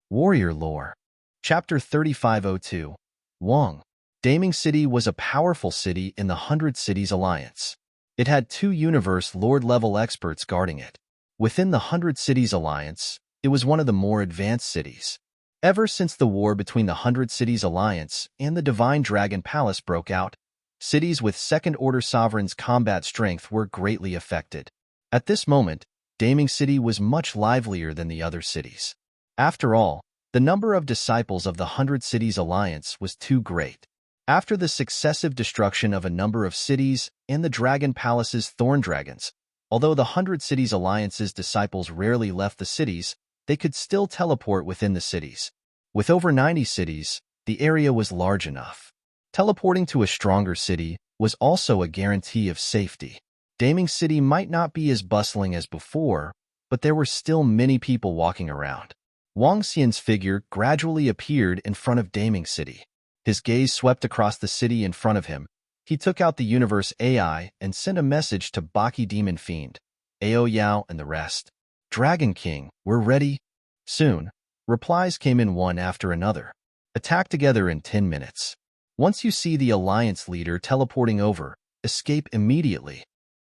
Warrior Lore. Chapter 3502. Wong. Daming City was a powerful city in the 100 Cities Alliance. It had 2 Universe Lord-level experts guarding it. Within the 100 Cities Alliance, it was one of the more advanced cities. Ever since the war between the 100 Cities Alliance and the Divine Dragon Palace broke out, cities with second-order sovereigns' combat strength were greatly affected. At this moment, Daming City was much livelier than the other cities. After all, the number of disciples of the 100 Cities Alliance was too great. After the successive destruction of a number of cities and the Dragon Palace's Thorn Dragons, although the 100 Cities Alliance's disciples rarely left the cities, they could still teleport within the cities. With over 90 cities, the area was large enough. Teleporting to a stronger city was also a guarantee of safety. Daming City might not be as bustling as before, but there were still many people walking around. Wang Xian's figure gradually appeared in front of Daming City. His gaze swept across the city in front of him. He took out the Universe AI and sent a message to Baki Demon Fiend, Ao Yao, and the rest. Dragon King, we're ready. Soon, replies came in one after another. Attack together in 10 minutes. Once you see the Alliance leader teleporting over, escape immediately.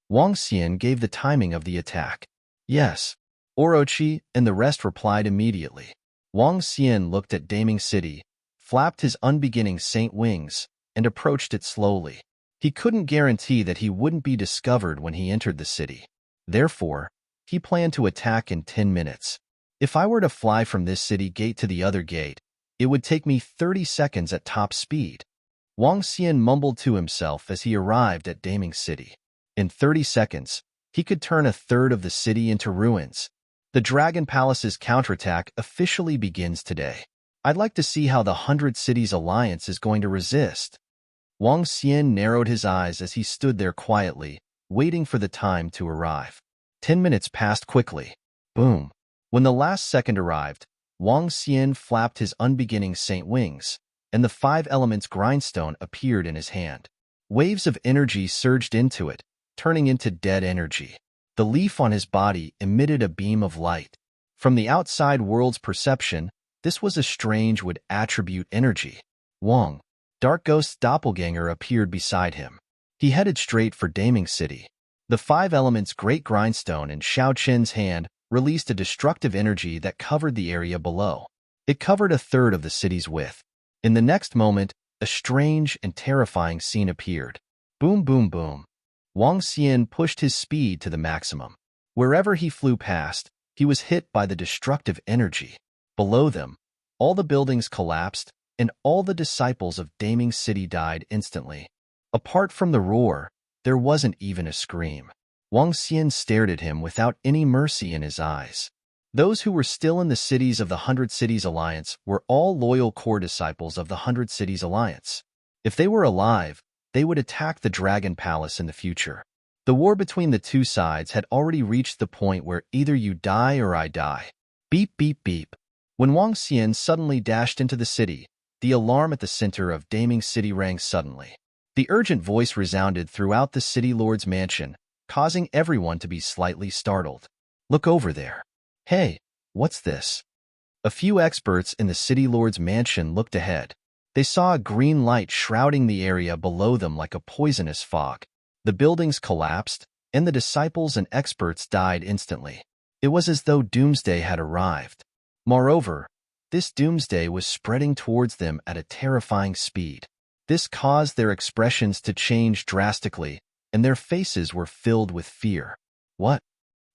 Wang Xian gave the timing of the attack. Yes. Orochi and the rest replied immediately. Wang Xian looked at Daming City, flapped his unbeginning saint wings, and approached it slowly. He couldn't guarantee that he wouldn't be discovered when he entered the city. Therefore, he planned to attack in 10 minutes. If I were to fly from this city gate to the other gate, it would take me 30 seconds at top speed. Wang Xian mumbled to himself as he arrived at Daming City. In 30 seconds, he could turn a third of the city into ruins. The Dragon Palace's counterattack officially begins today. I'd like to see how the 100 Cities Alliance is going to resist. Wang Xian narrowed his eyes as he stood there quietly, waiting for the time to arrive. 10 minutes passed quickly. Boom. When the last second arrived, Wang Xian flapped his unbeginning saint wings, and the 5 elements grindstone appeared in his hand. Waves of energy surged into it, turning into dead energy. The leaf on his body emitted a beam of light. From the outside world's perception, this was a strange wood attribute energy. Wang, Dark Ghost's doppelganger, appeared beside him. He headed straight for Daming City. The 5 elements Great Grindstone in Xiao Qin's hand released a destructive energy that covered the area below. It covered a third of the city's width. In the next moment, a strange and terrifying scene appeared. Boom, boom, boom. Wang Xian pushed his speed to the maximum. Wherever he flew past, he was hit by the destructive energy. Below them, all the buildings collapsed, and all the disciples of Daming City died instantly. Apart from the roar, there wasn't even a scream. Wang Xian stared at him without any mercy in his eyes. Those who were still in the cities of the 100 Cities Alliance were all loyal core disciples of the 100 Cities Alliance. If they were alive, they would attack the Dragon Palace in the future. The war between the two sides had already reached the point where either you die or I die. Beep, beep, beep. When Wang Xian suddenly dashed into the city, the alarm at the center of Daming City rang suddenly. The urgent voice resounded throughout the City Lord's mansion, causing everyone to be slightly startled. Look over there. Hey, what's this? A few experts in the City Lord's mansion looked ahead. They saw a green light shrouding the area below them like a poisonous fog. The buildings collapsed, and the disciples and experts died instantly. It was as though doomsday had arrived. Moreover, this doomsday was spreading towards them at a terrifying speed. This caused their expressions to change drastically, and their faces were filled with fear. What?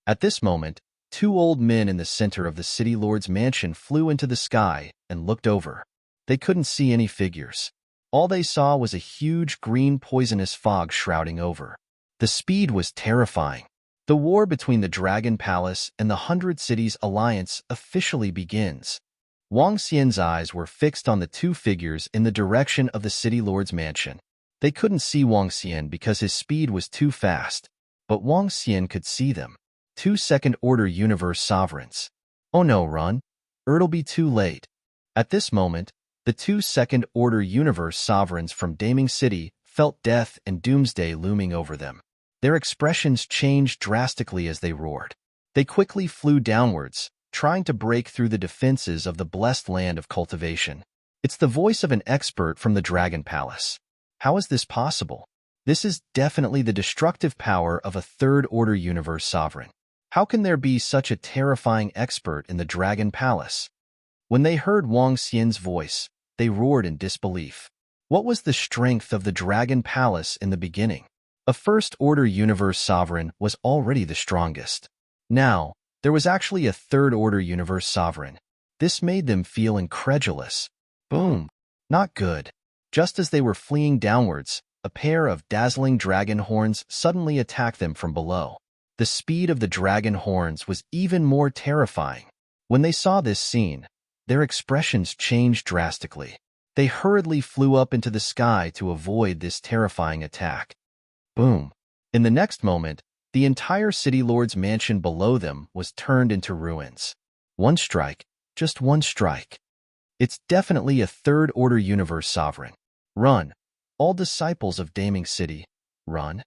At this moment, 2 old men in the center of the City Lord's mansion flew into the sky and looked over. They couldn't see any figures. All they saw was a huge green poisonous fog shrouding over. The speed was terrifying. The war between the Dragon Palace and the 100 Cities Alliance officially begins. Wang Xian's eyes were fixed on the 2 figures in the direction of the City Lord's mansion. They couldn't see Wang Xian because his speed was too fast, but Wang Xian could see them. 2 second-order universe sovereigns. Oh no, run, or it'll be too late. At this moment, the 2 second-order universe sovereigns from Daming City felt death and doomsday looming over them. Their expressions changed drastically as they roared. They quickly flew downwards, trying to break through the defenses of the blessed land of cultivation. It's the voice of an expert from the Dragon Palace. How is this possible? This is definitely the destructive power of a third-order universe sovereign. How can there be such a terrifying expert in the Dragon Palace? When they heard Wang Xian's voice, they roared in disbelief. What was the strength of the Dragon Palace in the beginning? A first-order universe sovereign was already the strongest. Now, there was actually a third-order universe sovereign. This made them feel incredulous. Boom! Not good. Just as they were fleeing downwards, a pair of dazzling dragon horns suddenly attacked them from below. The speed of the dragon horns was even more terrifying. When they saw this scene, their expressions changed drastically. They hurriedly flew up into the sky to avoid this terrifying attack. Boom! In the next moment, the entire city lord's mansion below them was turned into ruins. One strike, just one strike. It's definitely a third-order universe sovereign. Run, all disciples of Daming City, run.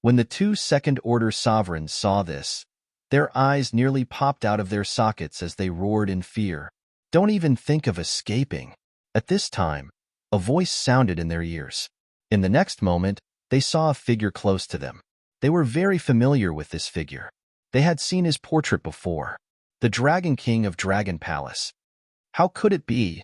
When the two second-order sovereigns saw this, their eyes nearly popped out of their sockets as they roared in fear. Don't even think of escaping. At this time, a voice sounded in their ears. In the next moment, they saw a figure close to them. They were very familiar with this figure. They had seen his portrait before. The Dragon King of Dragon Palace. How could it be?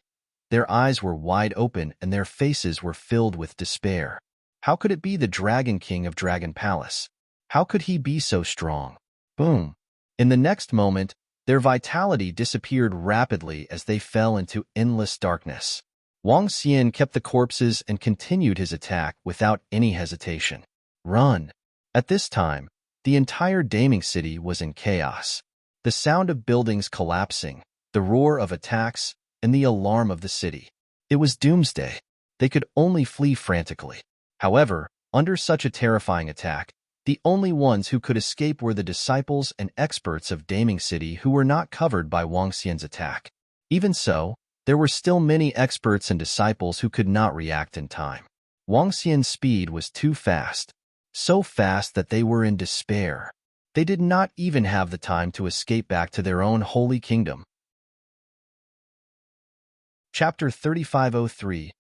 Their eyes were wide open and their faces were filled with despair. How could it be the Dragon King of Dragon Palace? How could he be so strong? Boom! In the next moment, their vitality disappeared rapidly as they fell into endless darkness. Wang Xian kept the corpses and continued his attack without any hesitation. Run! At this time, the entire Daming City was in chaos. The sound of buildings collapsing, the roar of attacks, and the alarm of the city. It was doomsday. They could only flee frantically. However, under such a terrifying attack, the only ones who could escape were the disciples and experts of Daming City who were not covered by Wang Xian's attack. Even so, there were still many experts and disciples who could not react in time. Wang Xian's speed was too fast, so fast that they were in despair. They did not even have the time to escape back to their own holy kingdom. Chapter 3503.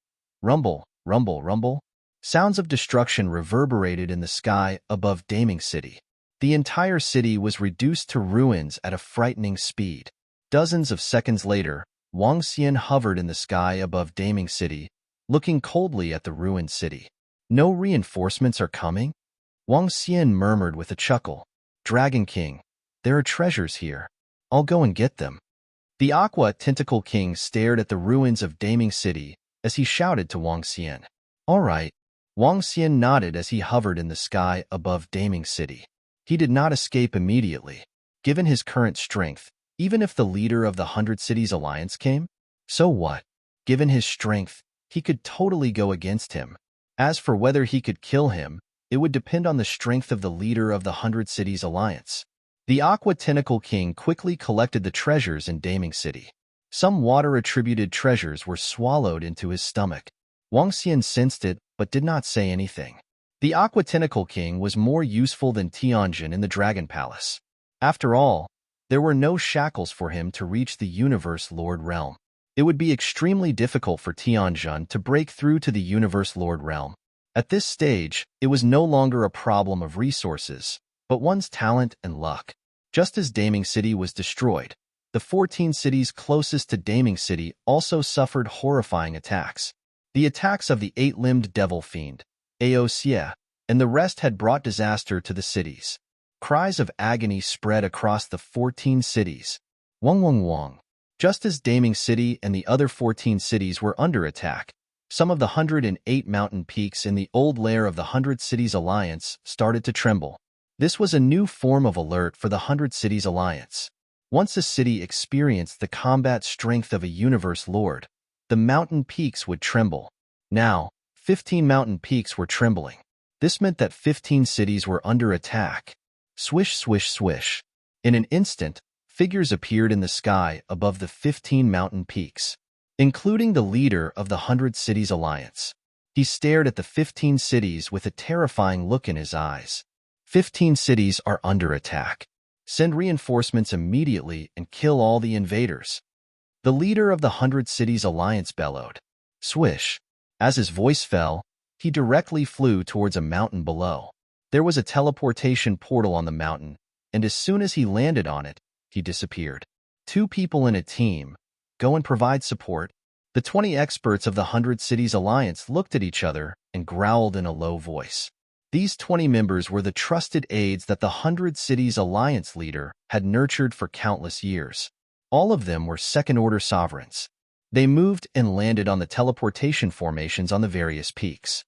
Rumble, rumble, rumble. Sounds of destruction reverberated in the sky above Daming City. The entire city was reduced to ruins at a frightening speed. Dozens of seconds later, Wang Xian hovered in the sky above Daming City, looking coldly at the ruined city. No reinforcements are coming? Wang Xian murmured with a chuckle. Dragon King, there are treasures here. I'll go and get them. The Aqua Tentacle King stared at the ruins of Daming City as he shouted to Wang Xian. All right. Wang Xian nodded as he hovered in the sky above Daming City. He did not escape immediately. Given his current strength, even if the leader of the 100 Cities Alliance came, so what? Given his strength, he could totally go against him. As for whether he could kill him, it would depend on the strength of the leader of the 100 Cities Alliance. The Aqua Tentacle King quickly collected the treasures in Daming City. Some water-attributed treasures were swallowed into his stomach. Wang Xian sensed it, but did not say anything. The Aqua Tentacle King was more useful than Tianjin in the Dragon Palace. After all, there were no shackles for him to reach the Universe Lord realm. It would be extremely difficult for Tianjin to break through to the Universe Lord realm. At this stage, it was no longer a problem of resources, but one's talent and luck. Just as Daming City was destroyed, the 14 cities closest to Daming City also suffered horrifying attacks. The attacks of the 8-limbed devil fiend, Aosia, and the rest had brought disaster to the cities. Cries of agony spread across the 14 cities. Wong wong wong. Just as Daming City and the other 14 cities were under attack, some of the 108 mountain peaks in the old lair of the 100 Cities Alliance started to tremble. This was a new form of alert for the 100 Cities Alliance. Once a city experienced the combat strength of a universe lord, the mountain peaks would tremble. Now, 15 mountain peaks were trembling. This meant that 15 cities were under attack. Swish, swish, swish. In an instant, figures appeared in the sky above the 15 mountain peaks, including the leader of the 100 Cities Alliance. He stared at the 15 cities with a terrifying look in his eyes. 15 cities are under attack. Send reinforcements immediately and kill all the invaders. The leader of the 100 Cities Alliance bellowed. Swish. As his voice fell, he directly flew towards a mountain below. There was a teleportation portal on the mountain, and as soon as he landed on it, he disappeared. 2 people in a team. Go and provide support. The 20 experts of the 100 Cities Alliance looked at each other and growled in a low voice. These 20 members were the trusted aides that the 100 Cities Alliance leader had nurtured for countless years. All of them were second-order sovereigns. They moved and landed on the teleportation formations on the various peaks.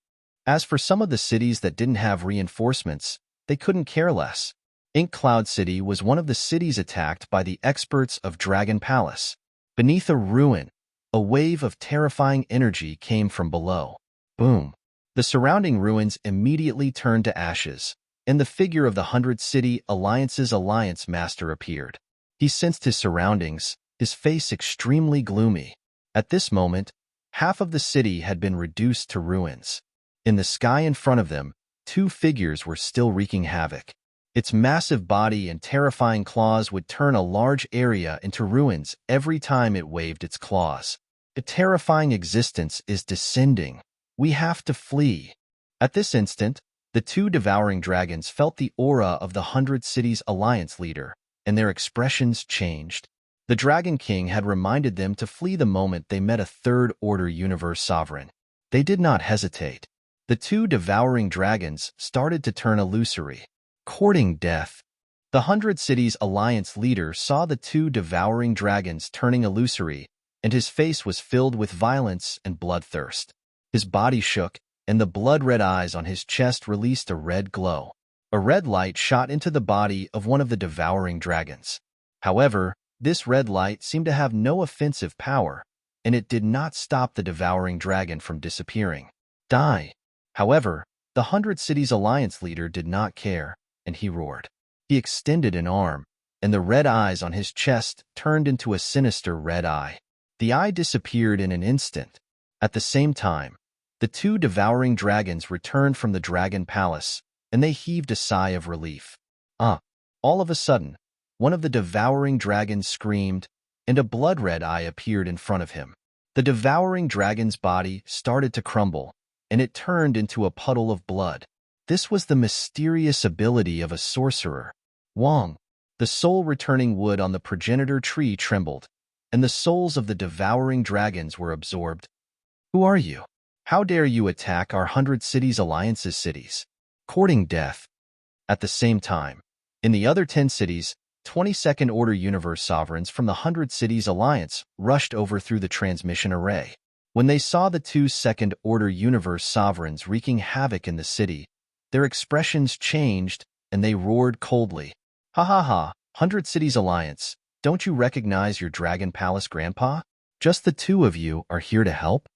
As for some of the cities that didn't have reinforcements, they couldn't care less. Ink Cloud City was one of the cities attacked by the experts of Dragon Palace. Beneath a ruin, a wave of terrifying energy came from below. Boom! The surrounding ruins immediately turned to ashes, and the figure of the 100 City Alliance's Alliance Master appeared. He sensed his surroundings, his face extremely gloomy. At this moment, half of the city had been reduced to ruins. In the sky in front of them, 2 figures were still wreaking havoc. Its massive body and terrifying claws would turn a large area into ruins every time it waved its claws. A terrifying existence is descending. We have to flee. At this instant, the 2 devouring dragons felt the aura of the 100 Cities Alliance leader, and their expressions changed. The Dragon King had reminded them to flee the moment they met a third-order universe sovereign. They did not hesitate. The 2 devouring dragons started to turn illusory, courting death. The 100 Cities Alliance leader saw the 2 devouring dragons turning illusory, and his face was filled with violence and bloodthirst. His body shook, and the blood-red eyes on his chest released a red glow. A red light shot into the body of one of the devouring dragons. However, this red light seemed to have no offensive power, and it did not stop the devouring dragon from disappearing. Die! However, the 100 Cities Alliance leader did not care, and he roared. He extended an arm, and the red eyes on his chest turned into a sinister red eye. The eye disappeared in an instant. At the same time, the 2 devouring dragons returned from the Dragon Palace, and they heaved a sigh of relief. All of a sudden, one of the devouring dragons screamed, and a blood-red eye appeared in front of him. The devouring dragon's body started to crumble, and it turned into a puddle of blood. This was the mysterious ability of a sorcerer. Wong. The soul-returning wood on the progenitor tree trembled, and the souls of the devouring dragons were absorbed. Who are you? How dare you attack our 100 Cities Alliance's cities? Courting death. At the same time, in the other 10 cities, 22nd Order Universe sovereigns from the 100 Cities Alliance rushed over through the transmission array. When they saw the 2 Second Order Universe sovereigns wreaking havoc in the city, their expressions changed and they roared coldly. Ha ha ha, 100 Cities Alliance, don't you recognize your Dragon Palace grandpa? Just the 2 of you are here to help?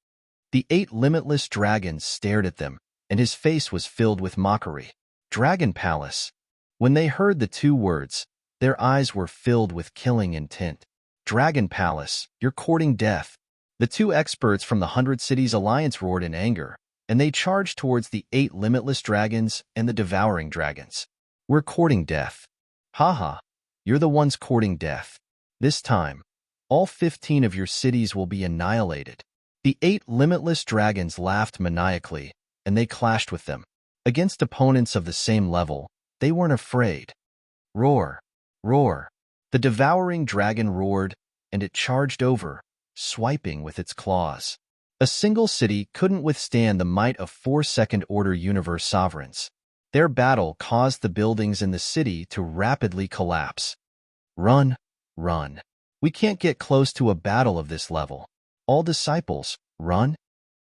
The 8 limitless dragons stared at them, and his face was filled with mockery. Dragon Palace. When they heard the 2 words, their eyes were filled with killing intent. Dragon Palace, you're courting death. The 2 experts from the 100 Cities Alliance roared in anger, and they charged towards the 8 limitless dragons and the devouring dragons. We're courting death. Haha, you're the ones courting death. This time, all 15 of your cities will be annihilated. The 8 limitless dragons laughed maniacally, and they clashed with them. Against opponents of the same level, they weren't afraid. Roar! Roar! The devouring dragon roared, and it charged over, swiping with its claws. A single city couldn't withstand the might of 4 Second Order Universe sovereigns. Their battle caused the buildings in the city to rapidly collapse. Run! Run! We can't get close to a battle of this level. All disciples, run!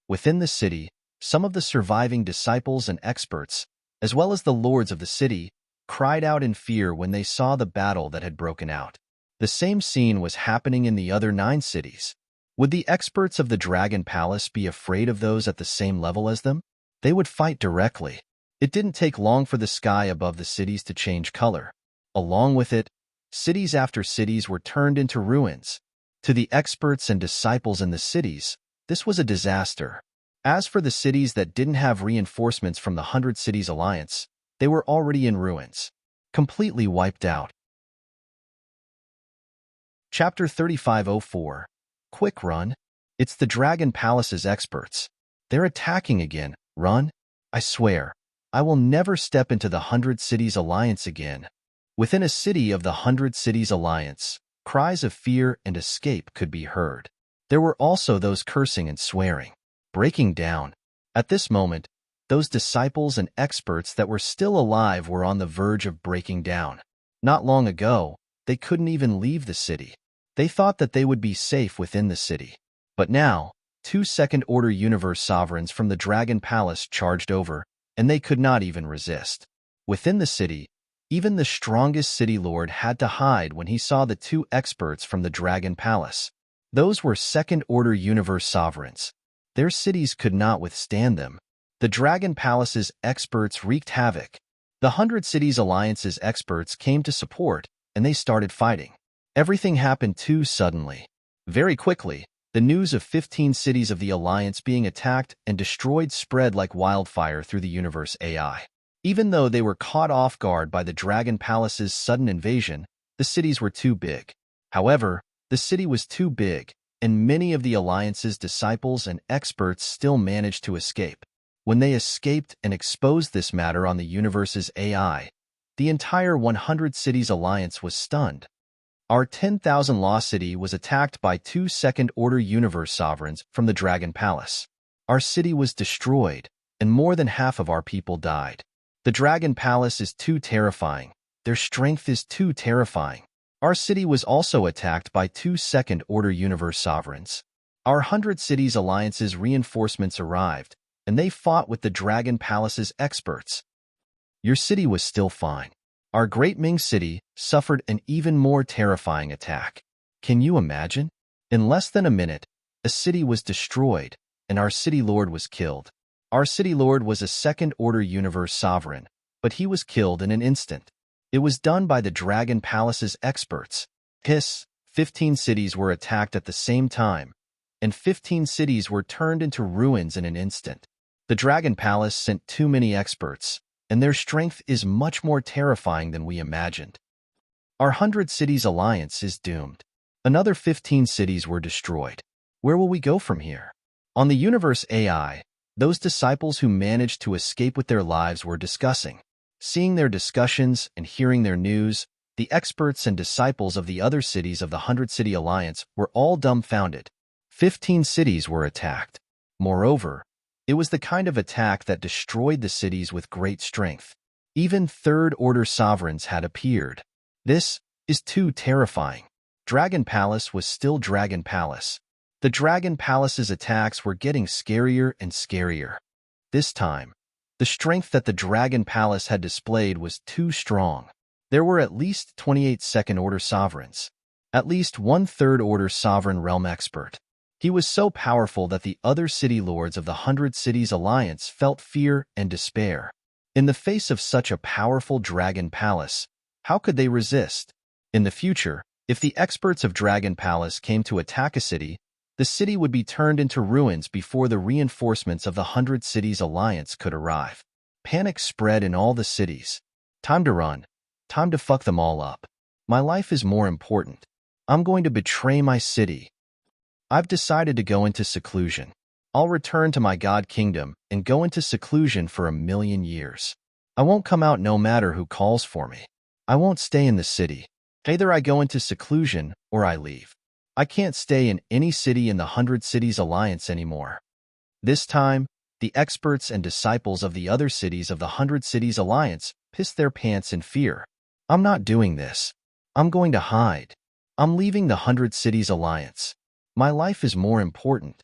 Within the city, some of the surviving disciples and experts, as well as the lords of the city, cried out in fear when they saw the battle that had broken out. The same scene was happening in the other 9 cities. Would the experts of the Dragon Palace be afraid of those at the same level as them? They would fight directly. It didn't take long for the sky above the cities to change color. Along with it, cities after cities were turned into ruins. To the experts and disciples in the cities, this was a disaster. As for the cities that didn't have reinforcements from the 100 Cities Alliance, they were already in ruins, completely wiped out. Chapter 3504. Quick run. It's the Dragon Palace's experts. They're attacking again. Run. I swear, I will never step into the 100 Cities Alliance again. Within a city of the 100 Cities Alliance, cries of fear and escape could be heard. There were also those cursing and swearing, breaking down. At this moment, those disciples and experts that were still alive were on the verge of breaking down. Not long ago, they couldn't even leave the city. They thought that they would be safe within the city. But now, two second-order universe sovereigns from the Dragon Palace charged over, and they could not even resist. Within the city, even the strongest city lord had to hide when he saw the two experts from the Dragon Palace. Those were second-order universe sovereigns. Their cities could not withstand them. The Dragon Palace's experts wreaked havoc. The 100 Cities Alliance's experts came to support, and they started fighting. Everything happened too suddenly. Very quickly, the news of 15 cities of the Alliance being attacked and destroyed spread like wildfire through the universe AI. Even though they were caught off guard by the Dragon Palace's sudden invasion, the cities were too big. However, the city was too big, and many of the Alliance's disciples and experts still managed to escape. When they escaped and exposed this matter on the universe's AI, the entire 100 Cities Alliance was stunned. Our 10,000 Law City was attacked by two second-order universe sovereigns from the Dragon Palace. Our city was destroyed, and more than half of our people died. The Dragon Palace is too terrifying. Their strength is too terrifying. Our city was also attacked by two second-order universe sovereigns. Our 100 Cities Alliance's reinforcements arrived, and they fought with the Dragon Palace's experts. Your city was still fine. Our Great Ming City suffered an even more terrifying attack. Can you imagine? In less than a minute, a city was destroyed, and our city lord was killed. Our city lord was a second-order universe sovereign, but he was killed in an instant. It was done by the Dragon Palace's experts. 15 cities were attacked at the same time, and 15 cities were turned into ruins in an instant. The Dragon Palace sent too many experts, and their strength is much more terrifying than we imagined. Our 100 Cities Alliance is doomed. Another 15 cities were destroyed. Where will we go from here? On the universe AI, those disciples who managed to escape with their lives were discussing. Seeing their discussions and hearing their news, the experts and disciples of the other cities of the 100 City Alliance were all dumbfounded. 15 cities were attacked. Moreover, it was the kind of attack that destroyed the cities with great strength. Even third-order sovereigns had appeared. This is too terrifying. Dragon Palace was still Dragon Palace. The Dragon Palace's attacks were getting scarier and scarier. This time, the strength that the Dragon Palace had displayed was too strong. There were at least 28 second-order sovereigns. At least one third-order sovereign realm expert. He was so powerful that the other city lords of the 100 Cities Alliance felt fear and despair. In the face of such a powerful Dragon Palace, how could they resist? In the future, if the experts of Dragon Palace came to attack a city, the city would be turned into ruins before the reinforcements of the 100 Cities Alliance could arrive. Panic spread in all the cities. Time to run. Time to fuck them all up. My life is more important. I'm going to betray my city. I've decided to go into seclusion. I'll return to my God Kingdom and go into seclusion for 1,000,000 years. I won't come out no matter who calls for me. I won't stay in the city. Either I go into seclusion or I leave. I can't stay in any city in the 100 Cities Alliance anymore. This time, the experts and disciples of the other cities of the 100 Cities Alliance pissed their pants in fear. I'm not doing this. I'm going to hide. I'm leaving the 100 Cities Alliance. My life is more important.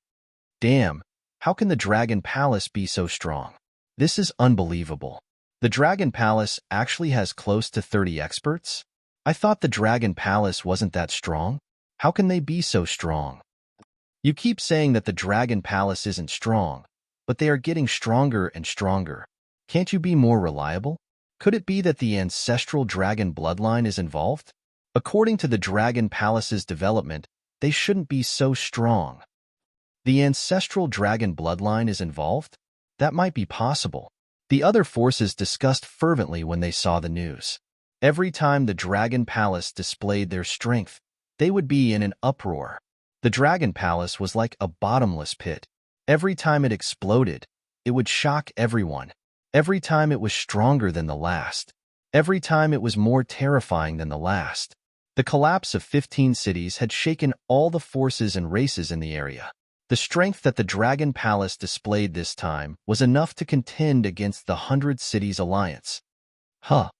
Damn, how can the Dragon Palace be so strong? This is unbelievable. The Dragon Palace actually has close to 30 experts? I thought the Dragon Palace wasn't that strong. How can they be so strong? You keep saying that the Dragon Palace isn't strong, but they are getting stronger and stronger. Can't you be more reliable? Could it be that the ancestral dragon bloodline is involved? According to the Dragon Palace's development, they shouldn't be so strong. The ancestral dragon bloodline is involved? That might be possible. The other forces discussed fervently when they saw the news. Every time the Dragon Palace displayed their strength, they would be in an uproar. The Dragon Palace was like a bottomless pit. Every time it exploded, it would shock everyone. Every time it was stronger than the last. Every time it was more terrifying than the last. The collapse of 15 cities had shaken all the forces and races in the area. The strength that the Dragon Palace displayed this time was enough to contend against the 100 Cities Alliance. How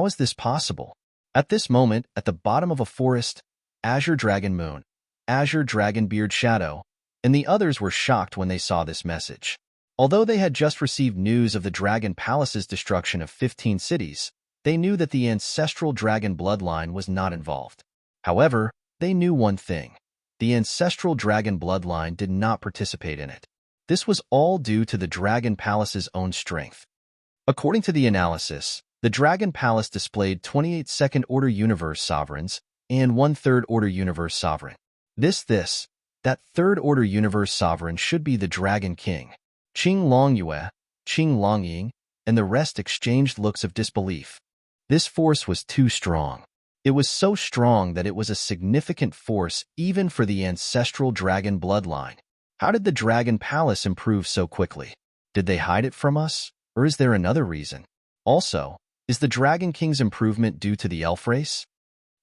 is this possible? At this moment, at the bottom of a forest, Azure Dragon Moon, Azure Dragon Beard Shadow, and the others were shocked when they saw this message. Although they had just received news of the Dragon Palace's destruction of 15 cities, they knew that the ancestral dragon bloodline was not involved. However, they knew one thing. The ancestral dragon bloodline did not participate in it. This was all due to the Dragon Palace's own strength. According to the analysis, the Dragon Palace displayed 28 second-order universe sovereigns and 1 third-order universe sovereign. That third-order universe sovereign should be the Dragon King. Qing Longyue, Qing Longying, and the rest exchanged looks of disbelief. This force was too strong. It was so strong that it was a significant force even for the ancestral dragon bloodline. How did the Dragon Palace improve so quickly? Did they hide it from us? Or is there another reason? Also, is the Dragon King's improvement due to the elf race?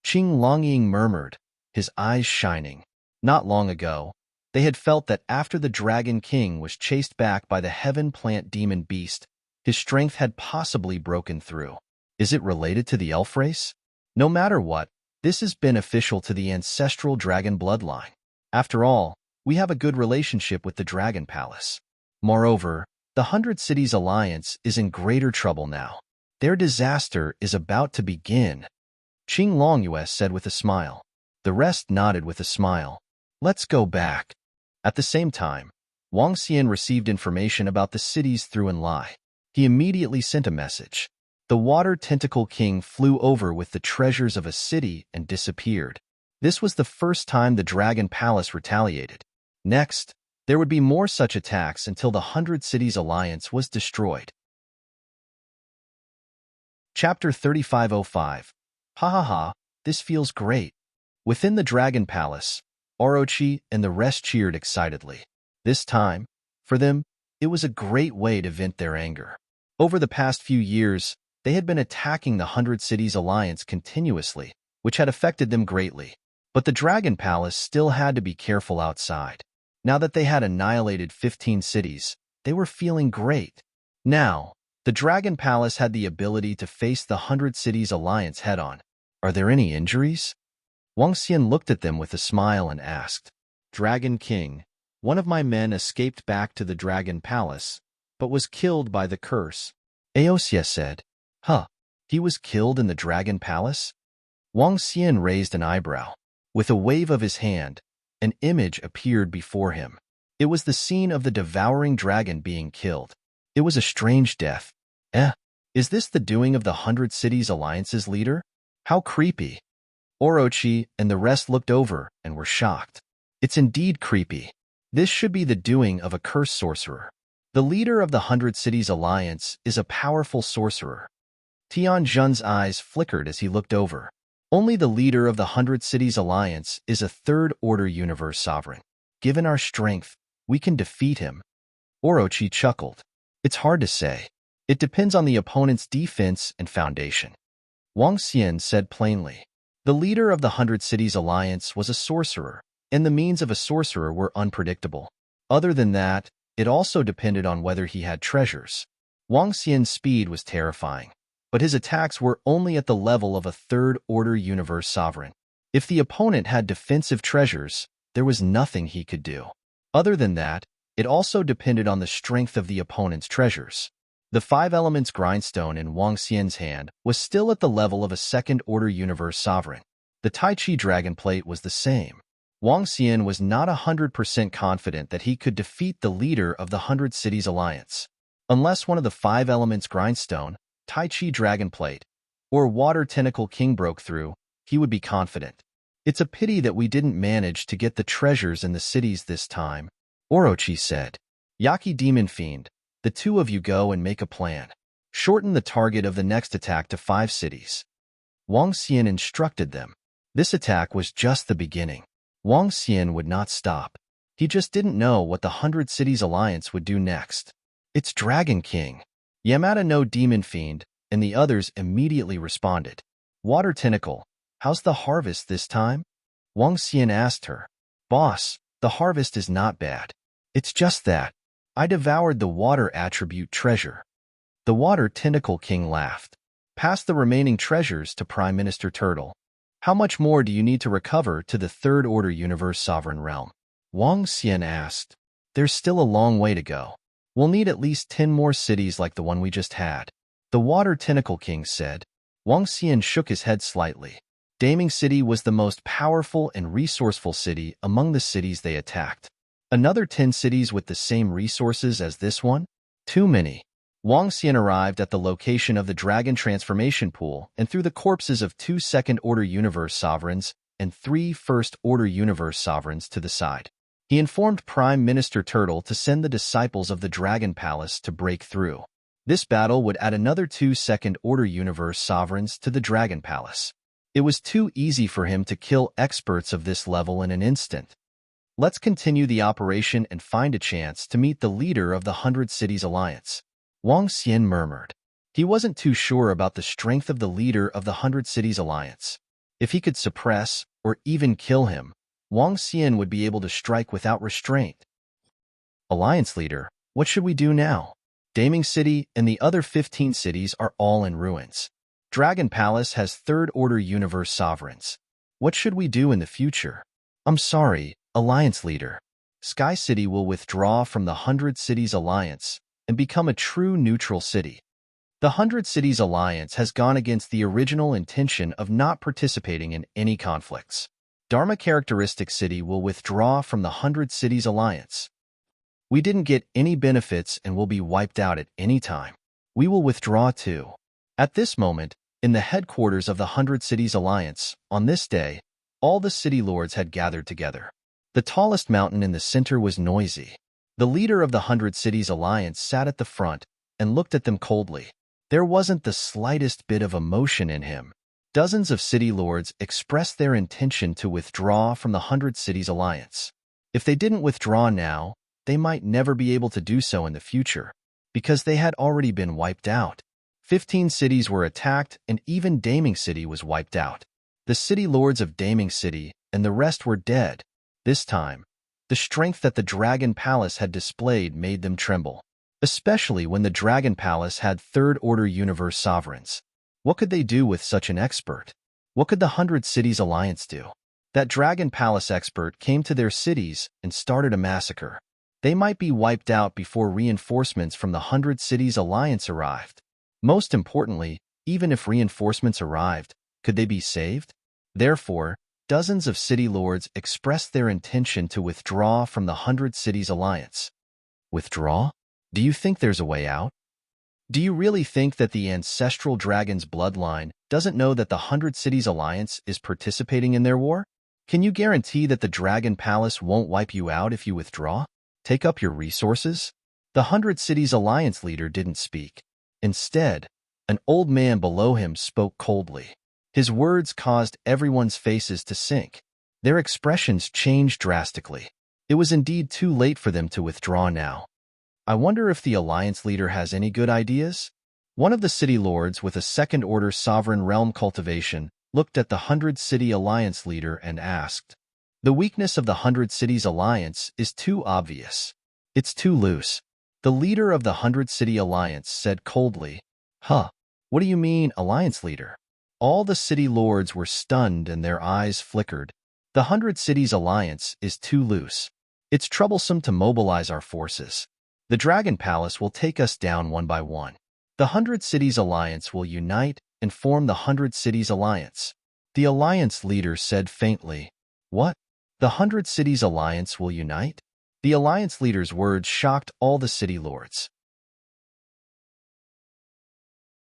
Qing Longying murmured, his eyes shining. Not long ago, they had felt that after the Dragon King was chased back by the heaven plant demon beast, his strength had possibly broken through. Is it related to the elf race? No matter what, this is beneficial to the ancestral dragon bloodline. After all, we have a good relationship with the Dragon Palace. Moreover, the 100 Cities Alliance is in greater trouble now. Their disaster is about to begin. Qing Longyue said with a smile. The rest nodded with a smile. Let's go back. At the same time, Wang Xian received information about the cities through Enlai. He immediately sent a message. The Water Tentacle King flew over with the treasures of a city and disappeared. This was the first time the Dragon Palace retaliated. Next, there would be more such attacks until the 100 Cities Alliance was destroyed. Chapter 3505. This feels great. Within the Dragon Palace, Orochi and the rest cheered excitedly. This time, for them, it was a great way to vent their anger. Over the past few years, they had been attacking the 100 Cities Alliance continuously, which had affected them greatly. But the Dragon Palace still had to be careful outside. Now that they had annihilated 15 cities, they were feeling great. Now, the Dragon Palace had the ability to face the 100 Cities Alliance head-on. Are there any injuries? Wang Xian looked at them with a smile and asked. Dragon King, one of my men escaped back to the Dragon Palace, but was killed by the curse. Aosia said. He was killed in the Dragon Palace? Wang Xian raised an eyebrow. With a wave of his hand, an image appeared before him. It was the scene of the devouring dragon being killed. It was a strange death. Is this the doing of the 100 Cities Alliance's leader? How creepy. Orochi and the rest looked over and were shocked. It's indeed creepy. This should be the doing of a cursed sorcerer. The leader of the 100 Cities Alliance is a powerful sorcerer. Tian Zhen's eyes flickered as he looked over. Only the leader of the 100 Cities Alliance is a third-order universe sovereign. Given our strength, we can defeat him. Orochi chuckled. It's hard to say. It depends on the opponent's defense and foundation. Wang Xian said plainly. The leader of the 100 Cities Alliance was a sorcerer, and the means of a sorcerer were unpredictable. Other than that, it also depended on whether he had treasures. Wang Xian's speed was terrifying, but his attacks were only at the level of a third-order universe sovereign. If the opponent had defensive treasures, there was nothing he could do. Other than that, it also depended on the strength of the opponent's treasures. The 5 elements grindstone in Wang Xian's hand was still at the level of a second-order universe sovereign. The Tai Chi Dragon Plate was the same. Wang Xian was not 100% confident that he could defeat the leader of the 100 Cities Alliance. Unless one of the 5 elements grindstone, Tai Chi Dragon Plate, or Water Tentacle King broke through, he would be confident. It's a pity that we didn't manage to get the treasures in the cities this time, Orochi said. Yaki Demon Fiend, the 2 of you go and make a plan. Shorten the target of the next attack to 5 cities. Wang Xian instructed them. This attack was just the beginning. Wang Xian would not stop. He just didn't know what the 100 Cities Alliance would do next. It's Dragon King. Yamada no Demon Fiend, and the others immediately responded. Water Tentacle, how's the harvest this time? Wang Xian asked her. Boss, the harvest is not bad. It's just that I devoured the water attribute treasure. The Water Tentacle King laughed. Pass the remaining treasures to Prime Minister Turtle. How much more do you need to recover to the Third Order Universe Sovereign Realm? Wang Xian asked. There's still a long way to go. We'll need at least 10 more cities like the one we just had. The Water Tentacle King said. Wang Xian shook his head slightly. Daming City was the most powerful and resourceful city among the cities they attacked. Another 10 cities with the same resources as this one? Too many. Wang Xian arrived at the location of the Dragon Transformation Pool and threw the corpses of 2 Second-Order Universe Sovereigns and 3 First-Order Universe Sovereigns to the side. He informed Prime Minister Turtle to send the disciples of the Dragon Palace to break through. This battle would add another 2 Second-Order Universe Sovereigns to the Dragon Palace. It was too easy for him to kill experts of this level in an instant. Let's continue the operation and find a chance to meet the leader of the 100 Cities Alliance. Wang Xian murmured. He wasn't too sure about the strength of the leader of the 100 Cities Alliance. If he could suppress or even kill him, Wang Xian would be able to strike without restraint. Alliance leader, what should we do now? Daming City and the other 15 cities are all in ruins. Dragon Palace has Third-Order Universe Sovereigns. What should we do in the future? I'm sorry, Alliance leader. Sky City will withdraw from the 100 Cities Alliance and become a true neutral city. The 100 Cities Alliance has gone against the original intention of not participating in any conflicts. Dharma Characteristic City will withdraw from the 100 Cities Alliance. We didn't get any benefits and will be wiped out at any time. We will withdraw too. At this moment, in the headquarters of the 100 Cities Alliance, on this day, all the city lords had gathered together. The tallest mountain in the center was noisy. The leader of the 100 Cities Alliance sat at the front and looked at them coldly. There wasn't the slightest bit of emotion in him. Dozens of city lords expressed their intention to withdraw from the 100 Cities Alliance. If they didn't withdraw now, they might never be able to do so in the future, because they had already been wiped out. 15 cities were attacked and even Daming City was wiped out. The city lords of Daming City and the rest were dead. This time, the strength that the Dragon Palace had displayed made them tremble, especially when the Dragon Palace had Third-Order Universe Sovereigns. What could they do with such an expert? What could the 100 Cities Alliance do? That Dragon Palace expert came to their cities and started a massacre. They might be wiped out before reinforcements from the 100 Cities Alliance arrived. Most importantly, even if reinforcements arrived, could they be saved? Therefore, dozens of city lords expressed their intention to withdraw from the 100 Cities Alliance. Withdraw? Do you think there's a way out? Do you really think that the ancestral dragon's bloodline doesn't know that the 100 Cities Alliance is participating in their war? Can you guarantee that the Dragon Palace won't wipe you out if you withdraw? Take up your resources? The 100 Cities Alliance leader didn't speak. Instead, an old man below him spoke coldly. His words caused everyone's faces to sink. Their expressions changed drastically. It was indeed too late for them to withdraw now. I wonder if the Alliance leader has any good ideas? One of the city lords with a second-order sovereign realm cultivation looked at the 100 City Alliance leader and asked. The weakness of the 100 Cities Alliance is too obvious. It's too loose. The leader of the 100 City Alliance said coldly, Huh, what do you mean, Alliance leader? All the city lords were stunned and their eyes flickered. The 100 Cities Alliance is too loose. It's troublesome to mobilize our forces. The Dragon Palace will take us down one by one. The 100 Cities Alliance will unite and form the 100 Cities Alliance. The Alliance leader said faintly, What? The 100 Cities Alliance will unite? The Alliance leader's words shocked all the city lords.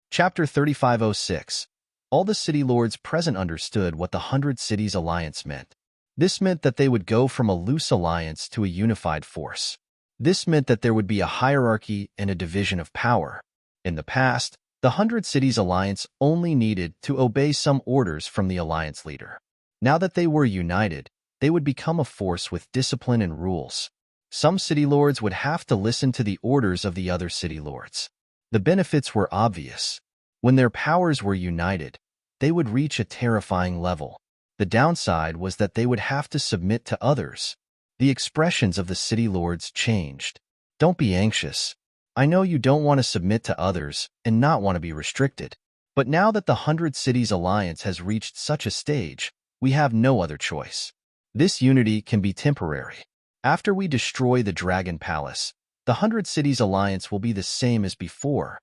Chapter 3506. All the city lords present understood what the 100 Cities Alliance meant. This meant that they would go from a loose alliance to a unified force. This meant that there would be a hierarchy and a division of power. In the past, the 100 Cities Alliance only needed to obey some orders from the Alliance leader. Now that they were united, they would become a force with discipline and rules. Some city lords would have to listen to the orders of the other city lords. The benefits were obvious. When their powers were united, they would reach a terrifying level. The downside was that they would have to submit to others. The expressions of the city lords changed. Don't be anxious. I know you don't want to submit to others and not want to be restricted. But now that the 100 Cities Alliance has reached such a stage, we have no other choice. This unity can be temporary. After we destroy the Dragon Palace, the 100 Cities Alliance will be the same as before.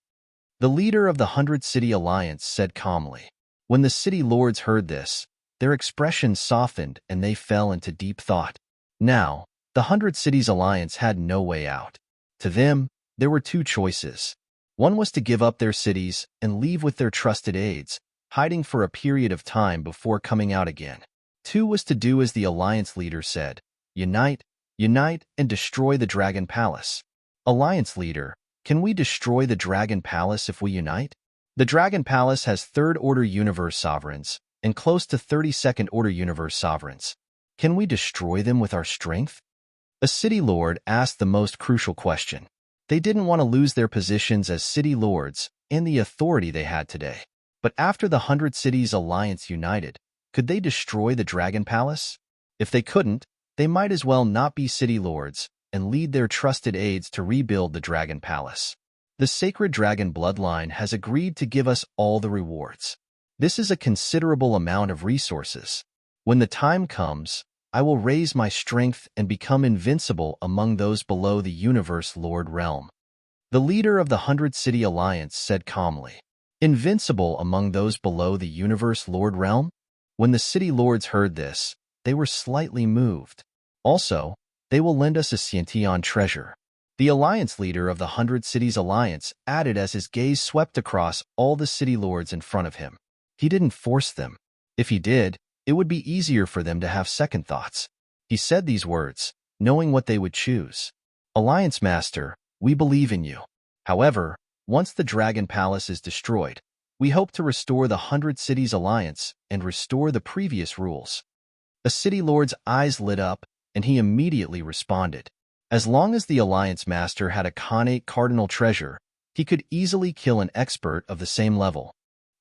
The leader of the 100 City Alliance said calmly. When the city lords heard this, their expressions softened and they fell into deep thought. Now, the 100 Cities Alliance had no way out. To them, there were two choices. One was to give up their cities and leave with their trusted aides, hiding for a period of time before coming out again. Two was to do as the Alliance leader said, unite, and destroy the Dragon Palace. Alliance leader, can we destroy the Dragon Palace if we unite? The Dragon Palace has Third-Order Universe sovereigns and close to 32nd-Order Universe sovereigns. Can we destroy them with our strength? A city lord asked the most crucial question. They didn't want to lose their positions as city lords and the authority they had today. But after the 100 Cities Alliance united, could they destroy the Dragon Palace? If they couldn't, they might as well not be city lords and lead their trusted aides to rebuild the Dragon Palace. The Sacred Dragon Bloodline has agreed to give us all the rewards. This is a considerable amount of resources. When the time comes, I will raise my strength and become invincible among those below the Universe Lord realm. The leader of the 100 City Alliance said calmly. Invincible among those below the Universe Lord realm? When the city lords heard this, they were slightly moved. Also, they will lend us a Sciention treasure. The Alliance leader of the 100 Cities Alliance added as his gaze swept across all the city lords in front of him. He didn't force them. If he did, it would be easier for them to have second thoughts. He said these words, knowing what they would choose. Alliance Master, we believe in you. However, once the Dragon Palace is destroyed, we hope to restore the 100 Cities Alliance and restore the previous rules. A city lord's eyes lit up, and he immediately responded. As long as the Alliance Master had a Khanate Cardinal treasure, he could easily kill an expert of the same level.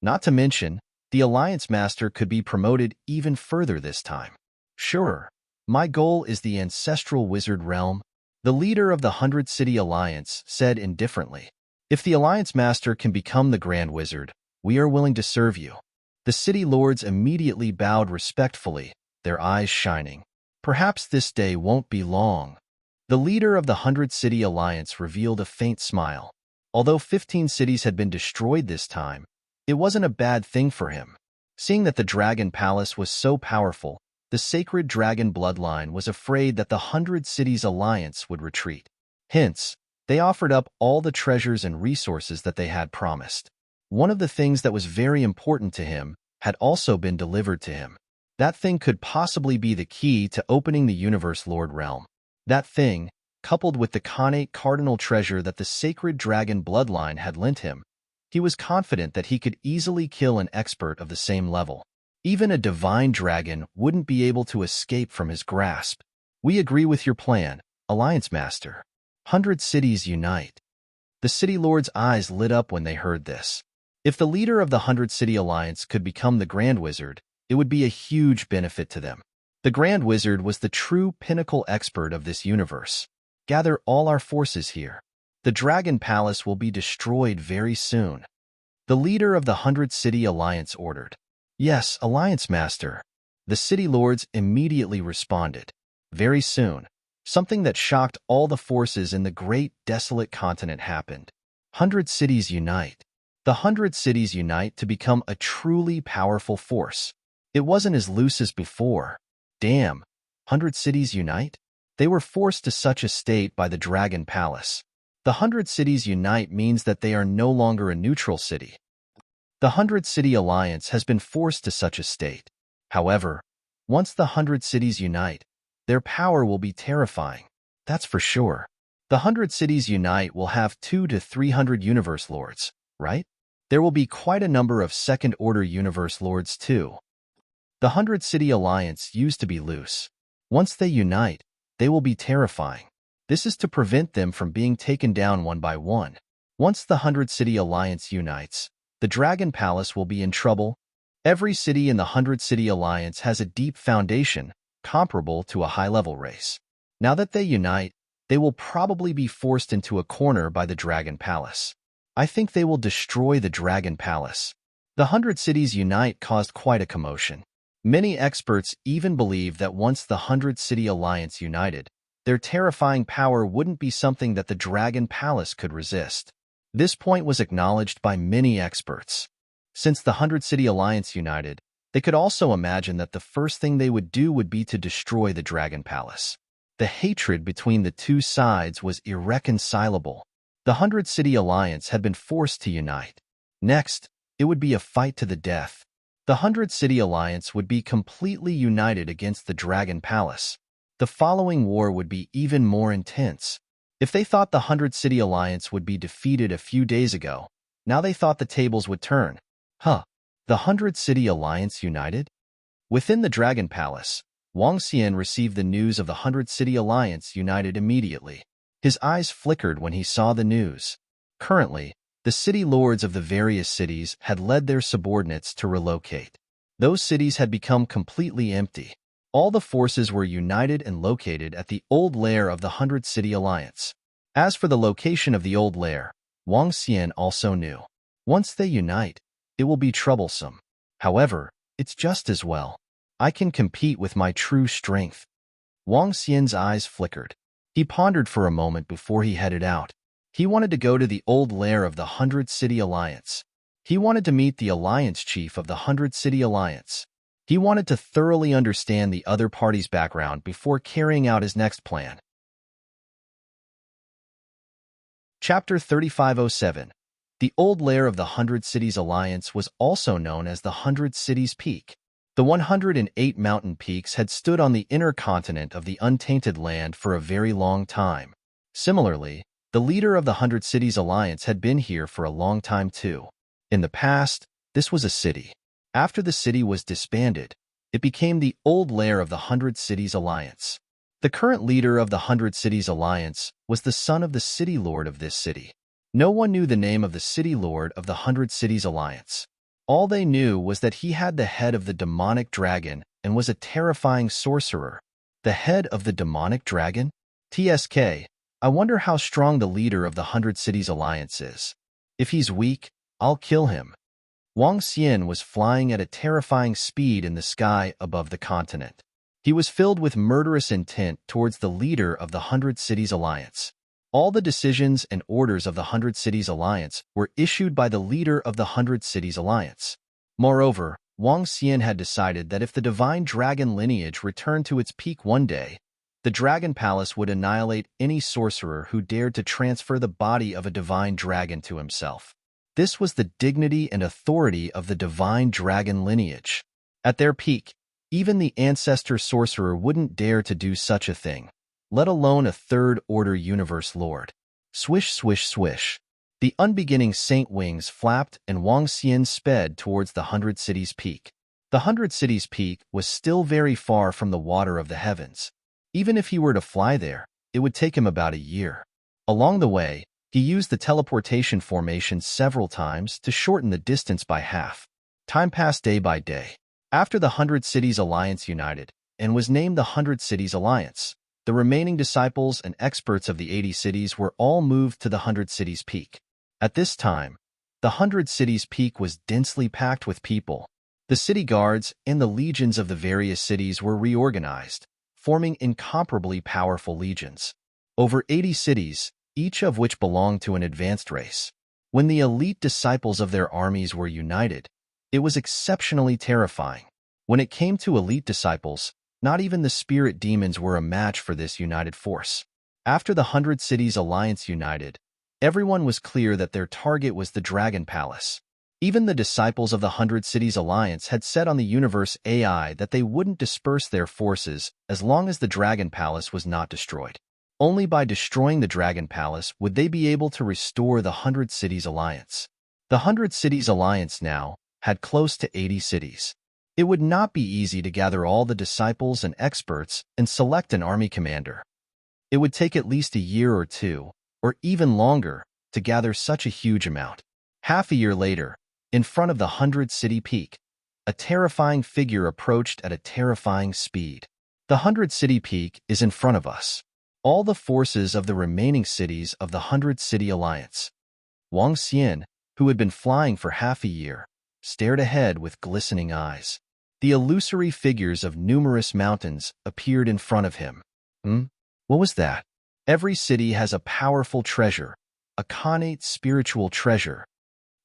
Not to mention, the Alliance Master could be promoted even further this time. Sure, my goal is the Ancestral Wizard realm, the leader of the 100 City Alliance said indifferently. If the Alliance Master can become the Grand Wizard, we are willing to serve you. The city lords immediately bowed respectfully, their eyes shining. Perhaps this day won't be long. The leader of the 100 City Alliance revealed a faint smile. Although 15 cities had been destroyed this time, it wasn't a bad thing for him. Seeing that the Dragon Palace was so powerful, the Sacred Dragon Bloodline was afraid that the 100 Cities Alliance would retreat. Hence, they offered up all the treasures and resources that they had promised. One of the things that was very important to him had also been delivered to him. That thing could possibly be the key to opening the Universe Lord realm. That thing, coupled with the Khanate Cardinal treasure that the Sacred Dragon Bloodline had lent him, he was confident that he could easily kill an expert of the same level. Even a divine dragon wouldn't be able to escape from his grasp. We agree with your plan, Alliance Master. 100 cities unite. The city lords' eyes lit up when they heard this. If the leader of the 100 City Alliance could become the Grand Wizard, it would be a huge benefit to them. The Grand Wizard was the true pinnacle expert of this universe. Gather all our forces here. The Dragon Palace will be destroyed very soon. The leader of the 100 City Alliance ordered. Yes, Alliance Master. The city lords immediately responded. Very soon, something that shocked all the forces in the great desolate continent happened. 100 cities unite. The 100 cities unite to become a truly powerful force. It wasn't as loose as before. Damn, 100 cities unite? They were forced to such a state by the Dragon Palace. The 100 cities unite means that they are no longer a neutral city. The 100 City Alliance has been forced to such a state. However, once the 100 cities unite, their power will be terrifying. That's for sure. The 100 cities unite will have 200 to 300 Universe Lords, right? There will be quite a number of second-order Universe Lords too. The 100-City Alliance used to be loose. Once they unite, they will be terrifying. This is to prevent them from being taken down one by one. Once the 100-City Alliance unites, the Dragon Palace will be in trouble. Every city in the 100-City Alliance has a deep foundation, comparable to a high-level race. Now that they unite, they will probably be forced into a corner by the Dragon Palace. I think they will destroy the Dragon Palace. The 100 cities unite caused quite a commotion. Many experts even believe that once the 100-City Alliance united, their terrifying power wouldn't be something that the Dragon Palace could resist. This point was acknowledged by many experts. Since the 100-City Alliance united, they could also imagine that the first thing they would do would be to destroy the Dragon Palace. The hatred between the two sides was irreconcilable. The 100-City Alliance had been forced to unite. Next, it would be a fight to the death. The 100-City Alliance would be completely united against the Dragon Palace. The following war would be even more intense. If they thought the 100-City Alliance would be defeated a few days ago, now they thought the tables would turn. The 100-City Alliance united? Within the Dragon Palace, Wang Xian received the news of the 100-City Alliance united immediately. His eyes flickered when he saw the news. Currently, the city lords of the various cities had led their subordinates to relocate. Those cities had become completely empty. All the forces were united and located at the old lair of the 100-City Alliance. As for the location of the old lair, Wang Xian also knew. Once they unite, it will be troublesome. However, it's just as well. I can compete with my true strength. Wang Xian's eyes flickered. He pondered for a moment before he headed out. He wanted to go to the old lair of the 100-City Alliance. He wanted to meet the Alliance Chief of the 100-City Alliance. He wanted to thoroughly understand the other party's background before carrying out his next plan. Chapter 3507. The old lair of the 100 Cities Alliance was also known as the 100 Cities Peak. The 108 mountain peaks had stood on the inner continent of the untainted land for a very long time. Similarly, the leader of the 100 Cities Alliance had been here for a long time too. In the past, this was a city. After the city was disbanded, it became the old lair of the 100 Cities Alliance. The current leader of the 100 Cities Alliance was the son of the city lord of this city. No one knew the name of the city lord of the 100 Cities Alliance. All they knew was that he had the head of the demonic dragon and was a terrifying sorcerer. The head of the demonic dragon? TSK. I wonder how strong the leader of the 100 Cities Alliance is. If he's weak, I'll kill him. Wang Xian was flying at a terrifying speed in the sky above the continent. He was filled with murderous intent towards the leader of the 100 Cities Alliance. All the decisions and orders of the 100 Cities Alliance were issued by the leader of the 100 Cities Alliance. Moreover, Wang Xian had decided that if the divine dragon lineage returned to its peak one day, the Dragon Palace would annihilate any sorcerer who dared to transfer the body of a divine dragon to himself. This was the dignity and authority of the divine dragon lineage. At their peak, even the ancestor sorcerer wouldn't dare to do such a thing, let alone a third-order universe lord. Swish, swish, swish. The unbeginning saint wings flapped and Wang Xian sped towards the 100 Cities Peak. The 100 Cities Peak was still very far from the water of the heavens. Even if he were to fly there, it would take him about a year. Along the way, he used the teleportation formation several times to shorten the distance by half. Time passed day by day. After the 100 Cities Alliance united and was named the 100 Cities Alliance, the remaining disciples and experts of the 80 cities were all moved to the 100 Cities Peak. At this time, the 100 Cities Peak was densely packed with people. The city guards and the legions of the various cities were reorganized, forming incomparably powerful legions. Over 80 cities, each of which belonged to an advanced race. When the elite disciples of their armies were united, it was exceptionally terrifying. When it came to elite disciples, not even the spirit demons were a match for this united force. After the 100 Cities Alliance united, everyone was clear that their target was the Dragon Palace. Even the disciples of the 100 Cities Alliance had said on the universe AI that they wouldn't disperse their forces as long as the Dragon Palace was not destroyed. Only by destroying the Dragon Palace would they be able to restore the 100 Cities Alliance. The 100 Cities Alliance now had close to 80 cities. It would not be easy to gather all the disciples and experts and select an army commander. It would take at least a year or two, or even longer, to gather such a huge amount. Half a year later, in front of the 100-city peak, a terrifying figure approached at a terrifying speed. The 100-city peak is in front of us. All the forces of the remaining cities of the 100-city alliance. Wang Xian, who had been flying for half a year, stared ahead with glistening eyes. The illusory figures of numerous mountains appeared in front of him. What was that? Every city has a powerful treasure, a connate spiritual treasure.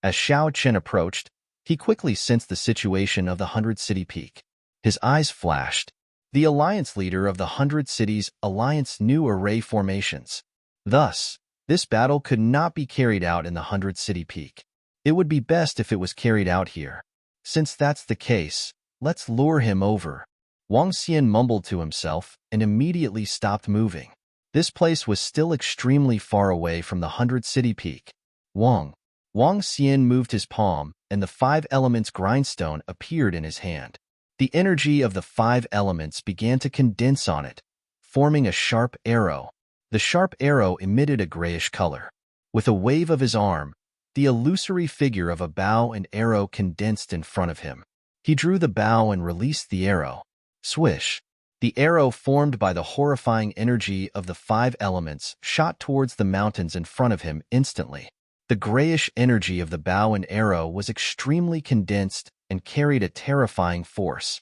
As Xiao Chen approached, he quickly sensed the situation of the 100-city peak. His eyes flashed. The alliance leader of the 100 cities alliance new array formations. Thus, this battle could not be carried out in the 100-city peak. It would be best if it was carried out here. Since that's the case, let's lure him over. Wang Xian mumbled to himself and immediately stopped moving. This place was still extremely far away from the 100-city peak. Wang Xian moved his palm, and the 5 elements grindstone appeared in his hand. The energy of the 5 elements began to condense on it, forming a sharp arrow. The sharp arrow emitted a grayish color. With a wave of his arm, the illusory figure of a bow and arrow condensed in front of him. He drew the bow and released the arrow. Swish! The arrow formed by the horrifying energy of the 5 elements shot towards the mountains in front of him instantly. The grayish energy of the bow and arrow was extremely condensed and carried a terrifying force.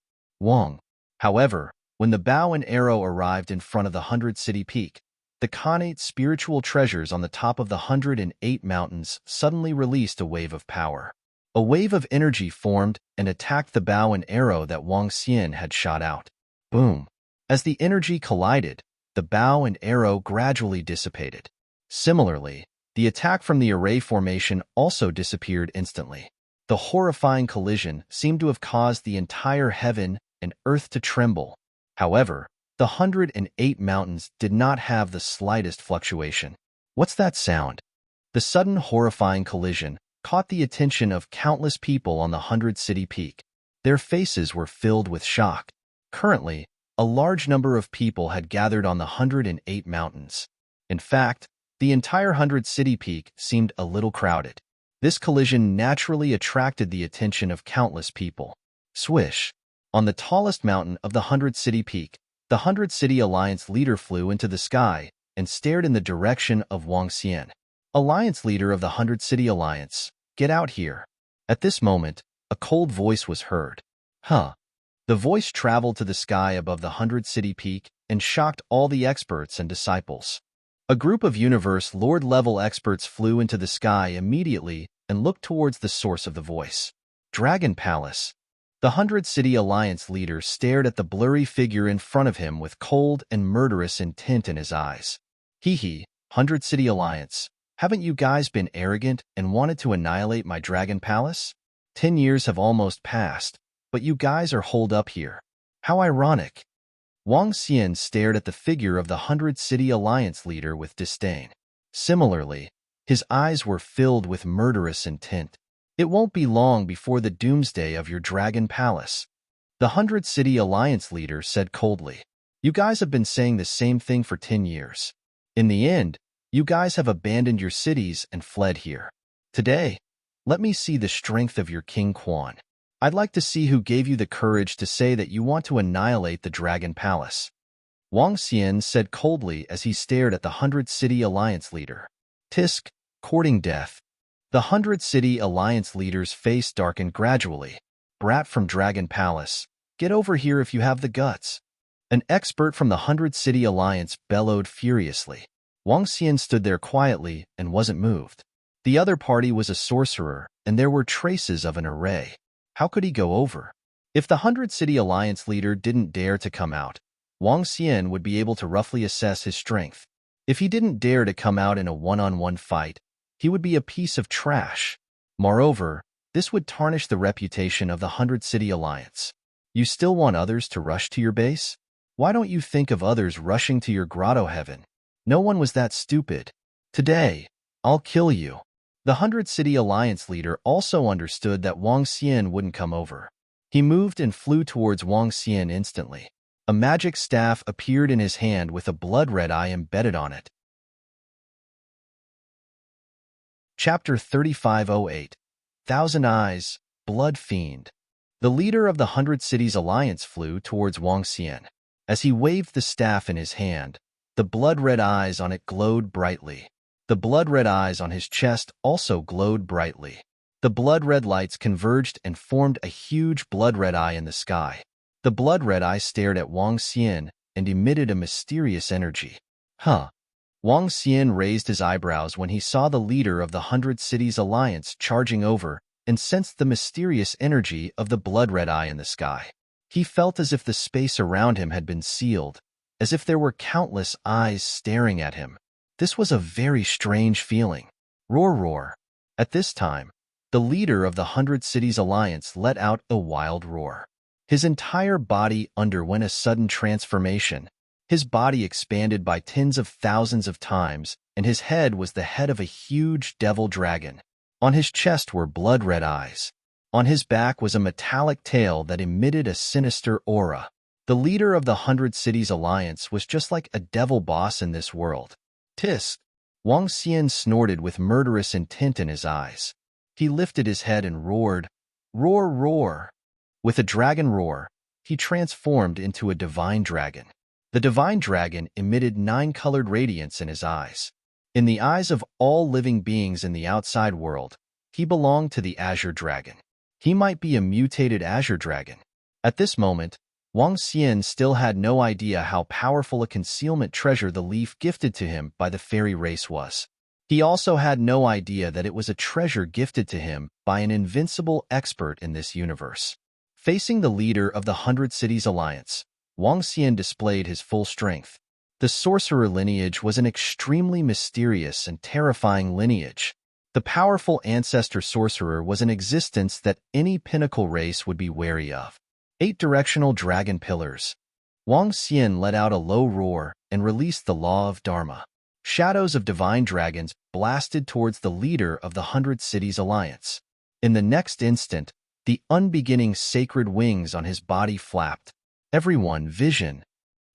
However, when the bow and arrow arrived in front of the 100-city peak, the connate spiritual treasures on the top of the 108 mountains suddenly released a wave of power. A wave of energy formed and attacked the bow and arrow that Wang Xian had shot out. Boom! As the energy collided, the bow and arrow gradually dissipated. Similarly, the attack from the array formation also disappeared instantly. The horrifying collision seemed to have caused the entire heaven and earth to tremble. However, the 108 mountains did not have the slightest fluctuation. What's that sound? The sudden horrifying collision caught the attention of countless people on the 100-city peak. Their faces were filled with shock. Currently, a large number of people had gathered on the 108 mountains. In fact, the entire 100-city peak seemed a little crowded. This collision naturally attracted the attention of countless people. Swish! On the tallest mountain of the 100-city peak, the 100-city alliance leader flew into the sky and stared in the direction of Wang Xian. Alliance leader of the 100-city alliance, get out here. At this moment, a cold voice was heard. Huh. The voice traveled to the sky above the 100-city peak and shocked all the experts and disciples. A group of universe lord-level experts flew into the sky immediately and looked towards the source of the voice. Dragon Palace. The 100-city alliance leader stared at the blurry figure in front of him with cold and murderous intent in his eyes. Hee, 100-city alliance, haven't you guys been arrogant and wanted to annihilate my Dragon Palace? 10 years have almost passed, but you guys are holed up here. How ironic. Wang Xian stared at the figure of the 100-city alliance leader with disdain. Similarly, his eyes were filled with murderous intent. It won't be long before the doomsday of your Dragon Palace. The 100-city alliance leader said coldly. You guys have been saying the same thing for 10 years. In the end, you guys have abandoned your cities and fled here. Today, let me see the strength of your King Quan. I'd like to see who gave you the courage to say that you want to annihilate the Dragon Palace. Wang Xian said coldly as he stared at the 100-city alliance leader. Tisk, courting death. The 100-city alliance leader's face darkened gradually. Brat from Dragon Palace, get over here if you have the guts. An expert from the 100-city alliance bellowed furiously. Wang Xian stood there quietly and wasn't moved. The other party was a sorcerer, and there were traces of an array. How could he go over? If the 100-city alliance leader didn't dare to come out, Wang Xian would be able to roughly assess his strength. If he didn't dare to come out in a one-on-one fight, he would be a piece of trash. Moreover, this would tarnish the reputation of the 100-city alliance. You still want others to rush to your base? Why don't you think of others rushing to your grotto heaven? No one was that stupid. Today, I'll kill you. The 100-city alliance leader also understood that Wang Xian wouldn't come over. He moved and flew towards Wang Xian instantly. A magic staff appeared in his hand with a blood-red eye embedded on it. Chapter 3508 Thousand Eyes, Blood Fiend. The leader of the 100 Cities Alliance flew towards Wang Xian. As he waved the staff in his hand, the blood-red eyes on it glowed brightly. The blood-red eyes on his chest also glowed brightly. The blood-red lights converged and formed a huge blood-red eye in the sky. The blood-red eye stared at Wang Xian and emitted a mysterious energy. Huh. Wang Xian raised his eyebrows when he saw the leader of the 100 Cities Alliance charging over and sensed the mysterious energy of the blood-red eye in the sky. He felt as if the space around him had been sealed, as if there were countless eyes staring at him. This was a very strange feeling. Roar, roar. At this time, the leader of the 100 Cities Alliance let out a wild roar. His entire body underwent a sudden transformation. His body expanded by tens of thousands of times, and his head was the head of a huge devil dragon. On his chest were blood-red eyes. On his back was a metallic tail that emitted a sinister aura. The leader of the 100 Cities Alliance was just like a devil boss in this world. Tisk! Wang Xian snorted with murderous intent in his eyes. He lifted his head and roared, "Roar, roar!" With a dragon roar, he transformed into a divine dragon. The divine dragon emitted 9-colored radiance in his eyes. In the eyes of all living beings in the outside world, he belonged to the Azure Dragon. He might be a mutated Azure Dragon. At this moment, Wang Xian still had no idea how powerful a concealment treasure the leaf gifted to him by the fairy race was. He also had no idea that it was a treasure gifted to him by an invincible expert in this universe. Facing the leader of the 100 Cities Alliance, Wang Xian displayed his full strength. The sorcerer lineage was an extremely mysterious and terrifying lineage. The powerful ancestor sorcerer was an existence that any pinnacle race would be wary of. 8 directional dragon pillars. Wang Xian let out a low roar and released the law of Dharma. Shadows of divine dragons blasted towards the leader of the 100 Cities Alliance. In the next instant, the unbeginning sacred wings on his body flapped. Everyone, vision.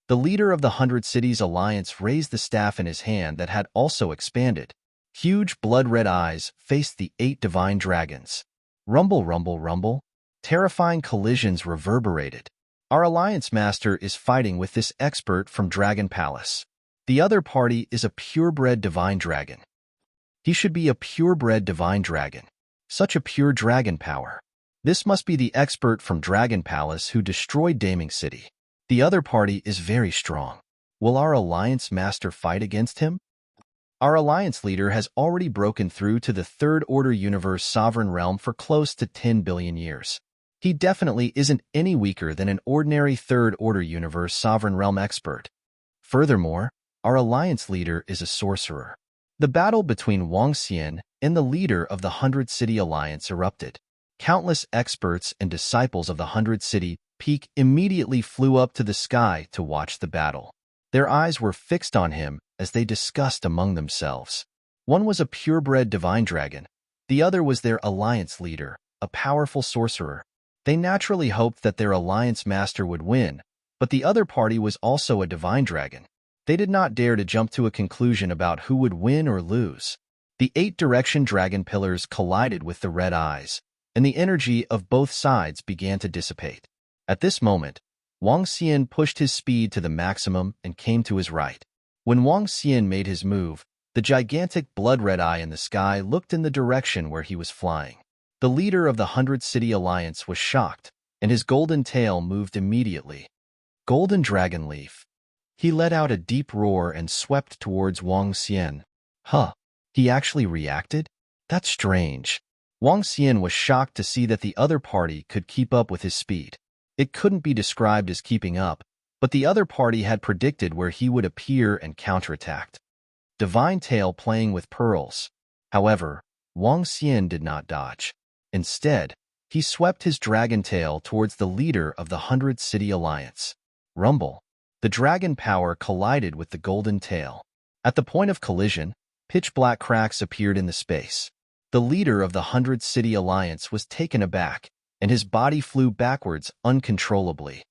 The leader of the 100 Cities Alliance raised the staff in his hand that had also expanded. Huge blood-red eyes faced the 8 divine dragons. Rumble, rumble, rumble. Terrifying collisions reverberated. Our Alliance Master is fighting with this expert from Dragon Palace. The other party is a purebred divine dragon. He should be a purebred divine dragon. Such a pure dragon power. This must be the expert from Dragon Palace who destroyed Daming City. The other party is very strong. Will our Alliance Master fight against him? Our Alliance leader has already broken through to the Third Order Universe Sovereign Realm for close to 10 billion years. He definitely isn't any weaker than an ordinary Third Order Universe Sovereign Realm expert. Furthermore, our Alliance leader is a sorcerer. The battle between Wang Xian and the leader of the 100 City Alliance erupted. Countless experts and disciples of the 100 City Peak immediately flew up to the sky to watch the battle. Their eyes were fixed on him as they discussed among themselves. One was a purebred divine dragon. The other was their Alliance leader, a powerful sorcerer. They naturally hoped that their Alliance Master would win, but the other party was also a divine dragon. They did not dare to jump to a conclusion about who would win or lose. The 8-direction dragon pillars collided with the red eyes, and the energy of both sides began to dissipate. At this moment, Wang Xian pushed his speed to the maximum and came to his right. When Wang Xian made his move, the gigantic blood-red eye in the sky looked in the direction where he was flying. The leader of the 100 City Alliance was shocked, and his golden tail moved immediately. Golden Dragon Leaf. He let out a deep roar and swept towards Wang Xian. Huh, he actually reacted? That's strange. Wang Xian was shocked to see that the other party could keep up with his speed. It couldn't be described as keeping up, but the other party had predicted where he would appear and counterattacked. Divine Tail playing with pearls. However, Wang Xian did not dodge. Instead, he swept his dragon tail towards the leader of the 100 City Alliance. Rumble. The dragon power collided with the golden tail. At the point of collision, pitch-black cracks appeared in the space. The leader of the 100 City Alliance was taken aback, and his body flew backwards uncontrollably.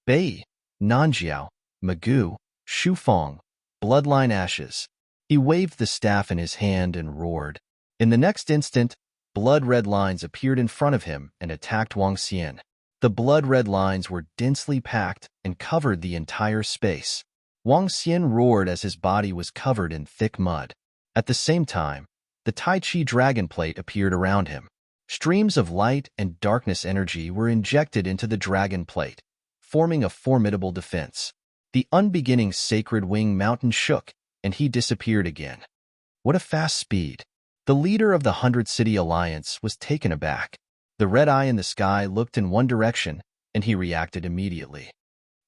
Bei, Nanjiao, Magoo, Shufeng, bloodline ashes. He waved the staff in his hand and roared. In the next instant, blood-red lines appeared in front of him and attacked Wang Xian. The blood-red lines were densely packed and covered the entire space. Wang Xian roared as his body was covered in thick mud. At the same time, the Tai Chi dragon plate appeared around him. Streams of light and darkness energy were injected into the dragon plate, forming a formidable defense. The unbeginning sacred wing mountain shook, and he disappeared again. What a fast speed! The leader of the 100-City Alliance was taken aback. The red eye in the sky looked in one direction, and he reacted immediately.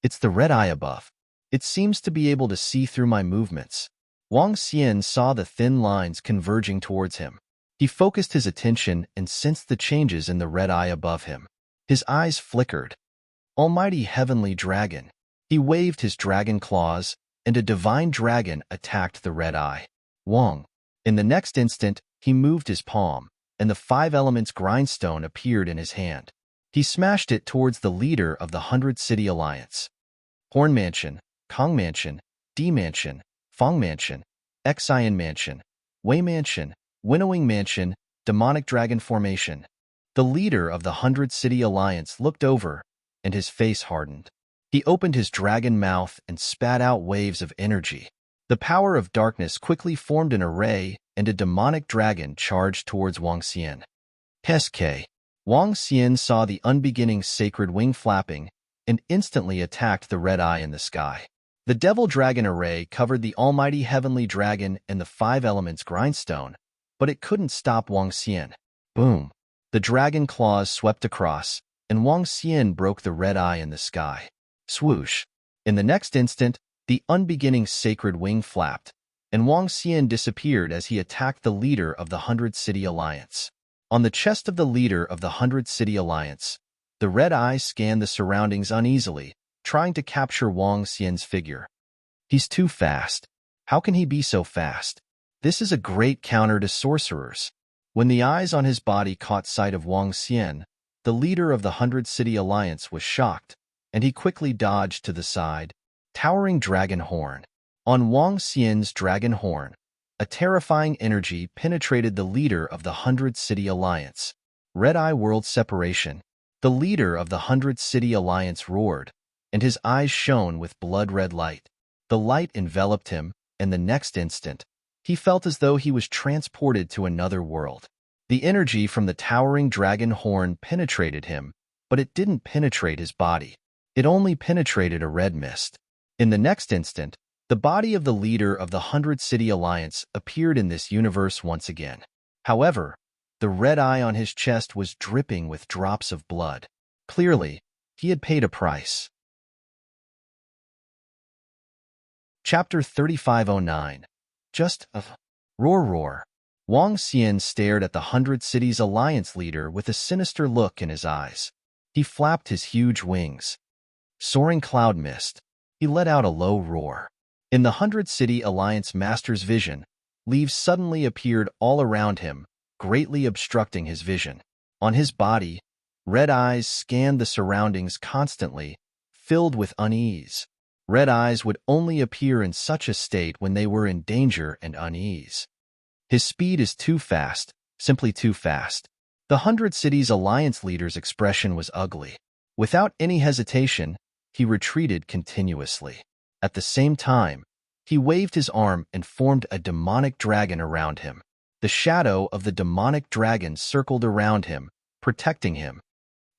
It's the red eye above. It seems to be able to see through my movements. Wang Xian saw the thin lines converging towards him. He focused his attention and sensed the changes in the red eye above him. His eyes flickered. Almighty heavenly dragon. He waved his dragon claws, and a divine dragon attacked the red eye. Wang. In the next instant, he moved his palm, and the 5 elements grindstone appeared in his hand. He smashed it towards the leader of the 100-City Alliance. Horn Mansion, Kong Mansion, D Mansion, Fong Mansion, Xian Mansion, Wei Mansion, Winnowing Mansion, Demonic Dragon Formation. The leader of the 100-City Alliance looked over, and his face hardened. He opened his dragon mouth and spat out waves of energy. The power of darkness quickly formed an array, and a demonic dragon charged towards Wang Xian. SK. Wang Xian saw the unbeginning sacred wing flapping and instantly attacked the red eye in the sky. The devil dragon array covered the almighty heavenly dragon and the 5 elements grindstone, but it couldn't stop Wang Xian. Boom! The dragon claws swept across, and Wang Xian broke the red eye in the sky. Swoosh! In the next instant, the unbeginning sacred wing flapped, and Wang Xian disappeared as he attacked the leader of the 100-City Alliance. On the chest of the leader of the 100-City Alliance, the red eye scanned the surroundings uneasily, trying to capture Wang Xian's figure. He's too fast. How can he be so fast? This is a great counter to sorcerers. When the eyes on his body caught sight of Wang Xian, the leader of the 100-City Alliance was shocked, and he quickly dodged to the side. Towering Dragon Horn. On Wang Xian's dragon horn, a terrifying energy penetrated the leader of the 100-City Alliance. Red Eye World Separation. The leader of the 100-City Alliance roared, and his eyes shone with blood-red light. The light enveloped him, and the next instant, he felt as though he was transported to another world. The energy from the towering dragon horn penetrated him, but it didn't penetrate his body. It only penetrated a red mist. In the next instant, the body of the leader of the 100-City Alliance appeared in this universe once again. However, the red eye on his chest was dripping with drops of blood. Clearly, he had paid a price. Chapter 3509. Just a roar. Wang Xian stared at the 100 Cities Alliance leader with a sinister look in his eyes. He flapped his huge wings. Soaring cloud mist. He let out a low roar. In the 100-City Alliance master's vision, leaves suddenly appeared all around him, greatly obstructing his vision. On his body, red eyes scanned the surroundings constantly, filled with unease. Red eyes would only appear in such a state when they were in danger and unease. His speed is too fast, simply too fast. The 100 Cities Alliance leader's expression was ugly. Without any hesitation, he retreated continuously. At the same time, he waved his arm and formed a demonic dragon around him. The shadow of the demonic dragon circled around him, protecting him.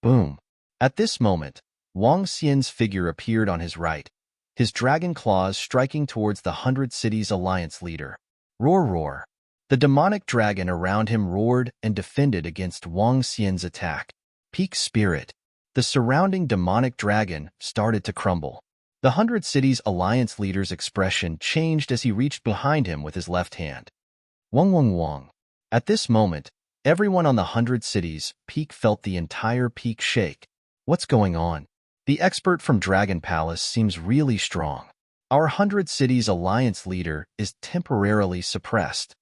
Boom! At this moment, Wang Xian's figure appeared on his right, his dragon claws striking towards the 100 Cities Alliance leader. Roar! The demonic dragon around him roared and defended against Wang Xian's attack. Peak spirit. The surrounding demonic dragon started to crumble. The 100 Cities Alliance leader's expression changed as he reached behind him with his left hand. Wang. At this moment, everyone on the 100 Cities peak felt the entire peak shake. What's going on? The expert from Dragon Palace seems really strong. Our 100 Cities Alliance leader is temporarily suppressed.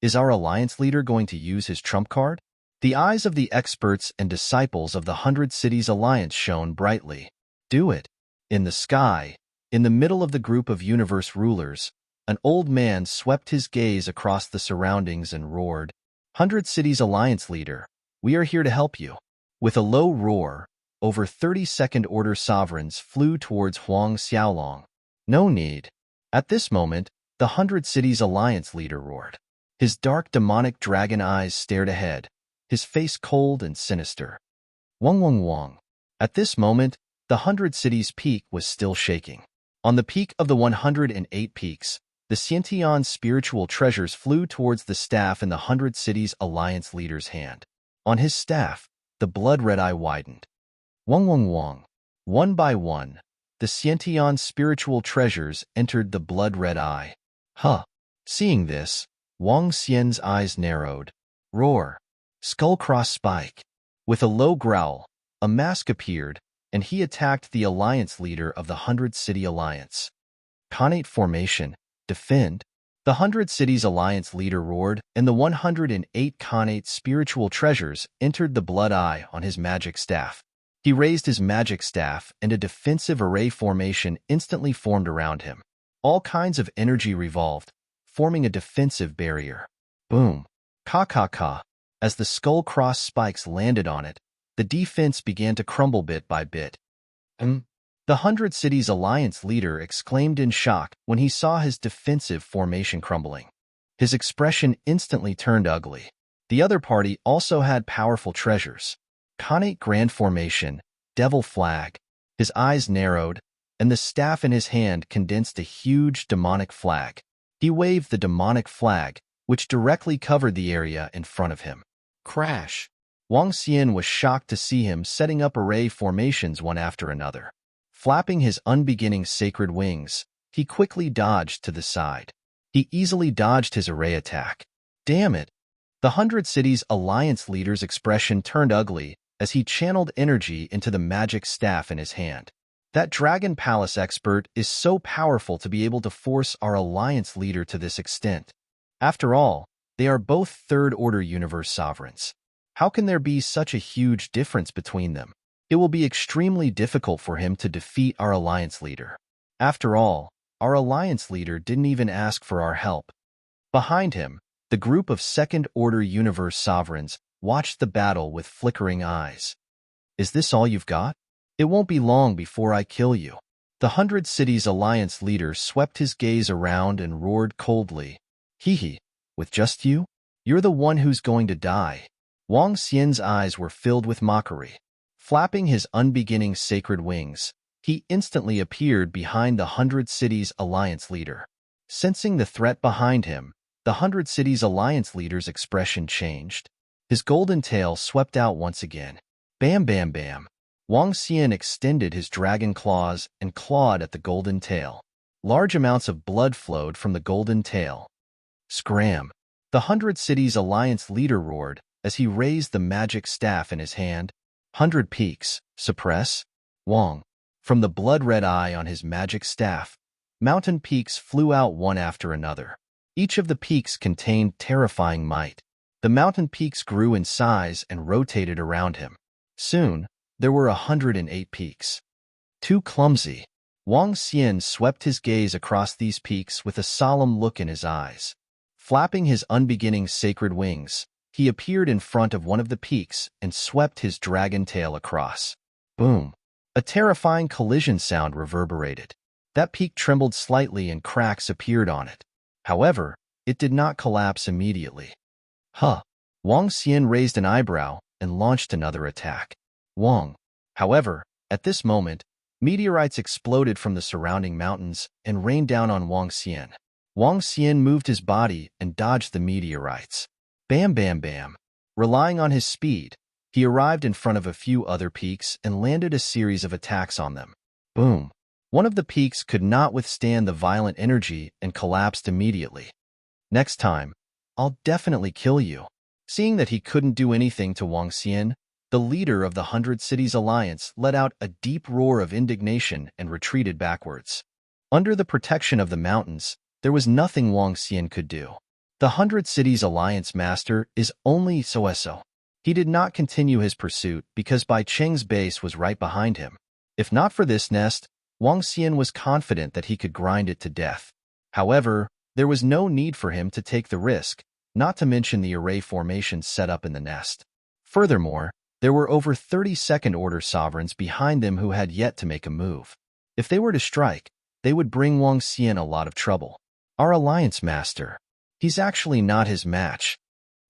Is our Alliance leader going to use his trump card? The eyes of the experts and disciples of the 100 Cities Alliance shone brightly. Do it. In the sky, in the middle of the group of universe rulers, an old man swept his gaze across the surroundings and roared, "100 Cities Alliance leader, we are here to help you." With a low roar, over 30 Second Order sovereigns flew towards Huang Xiaolong. No need. At this moment, the 100 Cities Alliance leader roared. His dark demonic dragon eyes stared ahead, his face cold and sinister. Wong Wong Wong. At this moment, the 100 Cities peak was still shaking. On the peak of the 108 peaks, the Xiantian spiritual treasures flew towards the staff in the 100 Cities Alliance leader's hand. On his staff, the blood-red eye widened. Wong Wong Wong. One by one, the Xiantian spiritual treasures entered the blood-red eye. Huh. Seeing this, Wang Xian's eyes narrowed. Roar. Skull-cross spike. With a low growl, a mask appeared, and he attacked the alliance leader of the 100 City Alliance. Khanate formation. Defend. The 100 Cities Alliance leader roared, and the 108 Khanate spiritual treasures entered the blood eye on his magic staff. He raised his magic staff, and a defensive array formation instantly formed around him. All kinds of energy revolved, forming a defensive barrier. Boom. Ka. As the skull-cross spikes landed on it, the defense began to crumble bit by bit. The 100 Cities Alliance leader exclaimed in shock when he saw his defensive formation crumbling. His expression instantly turned ugly. The other party also had powerful treasures. Khanate Grand Formation, Devil Flag. His eyes narrowed, and the staff in his hand condensed a huge demonic flag. He waved the demonic flag, which directly covered the area in front of him. Crash! Wang Xian was shocked to see him setting up array formations one after another. Flapping his unbeginning sacred wings, he quickly dodged to the side. He easily dodged his array attack. Damn it! The 100 Cities Alliance leader's expression turned ugly as he channeled energy into the magic staff in his hand. That Dragon Palace expert is so powerful to be able to force our alliance leader to this extent. After all, they are both third-order universe sovereigns. How can there be such a huge difference between them? It will be extremely difficult for him to defeat our alliance leader. After all, our alliance leader didn't even ask for our help. Behind him, the group of second-order universe sovereigns watched the battle with flickering eyes. Is this all you've got? It won't be long before I kill you. The 100 Cities Alliance leader swept his gaze around and roared coldly. Hee, with just you? You're the one who's going to die. Wang Xian's eyes were filled with mockery. Flapping his unbeginning sacred wings, he instantly appeared behind the 100 Cities Alliance leader. Sensing the threat behind him, the 100 Cities Alliance leader's expression changed. His golden tail swept out once again. Bam bam bam. Wang Xian extended his dragon claws and clawed at the golden tail. Large amounts of blood flowed from the golden tail. Scram! The 100 Cities Alliance leader roared as he raised the magic staff in his hand. 100 peaks, suppress. Wong. From the blood-red eye on his magic staff, mountain peaks flew out one after another. Each of the peaks contained terrifying might. The mountain peaks grew in size and rotated around him. Soon, there were 108 peaks. Too clumsy. Wang Xian swept his gaze across these peaks with a solemn look in his eyes. Flapping his unbeginning sacred wings, he appeared in front of one of the peaks and swept his dragon tail across. Boom! A terrifying collision sound reverberated. That peak trembled slightly and cracks appeared on it. However, it did not collapse immediately. Huh! Wang Xian raised an eyebrow and launched another attack. Wang. However, at this moment, meteorites exploded from the surrounding mountains and rained down on Wang Xian. Wang Xian moved his body and dodged the meteorites. Bam bam bam. Relying on his speed, he arrived in front of a few other peaks and landed a series of attacks on them. Boom. One of the peaks could not withstand the violent energy and collapsed immediately. Next time, I'll definitely kill you. Seeing that he couldn't do anything to Wang Xian, the leader of the 100 Cities Alliance let out a deep roar of indignation and retreated backwards. Under the protection of the mountains, there was nothing Wang Xian could do. The 100 Cities Alliance master is only so. He did not continue his pursuit because Bai Cheng's base was right behind him. If not for this nest, Wang Xian was confident that he could grind it to death. However, there was no need for him to take the risk, not to mention the array formations set up in the nest. Furthermore, there were over 30 second-order sovereigns behind them who had yet to make a move. If they were to strike, they would bring Wang Xian a lot of trouble. Our alliance master. He's actually not his match.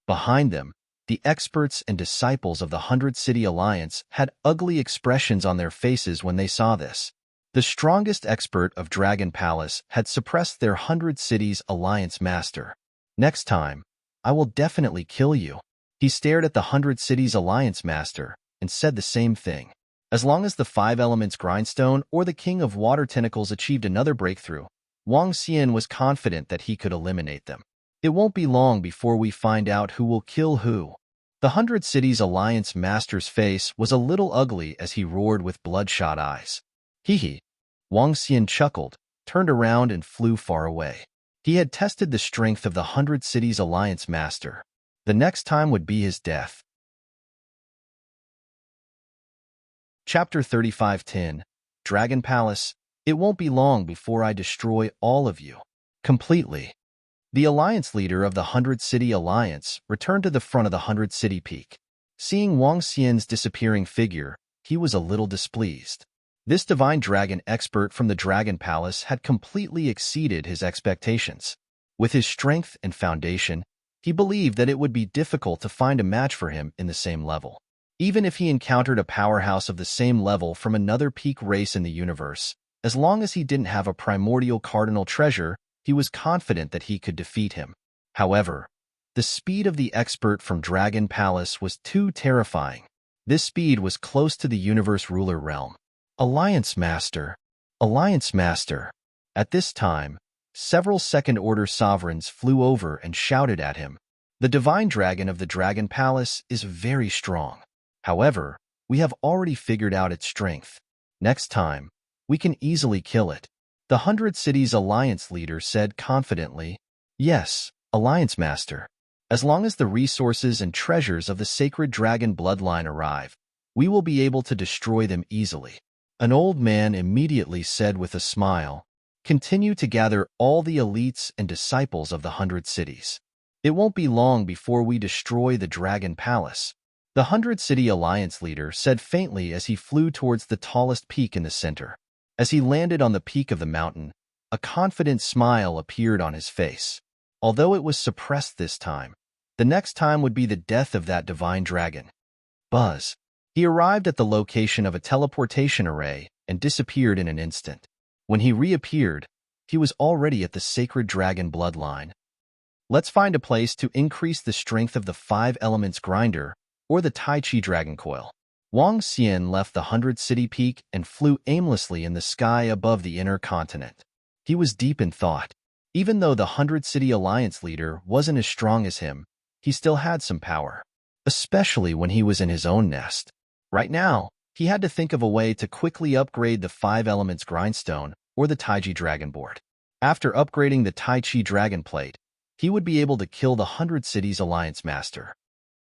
Behind them, the experts and disciples of the 100-City Alliance had ugly expressions on their faces when they saw this. The strongest expert of Dragon Palace had suppressed their 100 Cities Alliance master. Next time, I will definitely kill you. He stared at the 100 Cities Alliance master and said the same thing. As long as the 5 Elements Grindstone or the King of Water Tentacles achieved another breakthrough, Wang Xian was confident that he could eliminate them. It won't be long before we find out who will kill who. The 100 Cities Alliance master's face was a little ugly as he roared with bloodshot eyes. Hee. Wang Xian chuckled, turned around and flew far away. He had tested the strength of the 100 Cities Alliance master. The next time would be his death. Chapter 35:10 Dragon Palace. It won't be long before I destroy all of you. Completely. The alliance leader of the 100 City Alliance returned to the front of the 100 City Peak. Seeing Wang Xian's disappearing figure, he was a little displeased. This divine dragon expert from the Dragon Palace had completely exceeded his expectations. With his strength and foundation, he believed that it would be difficult to find a match for him in the same level. Even if he encountered a powerhouse of the same level from another peak race in the universe, as long as he didn't have a primordial cardinal treasure, he was confident that he could defeat him. However, the speed of the expert from Dragon Palace was too terrifying. This speed was close to the universe ruler realm. Alliance Master. Alliance Master. At this time, several second-order sovereigns flew over and shouted at him. The divine dragon of the Dragon Palace is very strong. However, we have already figured out its strength. Next time, we can easily kill it. The 100 Cities Alliance leader said confidently, Yes, Alliance Master. As long as the resources and treasures of the sacred dragon bloodline arrive, we will be able to destroy them easily. An old man immediately said with a smile, Continue to gather all the elites and disciples of the 100 cities. It won't be long before we destroy the Dragon Palace. The 100 City Alliance leader said faintly as he flew towards the tallest peak in the center. As he landed on the peak of the mountain, a confident smile appeared on his face. Although it was suppressed this time, the next time would be the death of that divine dragon. Buzz. He arrived at the location of a teleportation array and disappeared in an instant. When he reappeared, he was already at the sacred dragon bloodline. Let's find a place to increase the strength of the 5 Elements Grinder or the Tai Chi Dragon Coil. Wang Xian left the 100 City Peak and flew aimlessly in the sky above the inner continent. He was deep in thought. Even though the 100 City Alliance leader wasn't as strong as him, he still had some power, especially when he was in his own nest. Right now, he had to think of a way to quickly upgrade the 5 Elements Grindstone or the Tai Chi Dragon Board. After upgrading the Tai Chi Dragon Plate, he would be able to kill the 100 Cities Alliance Master.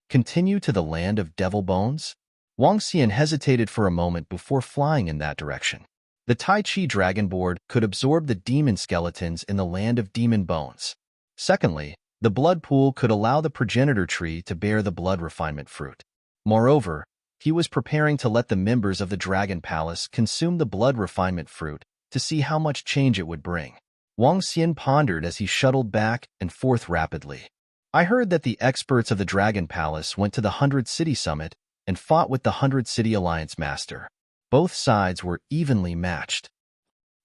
Continue to the land of Devil Bones? Wang Xian hesitated for a moment before flying in that direction. The Tai Chi Dragon Board could absorb the demon skeletons in the land of Demon Bones. Secondly, the blood pool could allow the progenitor tree to bear the blood refinement fruit. Moreover, he was preparing to let the members of the Dragon Palace consume the blood refinement fruit to see how much change it would bring. Wang Xian pondered as he shuttled back and forth rapidly. I heard that the experts of the Dragon Palace went to the 100 City Summit and fought with the 100 City Alliance Master. Both sides were evenly matched.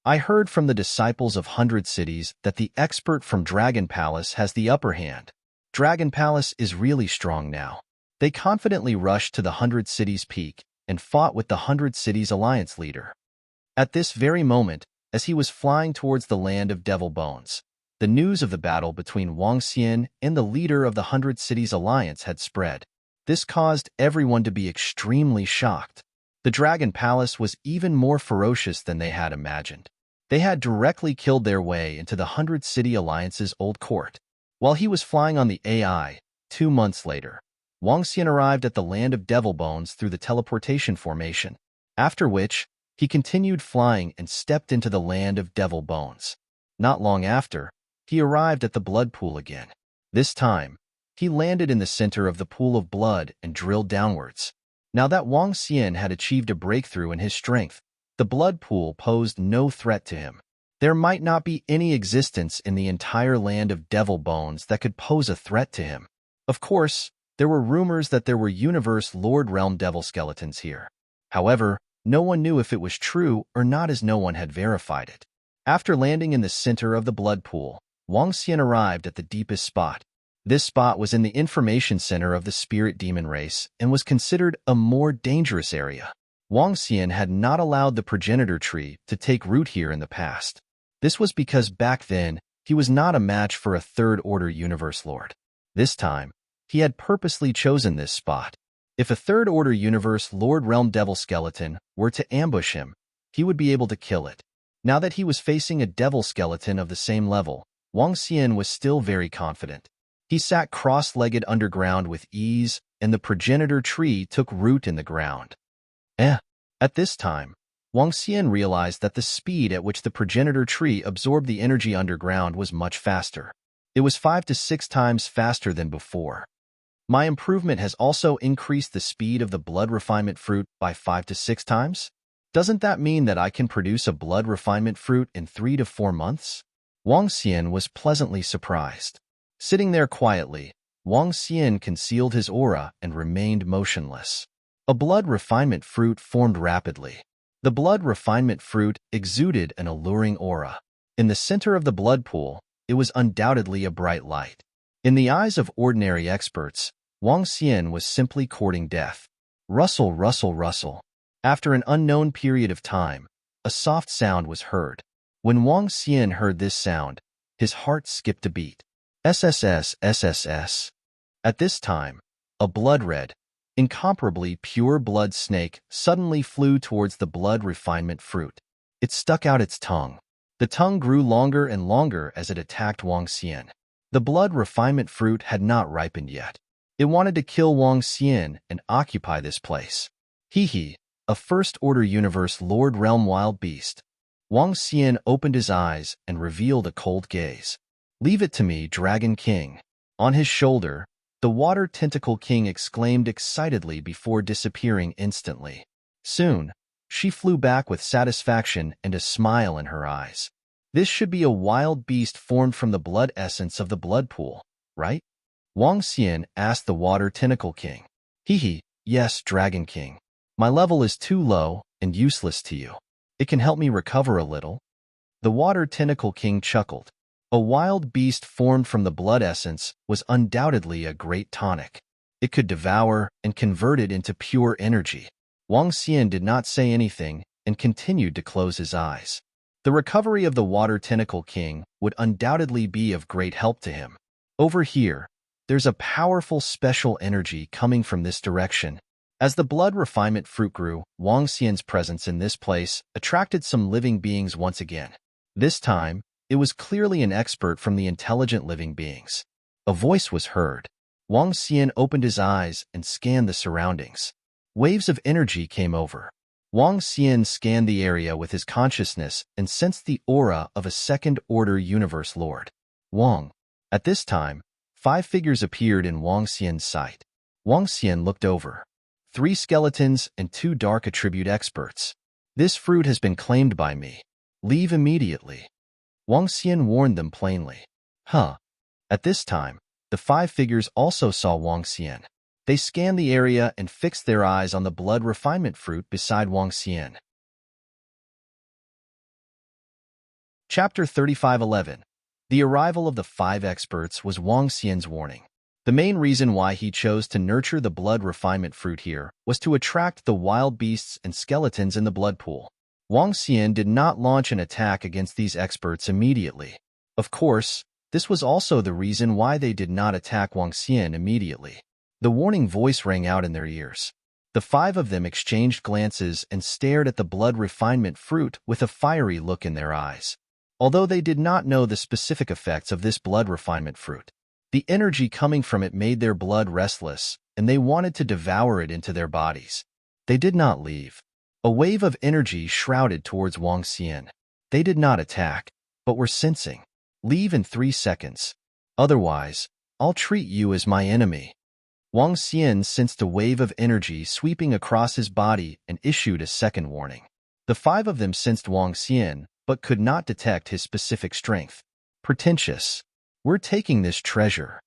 I heard from the disciples of 100 Cities that the expert from Dragon Palace has the upper hand. Dragon Palace is really strong now. They confidently rushed to the 100 Cities Peak and fought with the 100 Cities Alliance leader. At this very moment, as he was flying towards the land of Devil Bones, the news of the battle between Wang Xian and the leader of the 100 Cities Alliance had spread. This caused everyone to be extremely shocked. The Dragon Palace was even more ferocious than they had imagined. They had directly killed their way into the 100 City Alliance's old court. While he was flying on the AI, 2 months later, Wang Xian arrived at the land of devil bones through the teleportation formation, after which he continued flying and stepped into the land of devil bones. Not long after, he arrived at the blood pool again. This time, he landed in the center of the pool of blood and drilled downwards. Now that Wang Xian had achieved a breakthrough in his strength, the blood pool posed no threat to him. There might not be any existence in the entire land of devil bones that could pose a threat to him. Of course, there were rumors that there were universe Lord Realm devil skeletons here. However, no one knew if it was true or not, as no one had verified it. After landing in the center of the blood pool, Wang Xian arrived at the deepest spot. This spot was in the information center of the spirit demon race and was considered a more dangerous area. Wang Xian had not allowed the progenitor tree to take root here in the past. This was because back then, he was not a match for a third-order universe lord. This time, he had purposely chosen this spot. If a third-order universe Lord Realm Devil skeleton were to ambush him, he would be able to kill it. Now that he was facing a devil skeleton of the same level, Wang Xian was still very confident. He sat cross-legged underground with ease, and the progenitor tree took root in the ground. At this time, Wang Xian realized that the speed at which the progenitor tree absorbed the energy underground was much faster. It was 5 to 6 times faster than before. My improvement has also increased the speed of the blood refinement fruit by 5 to 6 times? Doesn't that mean that I can produce a blood refinement fruit in 3 to 4 months? Wang Xian was pleasantly surprised. Sitting there quietly, Wang Xian concealed his aura and remained motionless. A blood refinement fruit formed rapidly. The blood refinement fruit exuded an alluring aura. In the center of the blood pool, it was undoubtedly a bright light. In the eyes of ordinary experts, Wang Xian was simply courting death. Rustle, rustle, rustle. After an unknown period of time, a soft sound was heard. When Wang Xian heard this sound, his heart skipped a beat. SSS, SSS. At this time, a blood-red, incomparably pure blood snake suddenly flew towards the blood refinement fruit. It stuck out its tongue. The tongue grew longer and longer as it attacked Wang Xian. The blood refinement fruit had not ripened yet. It wanted to kill Wang Xian and occupy this place. Hee, a first-order universe Lord Realm wild beast. Wang Xian opened his eyes and revealed a cold gaze. Leave it to me, Dragon King. On his shoulder, the Water Tentacle King exclaimed excitedly before disappearing instantly. Soon, she flew back with satisfaction and a smile in her eyes. This should be a wild beast formed from the blood essence of the blood pool, right? Wang Xian asked the Water Tentacle King. Yes, Dragon King. My level is too low and useless to you. It can help me recover a little. The Water Tentacle King chuckled. A wild beast formed from the blood essence was undoubtedly a great tonic. It could devour and convert it into pure energy. Wang Xian did not say anything and continued to close his eyes. The recovery of the Water Tentacle King would undoubtedly be of great help to him. Over here, there's a powerful special energy coming from this direction. As the blood refinement fruit grew, Wang Xian's presence in this place attracted some living beings once again. This time, it was clearly an expert from the intelligent living beings. A voice was heard. Wang Xian opened his eyes and scanned the surroundings. Waves of energy came over. Wang Xian scanned the area with his consciousness and sensed the aura of a second-order universe lord. Wang. At this time, 5 figures appeared in Wang Xian's sight. Wang Xian looked over. 3 skeletons and 2 dark attribute experts. This fruit has been claimed by me. Leave immediately. Wang Xian warned them plainly. At this time, the 5 figures also saw Wang Xian. They scanned the area and fixed their eyes on the blood refinement fruit beside Wang Xian. Chapter 35:11. The arrival of the 5 experts was Wang Xian's warning. The main reason why he chose to nurture the blood refinement fruit here was to attract the wild beasts and skeletons in the blood pool. Wang Xian did not launch an attack against these experts immediately. Of course, this was also the reason why they did not attack Wang Xian immediately. The warning voice rang out in their ears. The 5 of them exchanged glances and stared at the blood refinement fruit with a fiery look in their eyes. Although they did not know the specific effects of this blood refinement fruit, the energy coming from it made their blood restless, and they wanted to devour it into their bodies. They did not leave. A wave of energy shrouded towards Wang Xian. They did not attack, but were sensing. Leave in 3 seconds. Otherwise, I'll treat you as my enemy. Wang Xian sensed a wave of energy sweeping across his body and issued a second warning. The 5 of them sensed Wang Xian, but could not detect his specific strength. Pretentious. We're taking this treasure.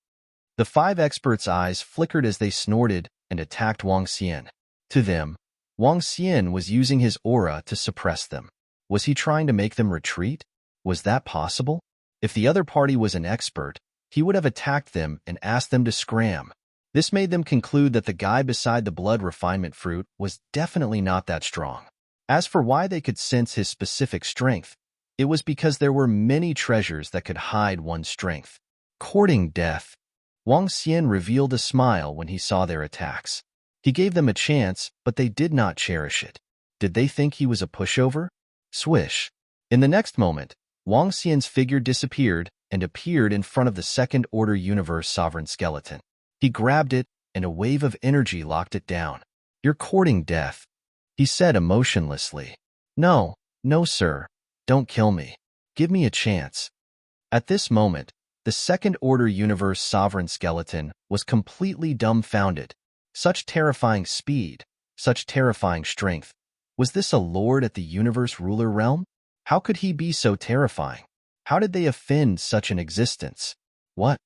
The 5 experts' eyes flickered as they snorted and attacked Wang Xian. To them, Wang Xian was using his aura to suppress them. Was he trying to make them retreat? Was that possible? If the other party was an expert, he would have attacked them and asked them to scram. This made them conclude that the guy beside the blood refinement fruit was definitely not that strong. As for why they could sense his specific strength, it was because there were many treasures that could hide one's strength. Courting death. Wang Xian revealed a smile when he saw their attacks. He gave them a chance, but they did not cherish it. Did they think he was a pushover? Swish. In the next moment, Wang Xian's figure disappeared and appeared in front of the second-order universe sovereign skeleton. He grabbed it, and a wave of energy locked it down. You're courting death, he said emotionlessly. No, sir. Don't kill me. Give me a chance. At this moment, the second-order universe sovereign skeleton was completely dumbfounded. Such terrifying speed, such terrifying strength. Was this a lord at the universe ruler realm? How could he be so terrifying? How did they offend such an existence? What?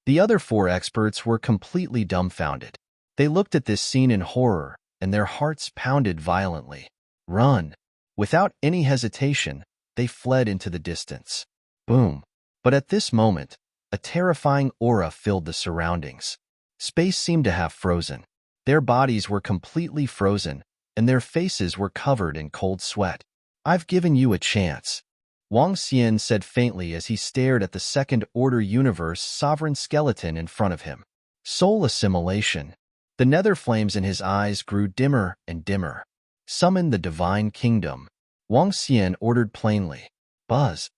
The other 4 experts were completely dumbfounded. They looked at this scene in horror, and their hearts pounded violently. Run! Without any hesitation, they fled into the distance. Boom! But at this moment, a terrifying aura filled the surroundings. Space seemed to have frozen. Their bodies were completely frozen, and their faces were covered in cold sweat. I've given you a chance, Wang Xian said faintly as he stared at the second-order universe sovereign skeleton in front of him. Soul assimilation. The nether flames in his eyes grew dimmer and dimmer. Summon the divine kingdom, Wang Xian ordered plainly. Buzz.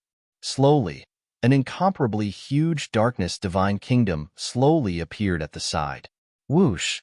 Slowly, an incomparably huge darkness divine kingdom slowly appeared at the side. Whoosh.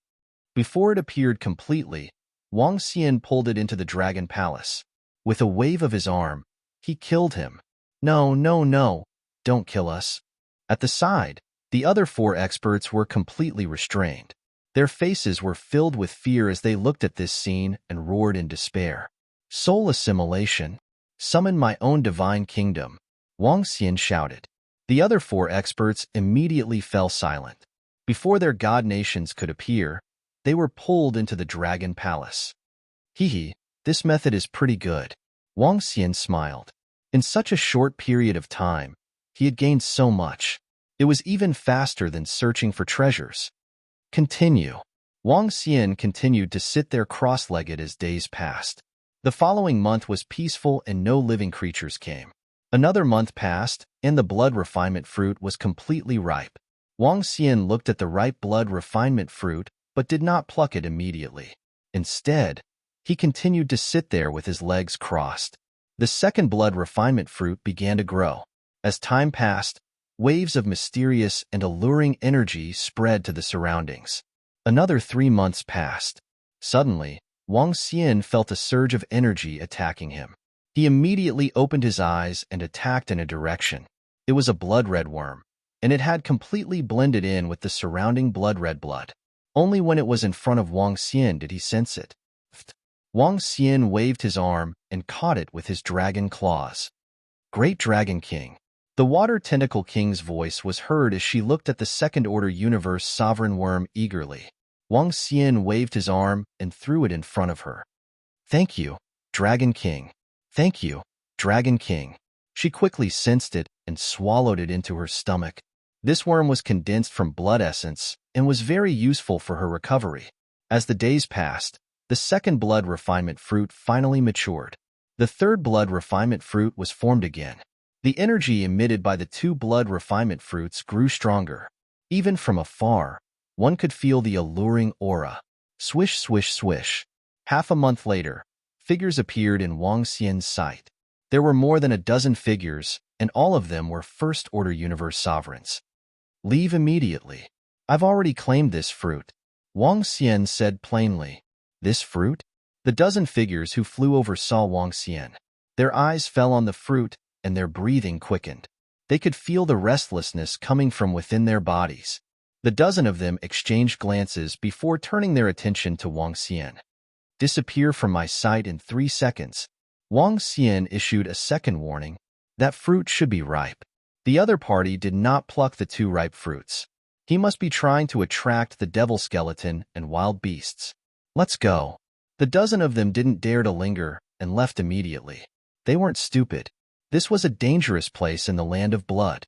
Before it appeared completely, Wang Xian pulled it into the dragon palace. With a wave of his arm, he killed him. No, don't kill us. At the side, the other 4 experts were completely restrained. Their faces were filled with fear as they looked at this scene and roared in despair. Soul assimilation. Summon my own divine kingdom, Wang Xian shouted. The other 4 experts immediately fell silent. Before their god nations could appear, they were pulled into the dragon palace. Hee, this method is pretty good. Wang Xian smiled. In such a short period of time, he had gained so much. It was even faster than searching for treasures. Continue. Wang Xian continued to sit there cross-legged as days passed. The following month was peaceful and no living creatures came. Another month passed, and the blood refinement fruit was completely ripe. Wang Xian looked at the ripe blood refinement fruit, but did not pluck it immediately. Instead, he continued to sit there with his legs crossed. The second blood refinement fruit began to grow. As time passed, waves of mysterious and alluring energy spread to the surroundings. Another 3 months passed. Suddenly, Wang Xian felt a surge of energy attacking him. He immediately opened his eyes and attacked in a direction. It was a blood-red worm, and it had completely blended in with the surrounding blood-red blood. Only when it was in front of Wang Xian did he sense it. Wang Xian waved his arm and caught it with his dragon claws. Great Dragon King. The Water Tentacle King's voice was heard as she looked at the second-order universe sovereign worm eagerly. Wang Xian waved his arm and threw it in front of her. Thank you, Dragon King. Thank you, Dragon King. She quickly sensed it and swallowed it into her stomach. This worm was condensed from blood essence and was very useful for her recovery. As the days passed, the second blood refinement fruit finally matured. The third blood refinement fruit was formed again. The energy emitted by the 2 blood refinement fruits grew stronger. Even from afar, one could feel the alluring aura. Swish, swish, swish. Half a month later, figures appeared in Wang Xian's sight. There were more than a dozen figures, and all of them were first-order universe sovereigns. Leave immediately. I've already claimed this fruit. Wang Xian said plainly. This fruit? The dozen figures who flew over saw Wang Xian. Their eyes fell on the fruit, and their breathing quickened. They could feel the restlessness coming from within their bodies. The dozen of them exchanged glances before turning their attention to Wang Xian. Disappear from my sight in 3 seconds. Wang Xian issued a second warning. That fruit should be ripe. The other party did not pluck the 2 ripe fruits. He must be trying to attract the devil skeleton and wild beasts. Let's go. The dozen of them didn't dare to linger and left immediately. They weren't stupid. This was a dangerous place in the land of blood.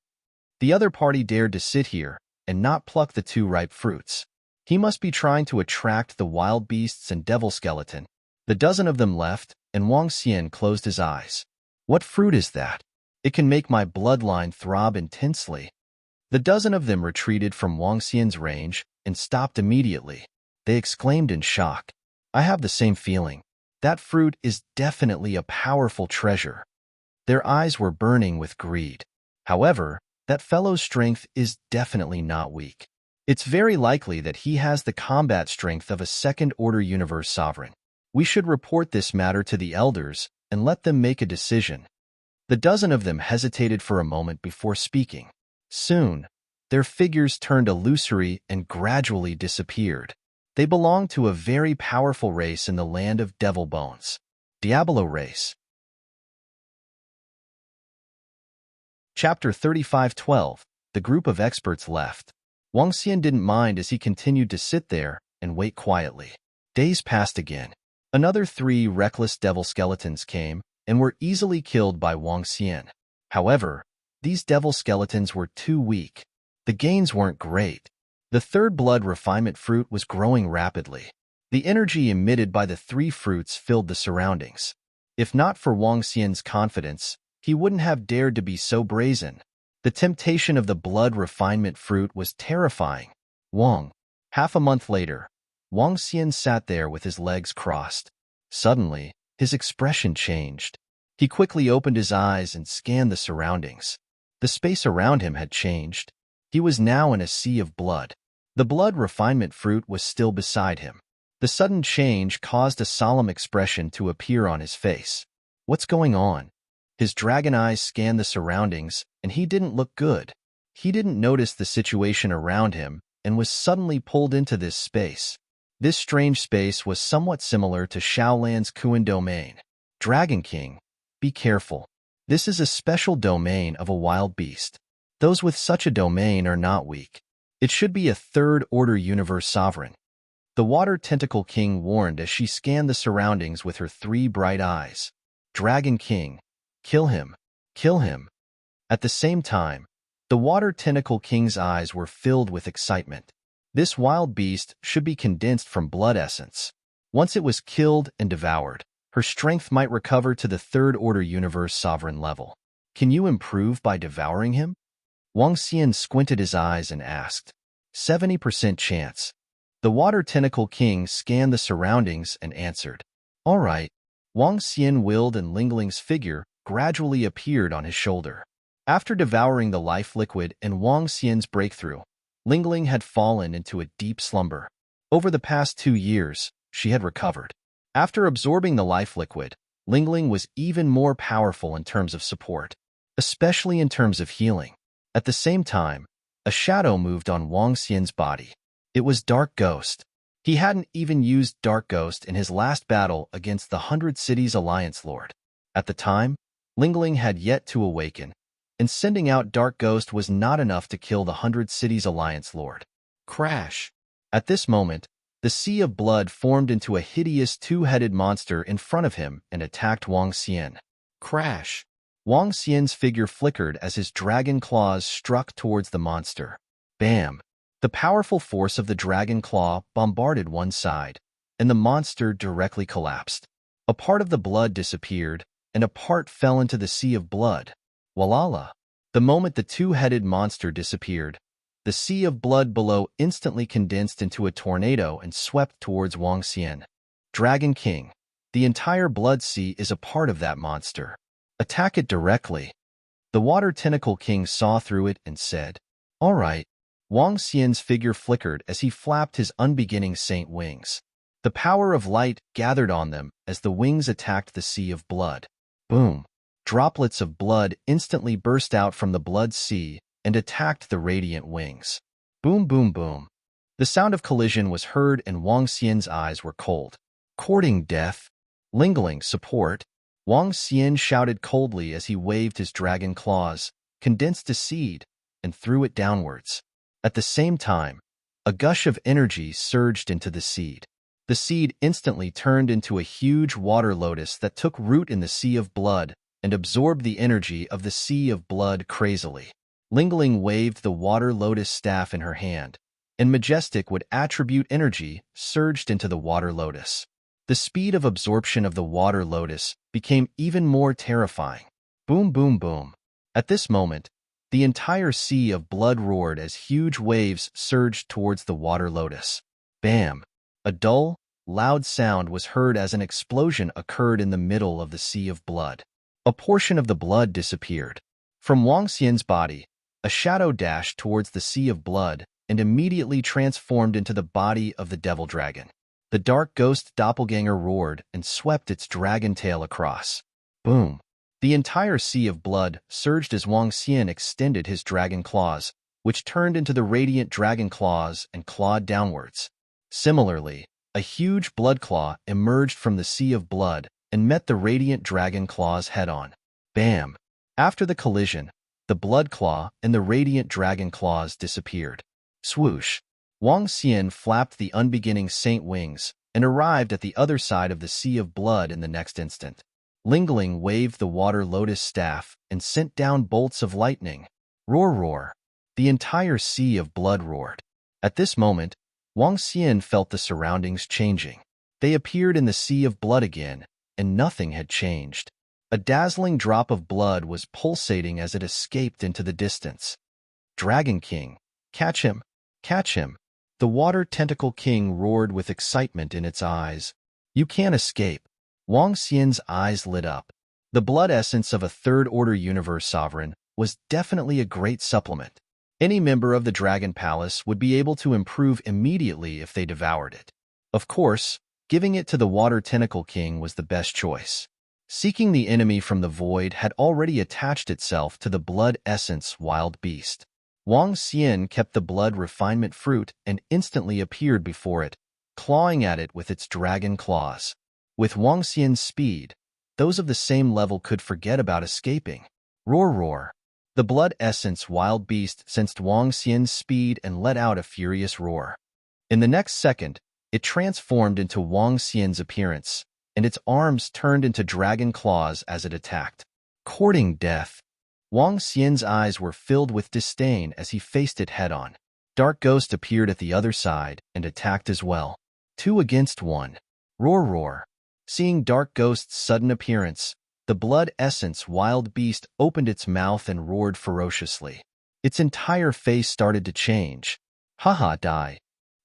The other party dared to sit here and not pluck the 2 ripe fruits. He must be trying to attract the wild beasts and devil skeleton. The dozen of them left, and Wang Xian closed his eyes. What fruit is that? It can make my bloodline throb intensely. The dozen of them retreated from Wang Xian's range and stopped immediately. They exclaimed in shock. I have the same feeling. That fruit is definitely a powerful treasure. Their eyes were burning with greed. However, that fellow's strength is definitely not weak. It's very likely that he has the combat strength of a second-order universe sovereign. We should report this matter to the elders and let them make a decision. The dozen of them hesitated for a moment before speaking. Soon, their figures turned illusory and gradually disappeared. They belonged to a very powerful race in the land of devil bones. Diablo race. Chapter 35:12. The group of experts left. Wang Xian didn't mind as he continued to sit there and wait quietly. Days passed again. Another 3 reckless devil skeletons came and were easily killed by Wang Xian. However, these devil skeletons were too weak. The gains weren't great. The 3rd blood refinement fruit was growing rapidly. The energy emitted by the 3 fruits filled the surroundings. If not for Wang Xian's confidence, he wouldn't have dared to be so brazen. The temptation of the blood refinement fruit was terrifying. Half a month later, Wang Xian sat there with his legs crossed. Suddenly, his expression changed. He quickly opened his eyes and scanned the surroundings. The space around him had changed. He was now in a sea of blood. The blood refinement fruit was still beside him. The sudden change caused a solemn expression to appear on his face. What's going on? His dragon eyes scanned the surroundings, and he didn't look good. He didn't notice the situation around him and was suddenly pulled into this space. This strange space was somewhat similar to Shaolan's Kuan domain. Dragon King, be careful. This is a special domain of a wild beast. Those with such a domain are not weak. It should be a 3rd-order universe sovereign. The Water Tentacle King warned as she scanned the surroundings with her 3 bright eyes. Dragon King, kill him, kill him. At the same time, the Water Tentacle King's eyes were filled with excitement. This wild beast should be condensed from blood essence. Once it was killed and devoured, her strength might recover to the 3rd-order universe sovereign level. Can you improve by devouring him? Wang Xian squinted his eyes and asked. 70% chance. The Water Tentacle King scanned the surroundings and answered. All right. Wang Xian willed and Lingling's figure gradually appeared on his shoulder. After devouring the life liquid and Wang Xian's breakthrough, Lingling had fallen into a deep slumber. Over the past 2 years, she had recovered. After absorbing the life liquid, Lingling was even more powerful in terms of support, especially in terms of healing. At the same time, a shadow moved on Wang Xian's body. It was Dark Ghost. He hadn't even used Dark Ghost in his last battle against the 100 Cities Alliance Lord. At the time, Lingling had yet to awaken, and sending out Dark Ghost was not enough to kill the 100 Cities Alliance Lord. Crash! At this moment, the sea of blood formed into a hideous 2-headed monster in front of him and attacked Wang Xian. Crash! Wang Xian's figure flickered as his dragon claws struck towards the monster. Bam! The powerful force of the dragon claw bombarded one side, and the monster directly collapsed. A part of the blood disappeared, and a part fell into the sea of blood. Walala! The moment the 2-headed monster disappeared, the sea of blood below instantly condensed into a tornado and swept towards Wang Xian. Dragon King, the entire blood sea is a part of that monster. Attack it directly. The Water Tentacle King saw through it and said, All right. Wang Xian's figure flickered as he flapped his unbeginning saint wings. The power of light gathered on them as the wings attacked the sea of blood. Boom! Droplets of blood instantly burst out from the blood sea and attacked the radiant wings. Boom, boom, boom. The sound of collision was heard and Wang Xian's eyes were cold. Courting death? Lingling support? Wang Xian shouted coldly as he waved his dragon claws, condensed a seed, and threw it downwards. At the same time, a gush of energy surged into the seed. The seed instantly turned into a huge water lotus that took root in the sea of blood and absorbed the energy of the sea of blood crazily. Lingling waved the water lotus staff in her hand, and majestic would attribute energy surged into the water lotus. The speed of absorption of the water lotus became even more terrifying. Boom, boom, boom. At this moment, the entire sea of blood roared as huge waves surged towards the water lotus. Bam! A dull, loud sound was heard as an explosion occurred in the middle of the sea of blood. A portion of the blood disappeared. From Wang Xian's body, a shadow dashed towards the sea of blood and immediately transformed into the body of the devil dragon. The dark ghost doppelganger roared and swept its dragon tail across. Boom! The entire sea of blood surged as Wang Xian extended his dragon claws, which turned into the radiant dragon claws and clawed downwards. Similarly, a huge blood claw emerged from the sea of blood and met the radiant dragon claws head-on. Bam! After the collision, the blood claw and the radiant dragon claws disappeared. Swoosh! Wang Xian flapped the unbeginning saint wings and arrived at the other side of the sea of blood in the next instant. Lingling waved the water lotus staff and sent down bolts of lightning. Roar, roar! The entire sea of blood roared. At this moment, Wang Xian felt the surroundings changing. They appeared in the sea of blood again, and nothing had changed. A dazzling drop of blood was pulsating as it escaped into the distance. Dragon King! Catch him! Catch him! The water tentacle king roared with excitement in its eyes. You can't escape. Wang Xian's eyes lit up. The blood essence of a third-order universe sovereign was definitely a great supplement. Any member of the Dragon Palace would be able to improve immediately if they devoured it. Of course, giving it to the Water Tentacle King was the best choice. Seeking the enemy from the void had already attached itself to the blood essence wild beast. Wang Xian kept the blood refinement fruit and instantly appeared before it, clawing at it with its dragon claws. With Wang Xian's speed, those of the same level could forget about escaping. Roar, roar! The blood essence wild beast sensed Wang Xian's speed and let out a furious roar. In the next second, it transformed into Wang Xian's appearance, and its arms turned into dragon claws as it attacked. Courting death! Wang Xian's eyes were filled with disdain as he faced it head-on. Dark Ghost appeared at the other side and attacked as well. 2 against 1. Roar, roar! Seeing Dark Ghost's sudden appearance, the blood essence wild beast opened its mouth and roared ferociously. Its entire face started to change. Haha, die!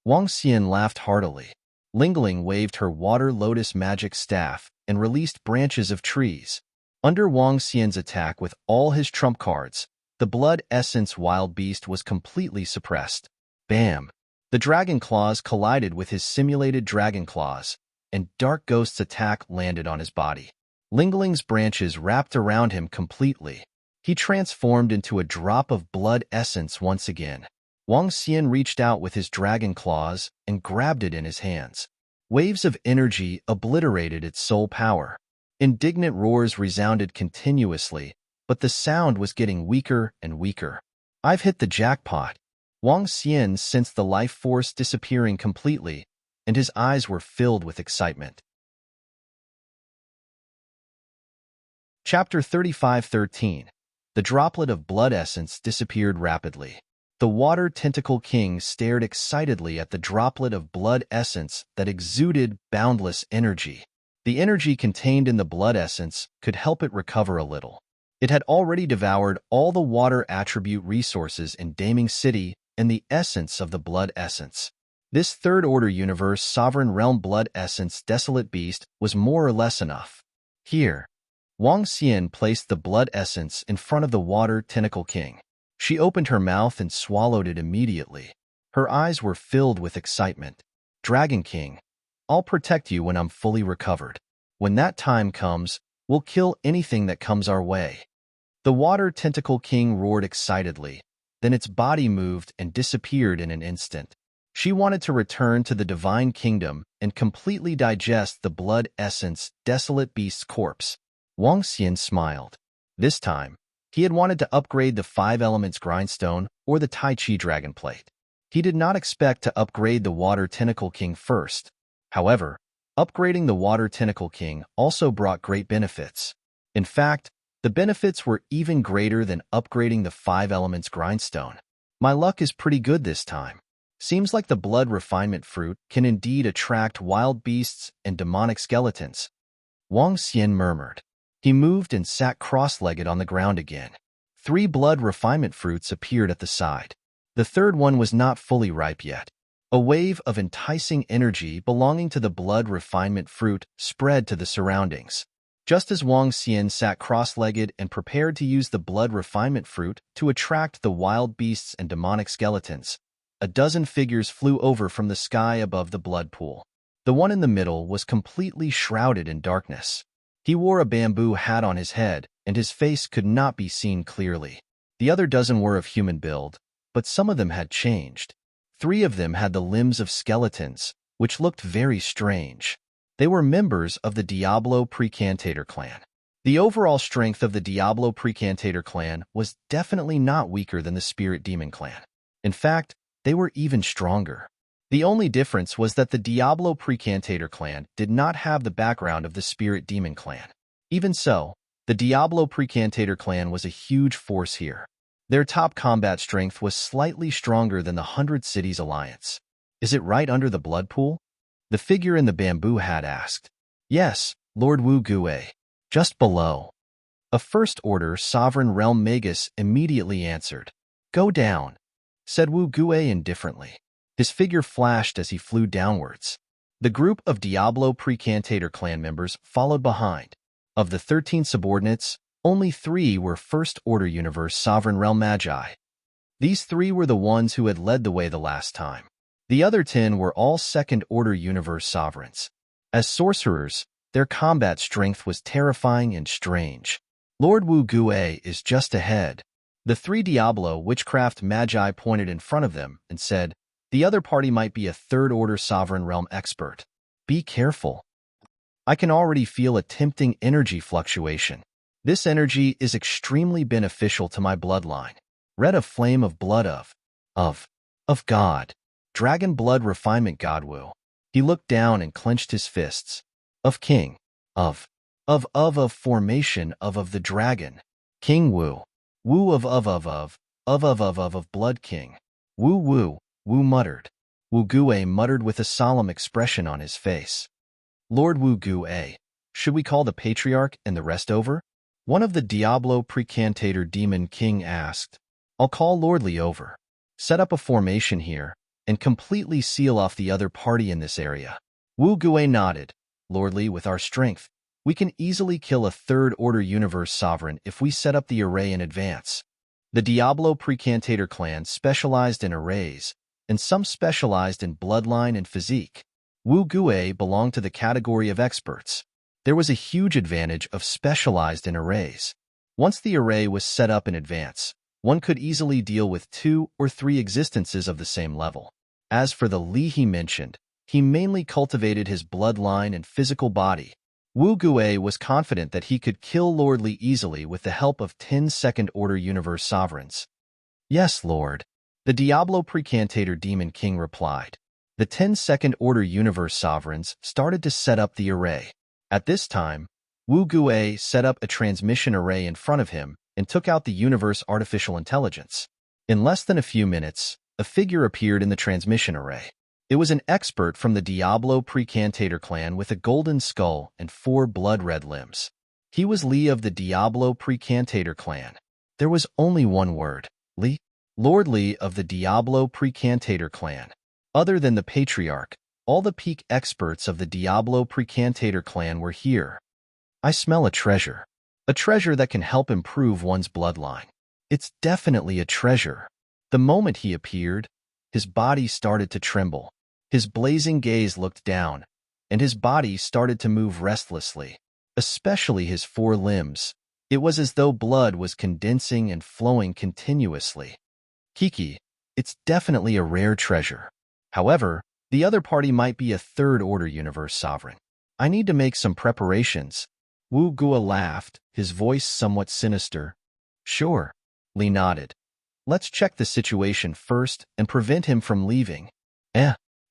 Wang Xian laughed heartily. Lingling waved her water lotus magic staff and released branches of trees. Under Wang Xian's attack with all his trump cards, the blood essence wild beast was completely suppressed. Bam! The dragon claws collided with his simulated dragon claws, and Dark Ghost's attack landed on his body. Lingling's branches wrapped around him completely. He transformed into a drop of blood essence once again. Wang Xian reached out with his dragon claws and grabbed it in his hands. Waves of energy obliterated its soul power. Indignant roars resounded continuously, but the sound was getting weaker and weaker. I've hit the jackpot. Wang Xian sensed the life force disappearing completely, and his eyes were filled with excitement. Chapter 35:13. The droplet of blood essence disappeared rapidly. The Water Tentacle King stared excitedly at the droplet of blood essence that exuded boundless energy. The energy contained in the blood essence could help it recover a little. It had already devoured all the water attribute resources in Daming City and the essence of the blood essence. This third-order universe sovereign realm blood essence desolate beast was more or less enough. Here, Wang Xian placed the blood essence in front of the Water Tentacle King. She opened her mouth and swallowed it immediately. Her eyes were filled with excitement. Dragon King, I'll protect you when I'm fully recovered. When that time comes, we'll kill anything that comes our way. The Water Tentacle King roared excitedly. Then its body moved and disappeared in an instant. She wanted to return to the Divine Kingdom and completely digest the blood essence desolate beast's corpse. Wang Xian smiled. This time, he had wanted to upgrade the 5 Elements Grindstone or the Tai Chi Dragon Plate. He did not expect to upgrade the Water Tentacle King first. However, upgrading the Water Tentacle King also brought great benefits. In fact, the benefits were even greater than upgrading the 5 Elements Grindstone. My luck is pretty good this time. Seems like the blood refinement fruit can indeed attract wild beasts and demonic skeletons. Wang Xian murmured. He moved and sat cross-legged on the ground again. 3 blood refinement fruits appeared at the side. The third one was not fully ripe yet. A wave of enticing energy belonging to the blood refinement fruit spread to the surroundings. Just as Wang Xian sat cross-legged and prepared to use the blood refinement fruit to attract the wild beasts and demonic skeletons, a dozen figures flew over from the sky above the blood pool. The one in the middle was completely shrouded in darkness. He wore a bamboo hat on his head, and his face could not be seen clearly. The other dozen were of human build, but some of them had changed. 3 of them had the limbs of skeletons, which looked very strange. They were members of the Diablo Precantator clan. The overall strength of the Diablo Precantator clan was definitely not weaker than the Spirit Demon clan. In fact, they were even stronger. The only difference was that the Diablo Precantator clan did not have the background of the Spirit Demon clan. Even so, the Diablo Precantator clan was a huge force here. Their top combat strength was slightly stronger than the 100 Cities Alliance. Is it right under the blood pool? The figure in the bamboo hat asked. Yes, Lord Wu Gue. Just below. A First Order Sovereign Realm Magus immediately answered. Go down, said Wu Gue indifferently. His figure flashed as he flew downwards. The group of Diablo Precantator clan members followed behind. Of the 13 subordinates, only 3 were First Order Universe Sovereign Realm Magi. These 3 were the ones who had led the way the last time. The other 10 were all Second Order Universe Sovereigns. As sorcerers, their combat strength was terrifying and strange. Lord Wu Gue is just ahead. The 3 Diablo Witchcraft Magi pointed in front of them and said, the other party might be a Third Order Sovereign Realm expert. Be careful. I can already feel a tempting energy fluctuation. This energy is extremely beneficial to my bloodline. Red of flame of blood of God. Dragon blood refinement God Wu. He looked down and clenched his fists. Of king. Of formation of the dragon. King Wu. Wu of blood king. Wu muttered. Wu Gue muttered with a solemn expression on his face. Lord Wu Gue, should we call the Patriarch and the rest over? One of the Diablo Precantator Demon King asked. I'll call Lordly over. Set up a formation here, and completely seal off the other party in this area. Wu Gue nodded. Lordly, with our strength, we can easily kill a Third Order Universe Sovereign if we set up the array in advance. The Diablo Precantator clan specialized in arrays, and some specialized in bloodline and physique. Wu Gue belonged to the category of experts. There was a huge advantage of specialized in arrays. Once the array was set up in advance, one could easily deal with 2 or 3 existences of the same level. As for the Li he mentioned, he mainly cultivated his bloodline and physical body. Wu Gue was confident that he could kill Lord Li easily with the help of 10 Second Order Universe Sovereigns. Yes, Lord. The Diablo Precantator Demon King replied. The 10 Second Order Universe Sovereigns started to set up the array. At this time, Wu Gue set up a transmission array in front of him and took out the universe artificial intelligence. In less than a few minutes, a figure appeared in the transmission array. It was an expert from the Diablo Precantator clan with a golden skull and 4 blood-red limbs. He was Li of the Diablo Precantator clan. There was only one word, Li. Lord Li of the Diablo Precantator clan. Other than the Patriarch, all the peak experts of the Diablo Precantator clan were here. I smell a treasure. A treasure that can help improve one's bloodline. It's definitely a treasure. The moment he appeared, his body started to tremble. His blazing gaze looked down, and his body started to move restlessly, especially his four limbs. It was as though blood was condensing and flowing continuously. Kiki, it's definitely a rare treasure. However, the other party might be a third-order universe sovereign. I need to make some preparations. Wu Gua laughed, his voice somewhat sinister. Sure. Li nodded. Let's check the situation first and prevent him from leaving.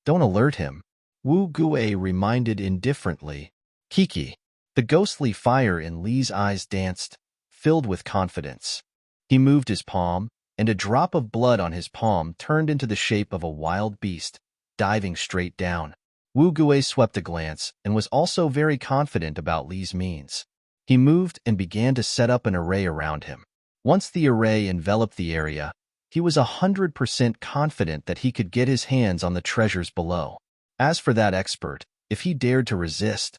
Don't alert him. Wu Gua reminded indifferently. Kiki. The ghostly fire in Li's eyes danced, filled with confidence. He moved his palm, and a drop of blood on his palm turned into the shape of a wild beast, diving straight down. Wu Gua swept a glance and was also very confident about Li's means. He moved and began to set up an array around him. Once the array enveloped the area, he was 100% confident that he could get his hands on the treasures below. As for that expert, if he dared to resist,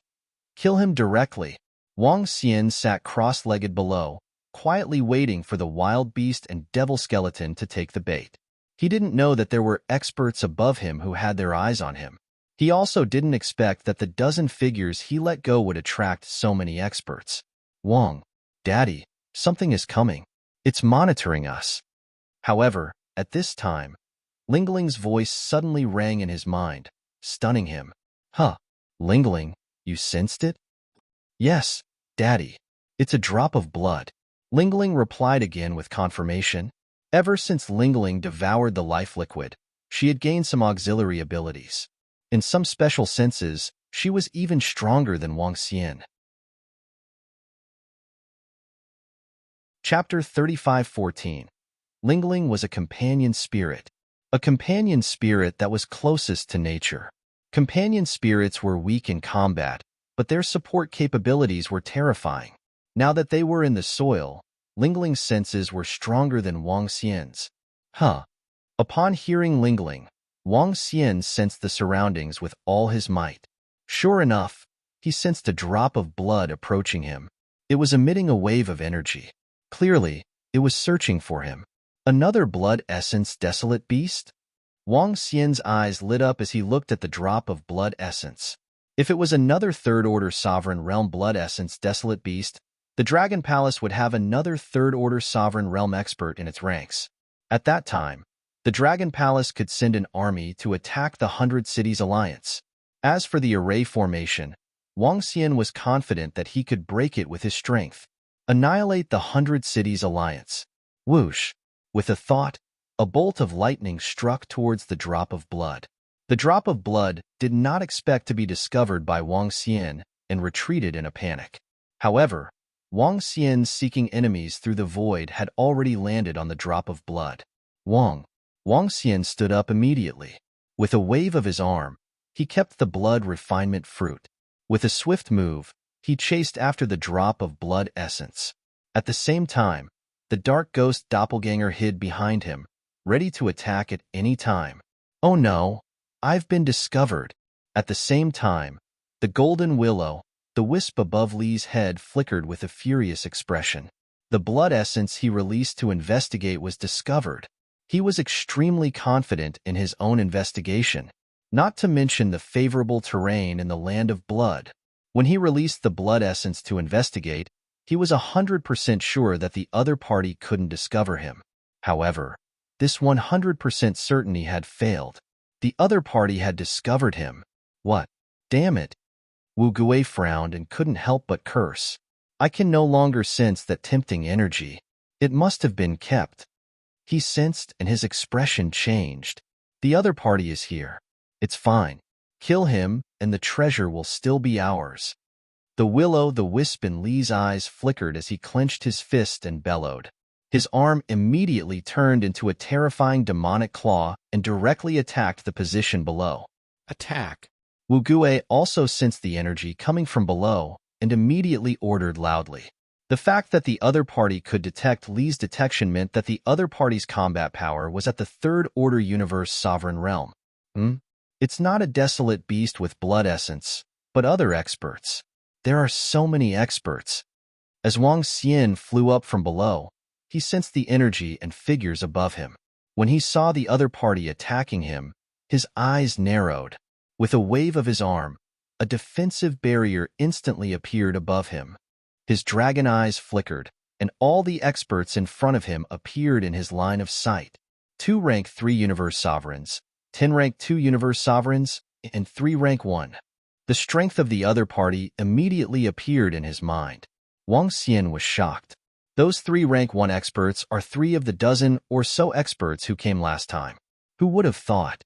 kill him directly. Wang Xian sat cross-legged below, quietly waiting for the wild beast and devil skeleton to take the bait. He didn't know that there were experts above him who had their eyes on him. He also didn't expect that the dozen figures he let go would attract so many experts. Wang, Daddy, something is coming. It's monitoring us. However, at this time, Lingling's voice suddenly rang in his mind, stunning him. Lingling, you sensed it? Yes, Daddy. It's a drop of blood. Lingling replied again with confirmation. Ever since Lingling devoured the life liquid, she had gained some auxiliary abilities. In some special senses, she was even stronger than Wang Xian. Chapter 35:14. Lingling was a companion spirit. A companion spirit that was closest to nature. Companion spirits were weak in combat, but their support capabilities were terrifying. Now that they were in the soil, Lingling's senses were stronger than Wang Xian's. Upon hearing Lingling, Wang Xian sensed the surroundings with all his might. Sure enough, he sensed a drop of blood approaching him. It was emitting a wave of energy. Clearly, it was searching for him. Another blood essence desolate beast? Wang Xian's eyes lit up as he looked at the drop of blood essence. If it was another third-order sovereign realm blood essence desolate beast, the Dragon Palace would have another third-order sovereign realm expert in its ranks. At that time, the Dragon Palace could send an army to attack the 100 Cities Alliance. As for the array formation, Wang Xian was confident that he could break it with his strength. Annihilate the 100 Cities Alliance. Whoosh! With a thought, a bolt of lightning struck towards the drop of blood. The drop of blood did not expect to be discovered by Wang Xian and retreated in a panic. However, Wang Xian's seeking enemies through the void had already landed on the drop of blood. Wang Xian stood up immediately. With a wave of his arm, he kept the blood refinement fruit. With a swift move, he chased after the drop of blood essence. At the same time, the dark ghost doppelganger hid behind him, ready to attack at any time. Oh no, I've been discovered. At the same time, the golden willow, the wisp above Li's head, flickered with a furious expression. The blood essence he released to investigate was discovered. He was extremely confident in his own investigation, not to mention the favorable terrain in the land of blood. When he released the blood essence to investigate, he was 100% sure that the other party couldn't discover him. However, this 100% certainty had failed. The other party had discovered him. What? Damn it! Wu Gua frowned and couldn't help but curse. I can no longer sense that tempting energy. It must have been kept. He sensed and his expression changed. The other party is here. It's fine. Kill him and the treasure will still be ours. The will-o'-the-wisp in Li's eyes flickered as he clenched his fist and bellowed. His arm immediately turned into a terrifying demonic claw and directly attacked the position below. Attack! Wu Gua also sensed the energy coming from below and immediately ordered loudly. The fact that the other party could detect Li's detection meant that the other party's combat power was at the third-order universe sovereign realm. It's not a desolate beast with blood essence, but other experts. There are so many experts. As Wang Xian flew up from below, he sensed the energy and figures above him. When he saw the other party attacking him, his eyes narrowed. With a wave of his arm, a defensive barrier instantly appeared above him. His dragon eyes flickered, and all the experts in front of him appeared in his line of sight. 2 rank 3 universe sovereigns, 10 rank 2 universe sovereigns, and 3 rank 1. The strength of the other party immediately appeared in his mind. Wang Xian was shocked. Those 3 rank 1 experts are 3 of the dozen or so experts who came last time. Who would have thought?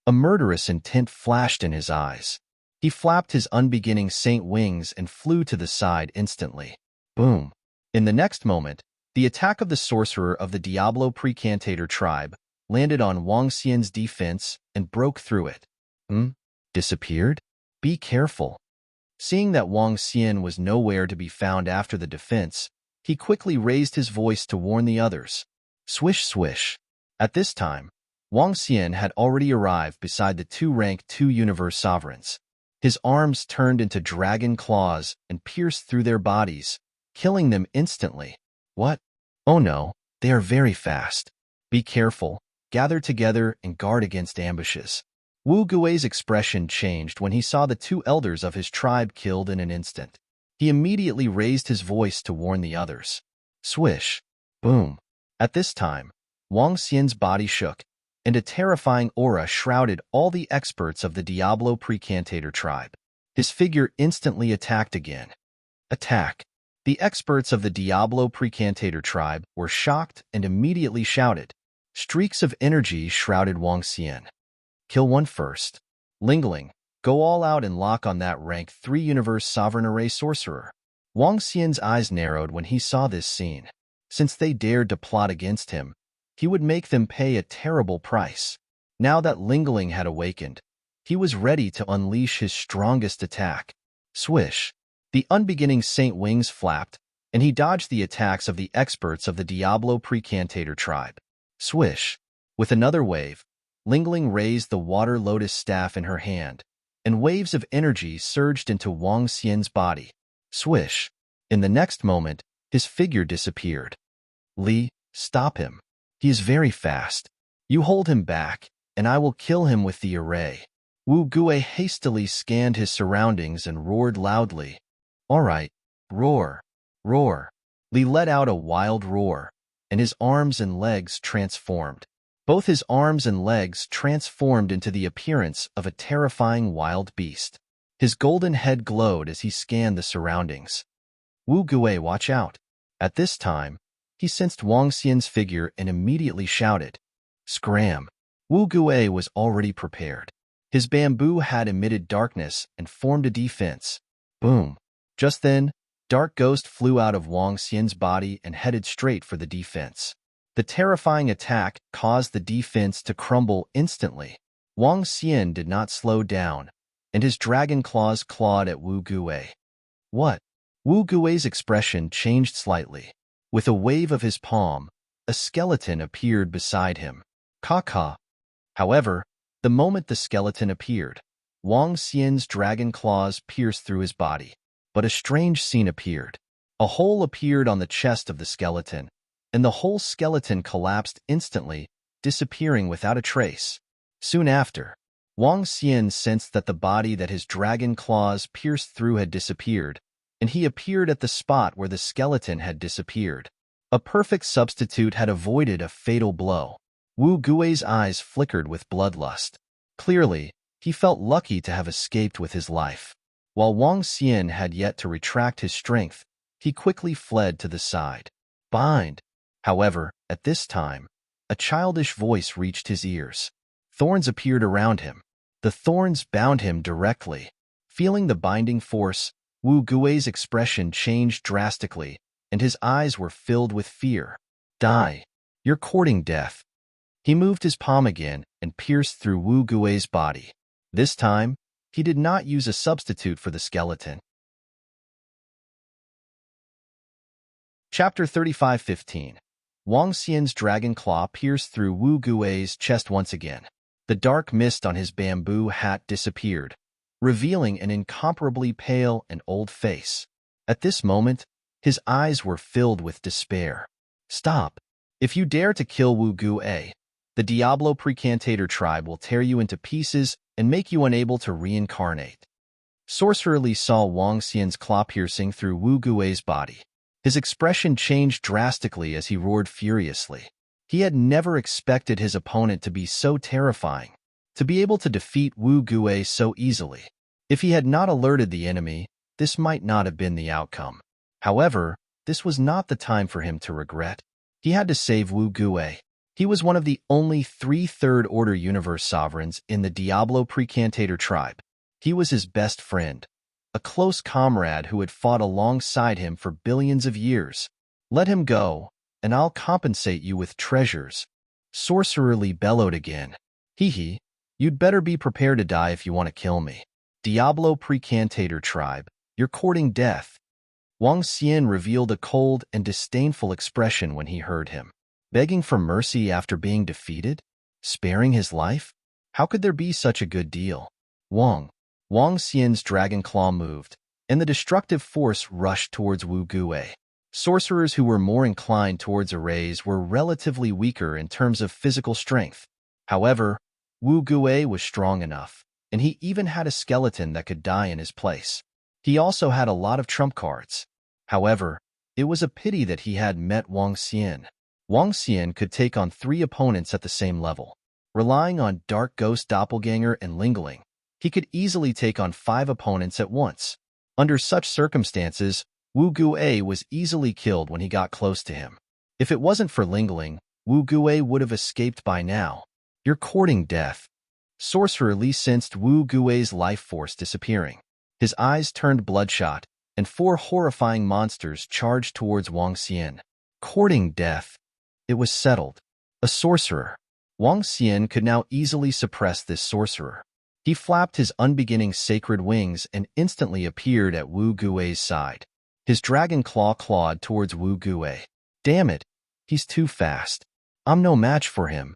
A murderous intent flashed in his eyes. He flapped his unbeginning saint wings and flew to the side instantly. Boom! In the next moment, the attack of the sorcerer of the Diablo Precantator tribe landed on Wang Xian's defense and broke through it. Disappeared? Be careful. Seeing that Wang Xian was nowhere to be found after the defense, he quickly raised his voice to warn the others. Swish, swish. At this time, Wang Xian had already arrived beside the 2 rank 2 universe sovereigns. His arms turned into dragon claws and pierced through their bodies, killing them instantly. What? Oh no, they are very fast. Be careful, gather together and guard against ambushes. Wu Gui's expression changed when he saw the 2 elders of his tribe killed in an instant. He immediately raised his voice to warn the others. Swish. Boom. At this time, Wang Xian's body shook, and a terrifying aura shrouded all the experts of the Diablo Precantator tribe. His figure instantly attacked again. Attack! The experts of the Diablo Precantator tribe were shocked and immediately shouted. Streaks of energy shrouded Wang Xian. Kill one first. Lingling, go all out and lock on that rank 3 universe sovereign array sorcerer. Wang Xian's eyes narrowed when he saw this scene. Since they dared to plot against him, he would make them pay a terrible price. Now that Lingling had awakened, he was ready to unleash his strongest attack. Swish! The unbeginning saint wings flapped, and he dodged the attacks of the experts of the Diablo Precantator tribe. Swish! With another wave, Lingling raised the water lotus staff in her hand, and waves of energy surged into Wang Xian's body. Swish! In the next moment, his figure disappeared. Li, stop him. He is very fast. You hold him back, and I will kill him with the array. Wu Gui hastily scanned his surroundings and roared loudly. All right, roar, roar. Li let out a wild roar, and his arms and legs transformed. Both his arms and legs transformed into the appearance of a terrifying wild beast. His golden head glowed as he scanned the surroundings. Wu Gui, watch out. At this time, he sensed Wang Xian's figure and immediately shouted. Scram! Wu Gui was already prepared. His bamboo had emitted darkness and formed a defense. Boom! Just then, Dark Ghost flew out of Wang Xian's body and headed straight for the defense. The terrifying attack caused the defense to crumble instantly. Wang Xian did not slow down, and his dragon claws clawed at Wu Gui. What? Wu Gui's expression changed slightly. With a wave of his palm, a skeleton appeared beside him. Caw. However, the moment the skeleton appeared, Wang Xian's dragon claws pierced through his body. But a strange scene appeared. A hole appeared on the chest of the skeleton, and the whole skeleton collapsed instantly, disappearing without a trace. Soon after, Wang Xian sensed that the body that his dragon claws pierced through had disappeared, and he appeared at the spot where the skeleton had disappeared. A perfect substitute had avoided a fatal blow. Wu Gui's eyes flickered with bloodlust. Clearly, he felt lucky to have escaped with his life. While Wang Xian had yet to retract his strength, he quickly fled to the side. Bind! However, at this time, a childish voice reached his ears. Thorns appeared around him. The thorns bound him directly. Feeling the binding force, Wu Gui's expression changed drastically, and his eyes were filled with fear. Die! You're courting death. He moved his palm again and pierced through Wu Gui's body. This time, he did not use a substitute for the skeleton. Chapter 35:15. Wang Xian's dragon claw pierced through Wu Gui's chest once again. The dark mist on his bamboo hat disappeared, revealing an incomparably pale and old face. At this moment, his eyes were filled with despair. Stop. If you dare to kill Wu Gu-a, the Diablo Precantator tribe will tear you into pieces and make you unable to reincarnate. Sorcerer Li saw Wang Xian's claw piercing through Wu Gui's body. His expression changed drastically as he roared furiously. He had never expected his opponent to be so terrifying, to be able to defeat Wu Gui so easily. If he had not alerted the enemy, this might not have been the outcome. However, this was not the time for him to regret. He had to save Wu Gui. He was one of the only 3 third-order universe sovereigns in the Diablo Precantator tribe. He was his best friend, a close comrade who had fought alongside him for billions of years. Let him go, and I'll compensate you with treasures. Sorcerer Li bellowed again. Hee, you'd better be prepared to die if you want to kill me. Diablo Precantator tribe, you're courting death. Wang Xian revealed a cold and disdainful expression when he heard him. Begging for mercy after being defeated? Sparing his life? How could there be such a good deal? Wang Xian's dragon claw moved, and the destructive force rushed towards Wu Gui. Sorcerers who were more inclined towards arrays were relatively weaker in terms of physical strength. However, Wu Gui was strong enough, and he even had a skeleton that could die in his place. He also had a lot of trump cards. However, it was a pity that he had met Wang Xian. Wang Xian could take on 3 opponents at the same level. Relying on Dark Ghost Doppelganger and Lingling, he could easily take on 5 opponents at once. Under such circumstances, Wu Gui was easily killed when he got close to him. If it wasn't for Lingling, Wu Gui would have escaped by now. You're courting death. Sorcerer Li sensed Wu Gui's life force disappearing. His eyes turned bloodshot, and 4 horrifying monsters charged towards Wang Xian. Courting death. It was settled. A sorcerer. Wang Xian could now easily suppress this sorcerer. He flapped his unbeginning sacred wings and instantly appeared at Wu Gui's side. His dragon claw clawed towards Wu Gui. Damn it, he's too fast. I'm no match for him.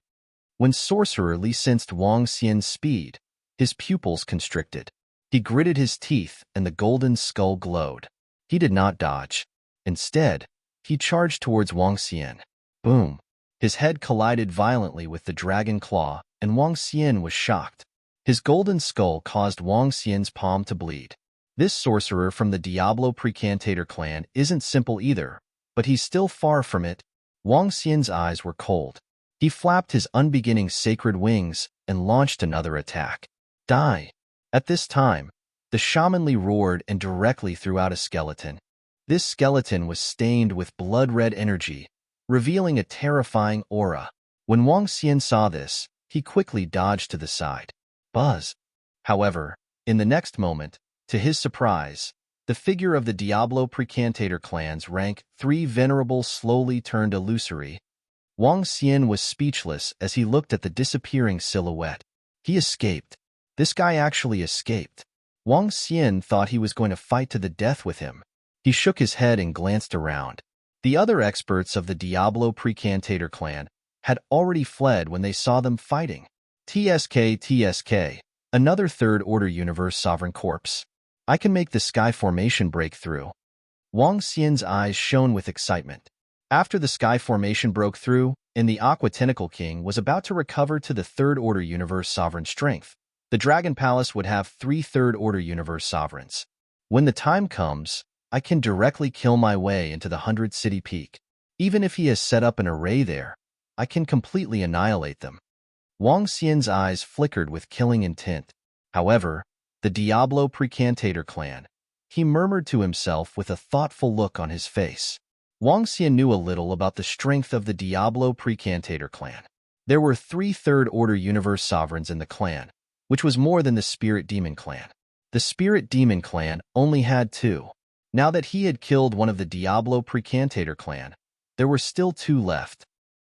When Sorcerer Li sensed Wang Xian's speed, his pupils constricted. He gritted his teeth and the golden skull glowed. He did not dodge. Instead, he charged towards Wang Xian. Boom. His head collided violently with the dragon claw, and Wang Xian was shocked. His golden skull caused Wang Xian's palm to bleed. This sorcerer from the Diablo Precantator clan isn't simple either, but he's still far from it. Wang Xian's eyes were cold. He flapped his unbeginning sacred wings and launched another attack. Die! At this time, the Shaman Li roared and directly threw out a skeleton. This skeleton was stained with blood-red energy, revealing a terrifying aura. When Wang Xian saw this, he quickly dodged to the side. Buzz. However, in the next moment, to his surprise, the figure of the Diablo Precantator clan's rank 3 venerable slowly turned illusory. Wang Xian was speechless as he looked at the disappearing silhouette. He escaped. This guy actually escaped. Wang Xian thought he was going to fight to the death with him. He shook his head and glanced around. The other experts of the Diablo Precantator clan had already fled when they saw them fighting. TSK, another third-order universe sovereign corpse. I can make the sky formation break through. Wang Xian's eyes shone with excitement. After the sky formation broke through, and the Aqua Tentacle King was about to recover to the third-order universe sovereign strength, the Dragon Palace would have 3 third-order universe sovereigns. When the time comes, I can directly kill my way into the 100-city peak. Even if he has set up an array there, I can completely annihilate them. Wang Xian's eyes flickered with killing intent. However, the Diablo Precantator clan, he murmured to himself with a thoughtful look on his face. Wang Xian knew a little about the strength of the Diablo Precantator clan. There were 3 third-order universe sovereigns in the clan, which was more than the Spirit Demon clan. The Spirit Demon clan only had 2. Now that he had killed one of the Diablo Precantator clan, there were still 2 left.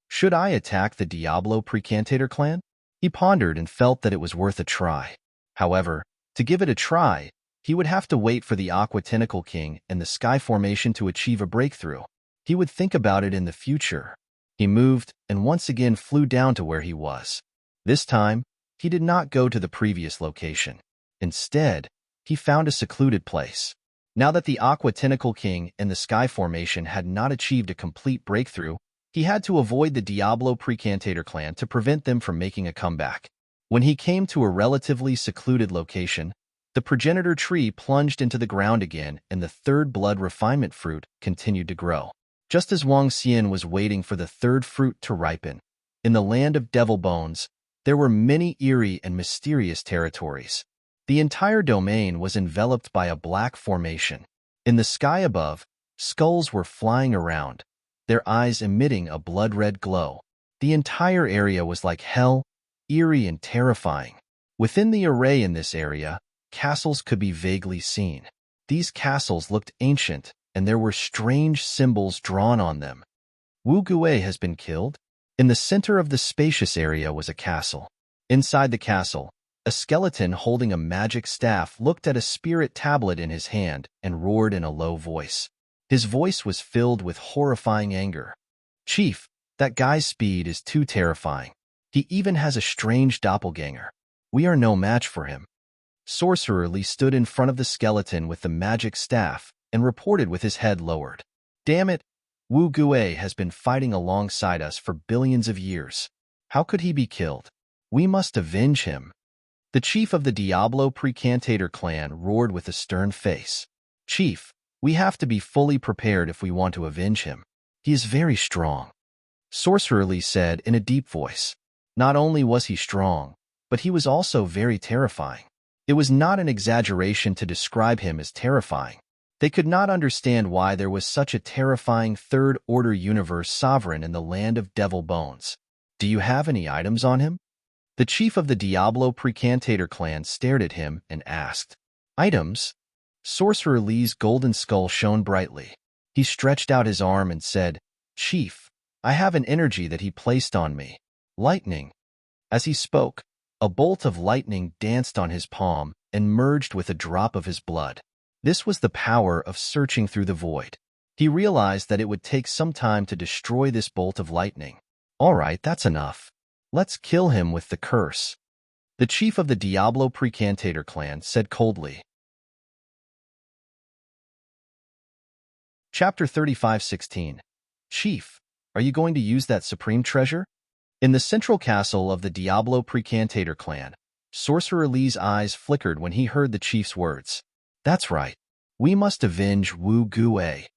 Should I attack the Diablo Precantator clan? He pondered and felt that it was worth a try. However, to give it a try, he would have to wait for the Aqua Tentacle King and the Sky Formation to achieve a breakthrough. He would think about it in the future. He moved and once again flew down to where he was. This time, he did not go to the previous location. Instead, he found a secluded place. Now that the Aqua Tentacle King and the Sky Formation had not achieved a complete breakthrough, He had to avoid the Diablo Precantator clan to prevent them from making a comeback. When he came to a relatively secluded location, the progenitor tree plunged into the ground again and the third blood refinement fruit continued to grow. Just as Wang Xian was waiting for the third fruit to ripen, in the land of Devil Bones, there were many eerie and mysterious territories. The entire domain was enveloped by a black formation. In the sky above, skulls were flying around, their eyes emitting a blood-red glow. The entire area was like hell, eerie and terrifying. Within the array in this area, castles could be vaguely seen. These castles looked ancient, and there were strange symbols drawn on them. Wu Gui has been killed? In the center of the spacious area was a castle. Inside the castle, a skeleton holding a magic staff looked at a spirit tablet in his hand and roared in a low voice. His voice was filled with horrifying anger. "Chief, that guy's speed is too terrifying. He even has a strange doppelganger. We are no match for him." Sorcerer Li stood in front of the skeleton with the magic staff and reported with his head lowered. "Damn it, Wu Gui has been fighting alongside us for billions of years. How could he be killed? We must avenge him." The chief of the Diablo Precantator clan roared with a stern face. "Chief, we have to be fully prepared if we want to avenge him. He is very strong," Sorcerer Li said in a deep voice. Not only was he strong, but he was also very terrifying. It was not an exaggeration to describe him as terrifying. They could not understand why there was such a terrifying third-order universe sovereign in the land of Devil Bones. "Do you have any items on him?" The chief of the Diablo Precantator clan stared at him and asked. "Items?" Sorcerer Li's golden skull shone brightly. He stretched out his arm and said, "Chief, I have an energy that he placed on me. Lightning." As he spoke, a bolt of lightning danced on his palm and merged with a drop of his blood. This was the power of searching through the void. He realized that it would take some time to destroy this bolt of lightning. "All right, that's enough. Let's kill him with the curse," the chief of the Diablo Precantator clan said coldly. Chapter 35:16. Chief, are you going to use that supreme treasure? In the central castle of the Diablo Precantator clan, Sorcerer Li's eyes flickered when he heard the chief's words. "That's right. We must avenge Wu Gui,"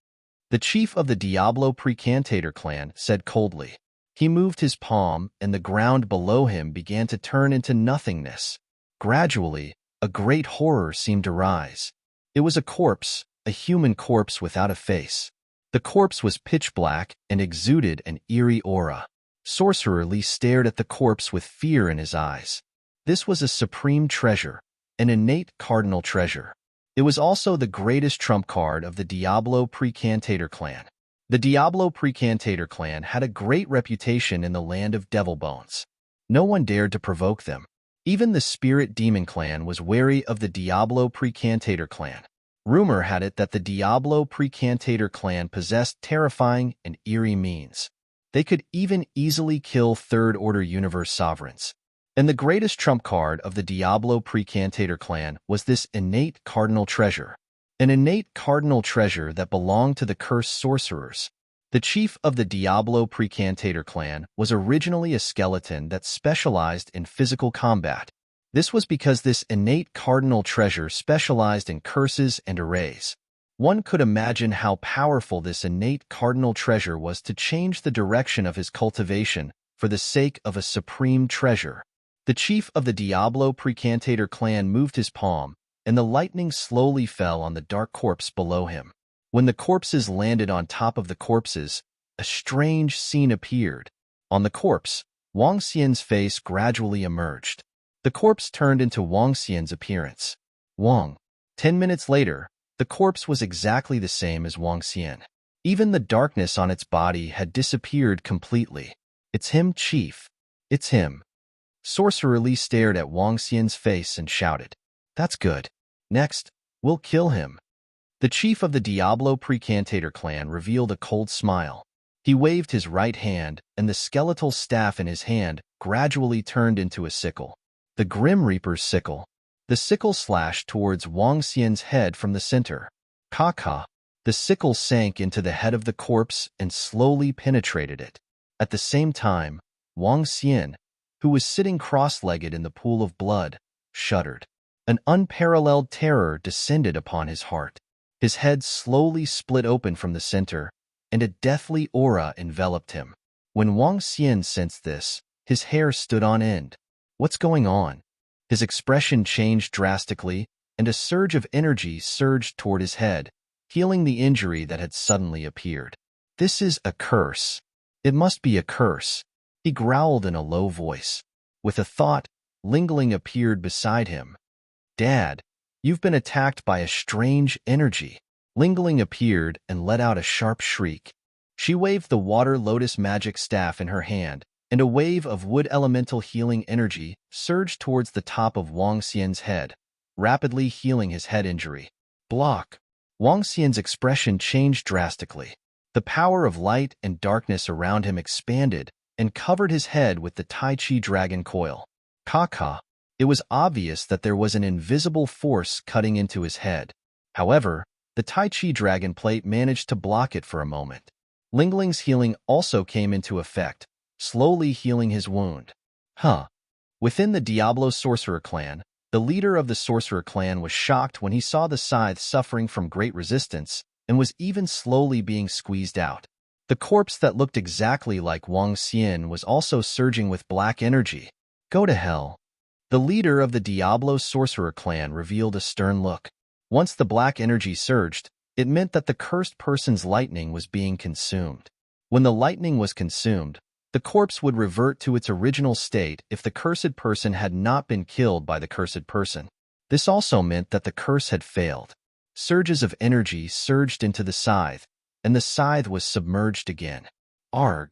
the chief of the Diablo Precantator clan said coldly. He moved his palm, and the ground below him began to turn into nothingness. Gradually, a great horror seemed to rise. It was a corpse, a human corpse without a face. The corpse was pitch black and exuded an eerie aura. Sorcerer Li stared at the corpse with fear in his eyes. This was a supreme treasure, an innate cardinal treasure. It was also the greatest trump card of the Diablo Precantator clan. The Diablo Precantator clan had a great reputation in the land of Devil Bones. No one dared to provoke them. Even the Spirit Demon clan was wary of the Diablo Precantator clan. Rumor had it that the Diablo Precantator clan possessed terrifying and eerie means. They could even easily kill third-order universe sovereigns. And the greatest trump card of the Diablo Precantator clan was this innate cardinal treasure. An innate cardinal treasure that belonged to the cursed sorcerers. The chief of the Diablo Precantator clan was originally a skeleton that specialized in physical combat. This was because this innate cardinal treasure specialized in curses and arrays. One could imagine how powerful this innate cardinal treasure was to change the direction of his cultivation for the sake of a supreme treasure. The chief of the Diablo Precantator clan moved his palm, and the lightning slowly fell on the dark corpse below him. When the corpses landed on top of the corpses, a strange scene appeared. On the corpse, Wang Xian's face gradually emerged. The corpse turned into Wang Xian's appearance. Wang. 10 minutes later, the corpse was exactly the same as Wang Xian. Even the darkness on its body had disappeared completely. "It's him, Chief. It's him." Sorcerer Li stared at Wang Xian's face and shouted, "That's good. Next, we'll kill him." The chief of the Diablo Precantator clan revealed a cold smile. He waved his right hand, and the skeletal staff in his hand gradually turned into a sickle. The Grim Reaper's sickle. The sickle slashed towards Wang Xian's head from the center. Ka-ka. The sickle sank into the head of the corpse and slowly penetrated it. At the same time, Wang Xian, who was sitting cross-legged in the pool of blood, shuddered. An unparalleled terror descended upon his heart. His head slowly split open from the center, and a deathly aura enveloped him. When Wang Xian sensed this, his hair stood on end. What's going on? His expression changed drastically, and a surge of energy surged toward his head, healing the injury that had suddenly appeared. This is a curse. It must be a curse, he growled in a low voice. With a thought, Lingling appeared beside him. Dad, you've been attacked by a strange energy. Lingling appeared and let out a sharp shriek. She waved the water lotus magic staff in her hand, and a wave of wood elemental healing energy surged towards the top of Wang Xian's head, rapidly healing his head injury. Block. Wang Xian's expression changed drastically. The power of light and darkness around him expanded and covered his head with the Tai Chi dragon coil. Kaka. It was obvious that there was an invisible force cutting into his head. However, the Tai Chi dragon plate managed to block it for a moment. Lingling's healing also came into effect, slowly healing his wound. Within the Diablo Sorcerer clan, the leader of the Sorcerer clan was shocked when he saw the scythe suffering from great resistance and was even slowly being squeezed out. The corpse that looked exactly like Wang Xian was also surging with black energy. Go to hell. The leader of the Diablo Sorcerer clan revealed a stern look. Once the black energy surged, it meant that the cursed person's lightning was being consumed. When the lightning was consumed, the corpse would revert to its original state if the cursed person had not been killed by the cursed person. This also meant that the curse had failed. Surges of energy surged into the scythe, and the scythe was submerged again. Arg!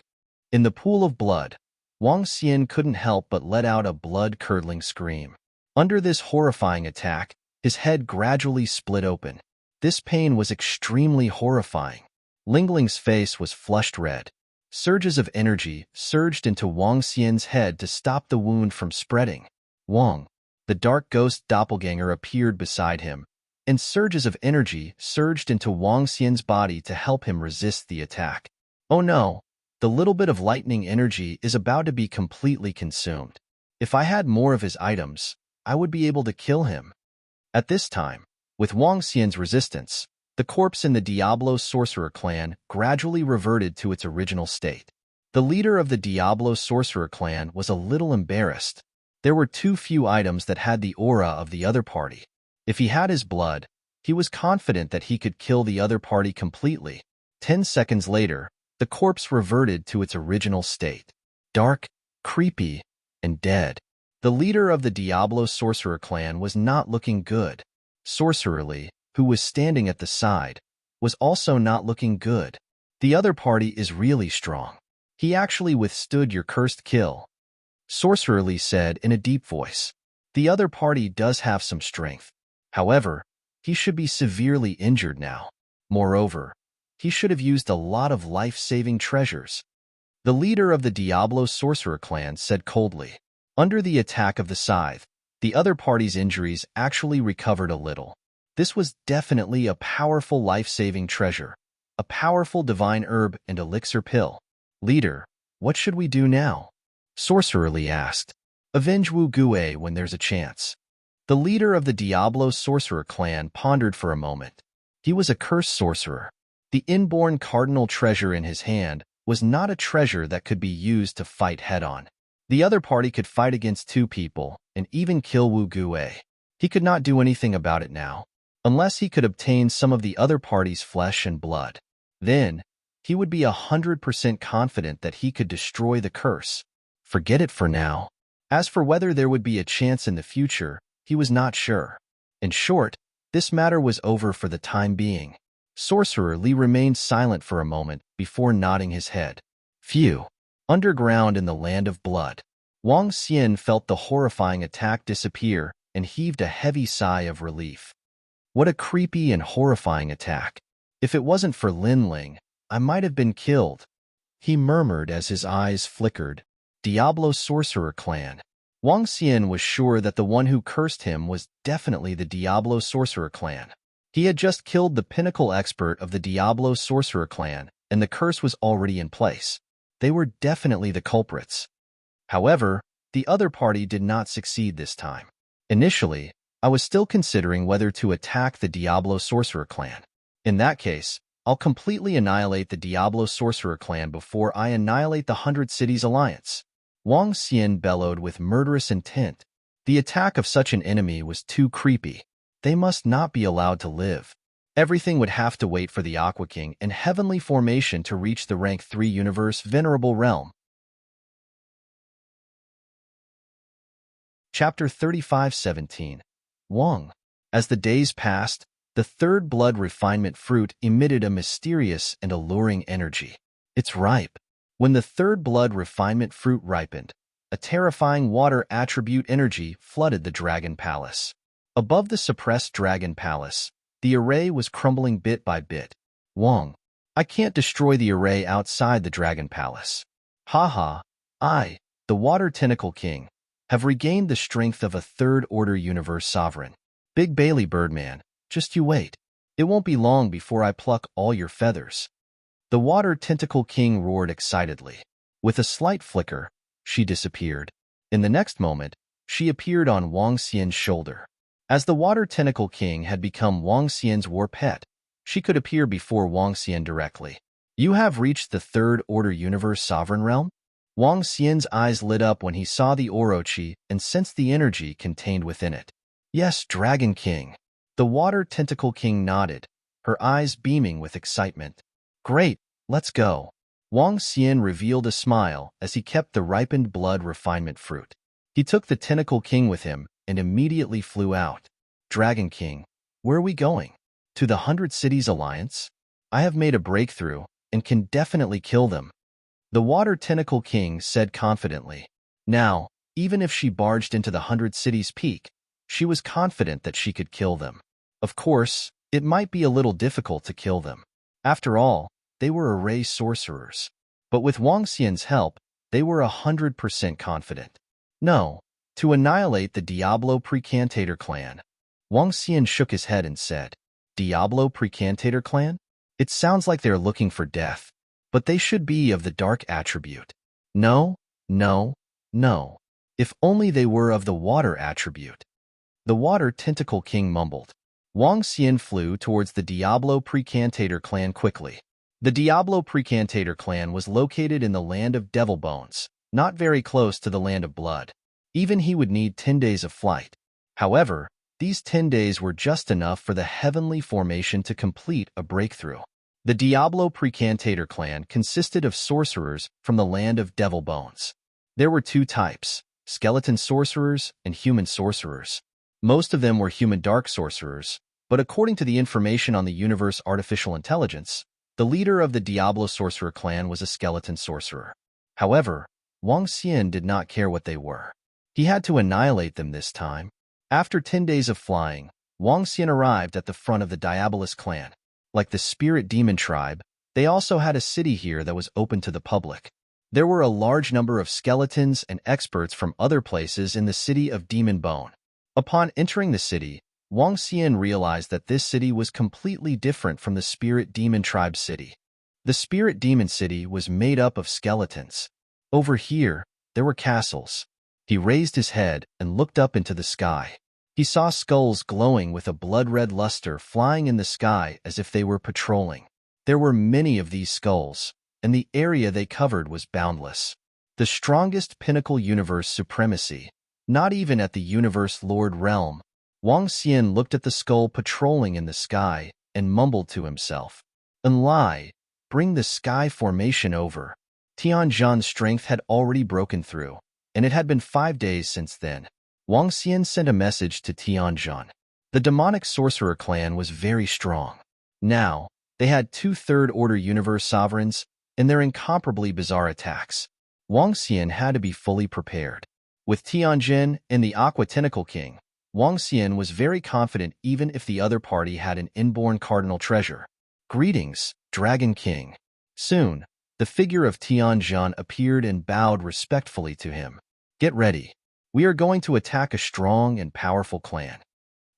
In the pool of blood, Wang Xian couldn't help but let out a blood-curdling scream. Under this horrifying attack, his head gradually split open. This pain was extremely horrifying. Lingling's face was flushed red. Surges of energy surged into Wang Xian's head to stop the wound from spreading. Wang, the dark ghost doppelganger, appeared beside him, and surges of energy surged into Wang Xian's body to help him resist the attack. Oh no, the little bit of lightning energy is about to be completely consumed. If I had more of his items, I would be able to kill him. At this time, with Wang Xian's resistance, the corpse in the Diablo Sorcerer clan gradually reverted to its original state. The leader of the Diablo Sorcerer clan was a little embarrassed. There were too few items that had the aura of the other party. If he had his blood, he was confident that he could kill the other party completely. 10 seconds later, the corpse reverted to its original state. Dark, creepy, and dead. The leader of the Diablo Sorcerer clan was not looking good. Sorcererly, who was standing at the side, was also not looking good. The other party is really strong. He actually withstood your cursed kill, Sorcererly said in a deep voice. The other party does have some strength. However, he should be severely injured now. Moreover, he should have used a lot of life-saving treasures. The leader of the Diablo Sorcerer clan said coldly. Under the attack of the scythe, the other party's injuries actually recovered a little. This was definitely a powerful life-saving treasure, a powerful divine herb and elixir pill. Leader, what should we do now? Sorcererly asked. Avenge Wu Gue when there's a chance. The leader of the Diablo Sorcerer clan pondered for a moment. He was a cursed sorcerer. The inborn cardinal treasure in his hand was not a treasure that could be used to fight head-on. The other party could fight against 2 people and even kill Wu Gue. He could not do anything about it now, unless he could obtain some of the other party's flesh and blood. Then, he would be 100% confident that he could destroy the curse. Forget it for now. As for whether there would be a chance in the future, he was not sure. In short, this matter was over for the time being. Sorcerer Li remained silent for a moment before nodding his head. Phew. Underground in the land of blood, Wang Xian felt the horrifying attack disappear and heaved a heavy sigh of relief. What a creepy and horrifying attack. If it wasn't for Lin Ling, I might have been killed, he murmured as his eyes flickered. Diablo Sorcerer clan. Wang Xian was sure that the one who cursed him was definitely the Diablo Sorcerer clan. He had just killed the pinnacle expert of the Diablo Sorcerer clan, and the curse was already in place. They were definitely the culprits. However, the other party did not succeed this time. Initially, I was still considering whether to attack the Diablo Sorcerer clan. In that case, I'll completely annihilate the Diablo Sorcerer clan before I annihilate the 100 Cities Alliance. Wang Xian bellowed with murderous intent. The attack of such an enemy was too creepy. They must not be allowed to live. Everything would have to wait for the Aqua King and Heavenly Formation to reach the rank 3 Universe Venerable Realm. Chapter 35:17. Wang. As the days passed, the third blood refinement fruit emitted a mysterious and alluring energy. It's ripe. When the third blood refinement fruit ripened, a terrifying water attribute energy flooded the Dragon Palace. Above the suppressed Dragon Palace, the array was crumbling bit by bit. Wang. I can't destroy the array outside the Dragon Palace. Haha, I, the Water Tentacle King, have regained the strength of a third-order universe sovereign. Big Bailey Birdman, just you wait. It won't be long before I pluck all your feathers. The Water Tentacle King roared excitedly. With a slight flicker, she disappeared. In the next moment, she appeared on Wang Xian's shoulder. As the Water Tentacle King had become Wang Xian's war pet, she could appear before Wang Xian directly. You have reached the third-order universe sovereign realm? Wang Xian's eyes lit up when he saw the Orochi and sensed the energy contained within it. Yes, Dragon King. The Water Tentacle King nodded, her eyes beaming with excitement. Great, let's go. Wang Xian revealed a smile as he kept the ripened blood refinement fruit. He took the Tentacle King with him and immediately flew out. Dragon King, where are we going? To the 100 Cities Alliance? I have made a breakthrough and can definitely kill them. The Water Tentacle King said confidently. Now, even if she barged into the 100 Cities Peak, she was confident that she could kill them. Of course, it might be a little difficult to kill them. After all, they were array sorcerers. But with Wang Xian's help, they were 100% confident. No, to annihilate the Diablo Precantator clan. Wang Xian shook his head and said, Diablo Precantator clan? It sounds like they're looking for death, but they should be of the dark attribute. No, no, no. If only they were of the water attribute. The Water Tentacle King mumbled. Wang Xian flew towards the Diablo Precantator clan quickly. The Diablo Precantator clan was located in the land of Devil Bones, not very close to the land of blood. Even he would need 10 days of flight. However, these 10 days were just enough for the Heavenly Formation to complete a breakthrough. The Diablo Precantator clan consisted of sorcerers from the land of Devil Bones. There were two types, skeleton sorcerers and human sorcerers. Most of them were human dark sorcerers, but according to the information on the universe artificial intelligence, the leader of the Diablo Sorcerer clan was a skeleton sorcerer. However, Wang Xian did not care what they were. He had to annihilate them this time. After 10 days of flying, Wang Xian arrived at the front of the Diabolus clan. Like the Spirit Demon tribe, they also had a city here that was open to the public. There were a large number of skeletons and experts from other places in the city of Demon Bone. Upon entering the city, Wang Xian realized that this city was completely different from the Spirit Demon tribe city. The Spirit Demon city was made up of skeletons. Over here, there were castles. He raised his head and looked up into the sky. He saw skulls glowing with a blood-red luster flying in the sky as if they were patrolling. There were many of these skulls, and the area they covered was boundless. The strongest pinnacle universe supremacy, not even at the Universe Lord realm. Wang Xian looked at the skull patrolling in the sky and mumbled to himself. Enlai, bring the sky formation over. Tianzhan's strength had already broken through, and it had been 5 days since then. Wang Xian sent a message to Tianzhan. The demonic sorcerer clan was very strong. Now, they had 2 third-order universe sovereigns and their incomparably bizarre attacks. Wang Xian had to be fully prepared. With Tianjin and the Aqua Tentacle King, Wang Xian was very confident even if the other party had an inborn cardinal treasure. Greetings, Dragon King. Soon, the figure of Tianzhan appeared and bowed respectfully to him. Get ready. We are going to attack a strong and powerful clan.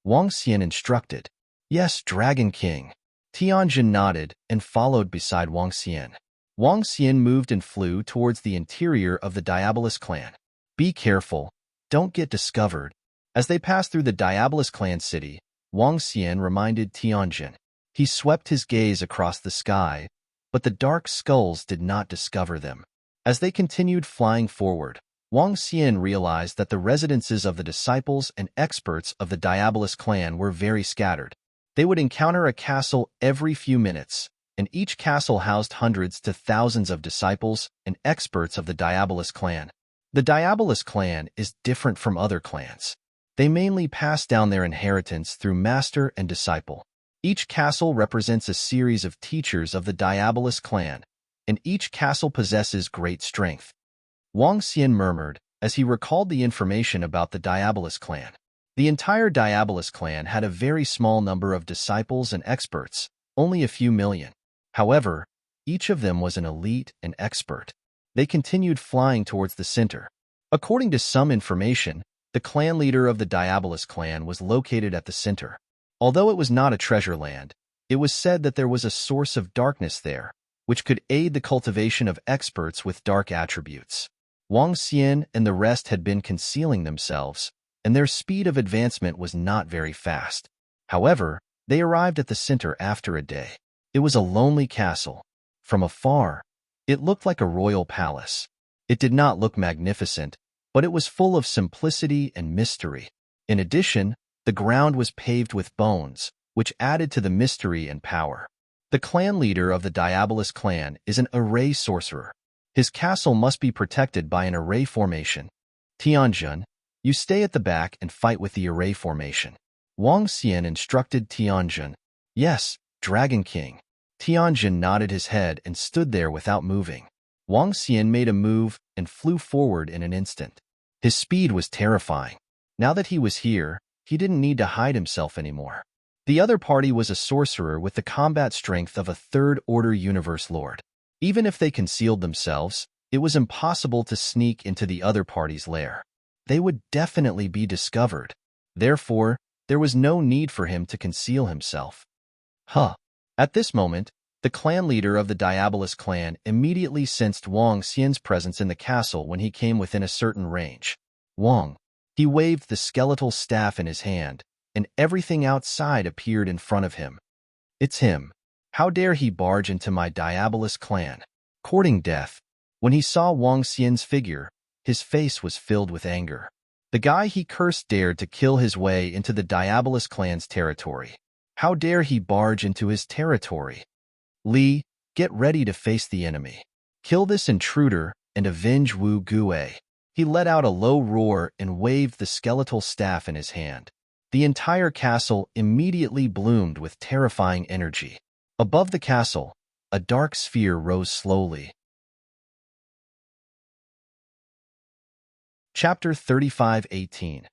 Wang Xian instructed. Yes, Dragon King. Tianjin nodded and followed beside Wang Xian. Wang Xian moved and flew towards the interior of the Diabolus clan. Be careful, don't get discovered. As they passed through the Diabolus clan city, Wang Xian reminded Tianjin. He swept his gaze across the sky, but the dark skulls did not discover them. As they continued flying forward, Wang Xian realized that the residences of the disciples and experts of the Diabolus clan were very scattered. They would encounter a castle every few minutes, and each castle housed hundreds to thousands of disciples and experts of the Diabolus clan. The Diabolus clan is different from other clans. They mainly pass down their inheritance through master and disciple. Each castle represents a series of teachers of the Diabolus clan, and each castle possesses great strength. Wang Xian murmured as he recalled the information about the Diabolus clan. The entire Diabolus clan had a very small number of disciples and experts, only a few million. However, each of them was an elite and expert. They continued flying towards the center. According to some information, the clan leader of the Diabolus clan was located at the center. Although it was not a treasure land, it was said that there was a source of darkness there, which could aid the cultivation of experts with dark attributes. Wang Xian and the rest had been concealing themselves, and their speed of advancement was not very fast. However, they arrived at the center after a day. It was a lonely castle. From afar, it looked like a royal palace. It did not look magnificent, but it was full of simplicity and mystery. In addition, the ground was paved with bones, which added to the mystery and power. The clan leader of the Diabolus clan is an array sorcerer. His castle must be protected by an array formation. Tianjin, you stay at the back and fight with the array formation. Wang Xian instructed Tianjin. Yes, Dragon King. Tianjin nodded his head and stood there without moving. Wang Xian made a move and flew forward in an instant. His speed was terrifying. Now that he was here, he didn't need to hide himself anymore. The other party was a sorcerer with the combat strength of a third-order universe lord. Even if they concealed themselves, it was impossible to sneak into the other party's lair. They would definitely be discovered. Therefore, there was no need for him to conceal himself. At this moment, the clan leader of the Diabolus clan immediately sensed Wang Xian's presence in the castle when he came within a certain range. Wang. He waved the skeletal staff in his hand, and everything outside appeared in front of him. It's him. How dare he barge into my Diabolus clan? Courting death. When he saw Wang Xian's figure, his face was filled with anger. The guy he cursed dared to kill his way into the Diabolus clan's territory. How dare he barge into his territory? Li, get ready to face the enemy. Kill this intruder and avenge Wu Gue. He let out a low roar and waved the skeletal staff in his hand. The entire castle immediately bloomed with terrifying energy. Above the castle, a dark sphere rose slowly. Chapter 35:18.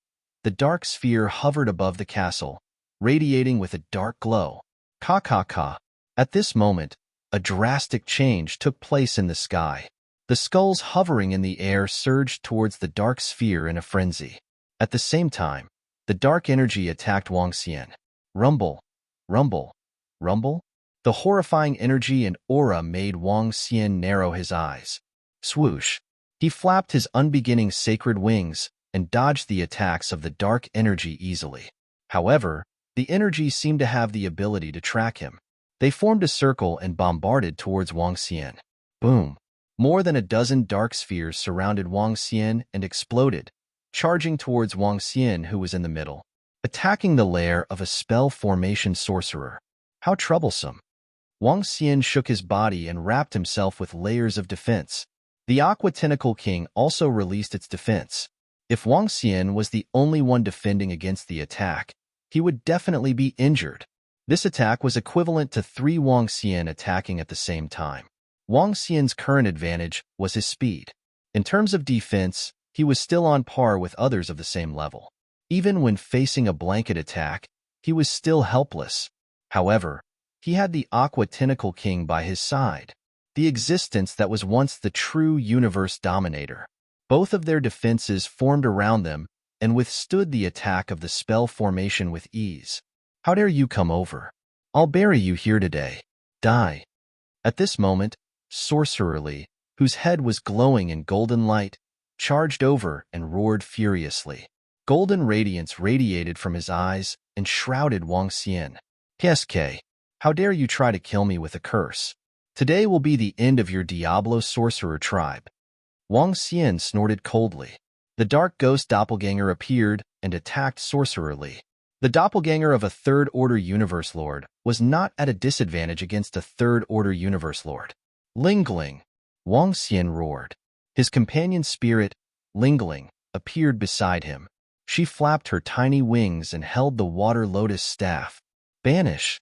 The dark sphere hovered above the castle, radiating with a dark glow. Ka. At this moment, a drastic change took place in the sky. The skulls hovering in the air surged towards the dark sphere in a frenzy. At the same time, the dark energy attacked Wang Xian. Rumble, rumble, rumble. The horrifying energy and aura made Wang Xian narrow his eyes. Swoosh. He flapped his unbeginning sacred wings and dodged the attacks of the dark energy easily. However, the energy seemed to have the ability to track him. They formed a circle and bombarded towards Wang Xian. Boom. More than a dozen dark spheres surrounded Wang Xian and exploded, charging towards Wang Xian, who was in the middle, attacking the lair of a spell formation sorcerer. How troublesome. Wang Xian shook his body and wrapped himself with layers of defense. The Aqua Tentacle King also released its defense. If Wang Xian was the only one defending against the attack, he would definitely be injured. This attack was equivalent to 3 Wang Xian attacking at the same time. Wang Xian's current advantage was his speed. In terms of defense, he was still on par with others of the same level. Even when facing a blanket attack, he was still helpless. However, he had the Aqua Tentacle King by his side, the existence that was once the true universe dominator. Both of their defenses formed around them and withstood the attack of the spell formation with ease. How dare you come over? I'll bury you here today. Die. At this moment, sorcererly, whose head was glowing in golden light, charged over and roared furiously. Golden radiance radiated from his eyes and shrouded Wang Xian. "PSK, how dare you try to kill me with a curse? Today will be the end of your Diablo sorcerer tribe." Wang Xian snorted coldly. The dark ghost doppelganger appeared and attacked sorcererly. The doppelganger of a third-order universe lord was not at a disadvantage against a third-order universe lord. "Lingling!" Wang Xian roared. His companion spirit, Lingling, appeared beside him. She flapped her tiny wings and held the water lotus staff. "Banish!"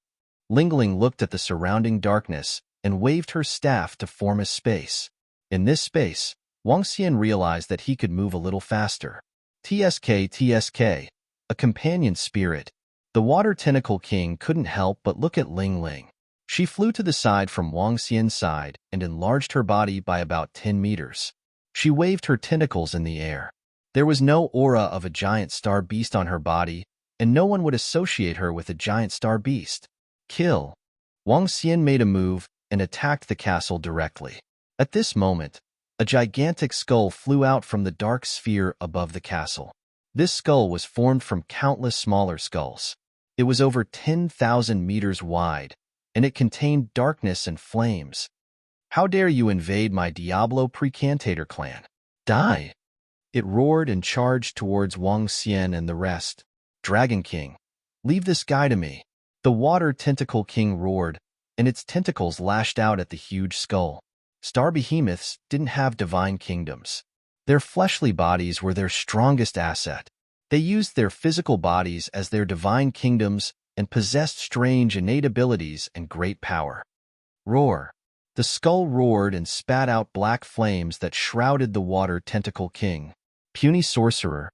Lingling looked at the surrounding darkness and waved her staff to form a space. In this space, Wang Xian realized that he could move a little faster. TSK, a companion spirit. The Water Tentacle King couldn't help but look at Ling Ling. She flew to the side from Wang Xian's side and enlarged her body by about 10 meters. She waved her tentacles in the air. There was no aura of a giant star beast on her body, and no one would associate her with a giant star beast. "Kill!" Wang Xian made a move and attacked the castle directly. At this moment, a gigantic skull flew out from the dark sphere above the castle. This skull was formed from countless smaller skulls. It was over 10,000 meters wide, and it contained darkness and flames. "How dare you invade my Diablo Precantator clan? Die!" It roared and charged towards Wang Xian and the rest. "Dragon King, leave this guy to me." The Water Tentacle King roared, and its tentacles lashed out at the huge skull. Star behemoths didn't have divine kingdoms. Their fleshly bodies were their strongest asset. They used their physical bodies as their divine kingdoms and possessed strange innate abilities and great power. Roar! The skull roared and spat out black flames that shrouded the Water Tentacle King. "Puny sorcerer,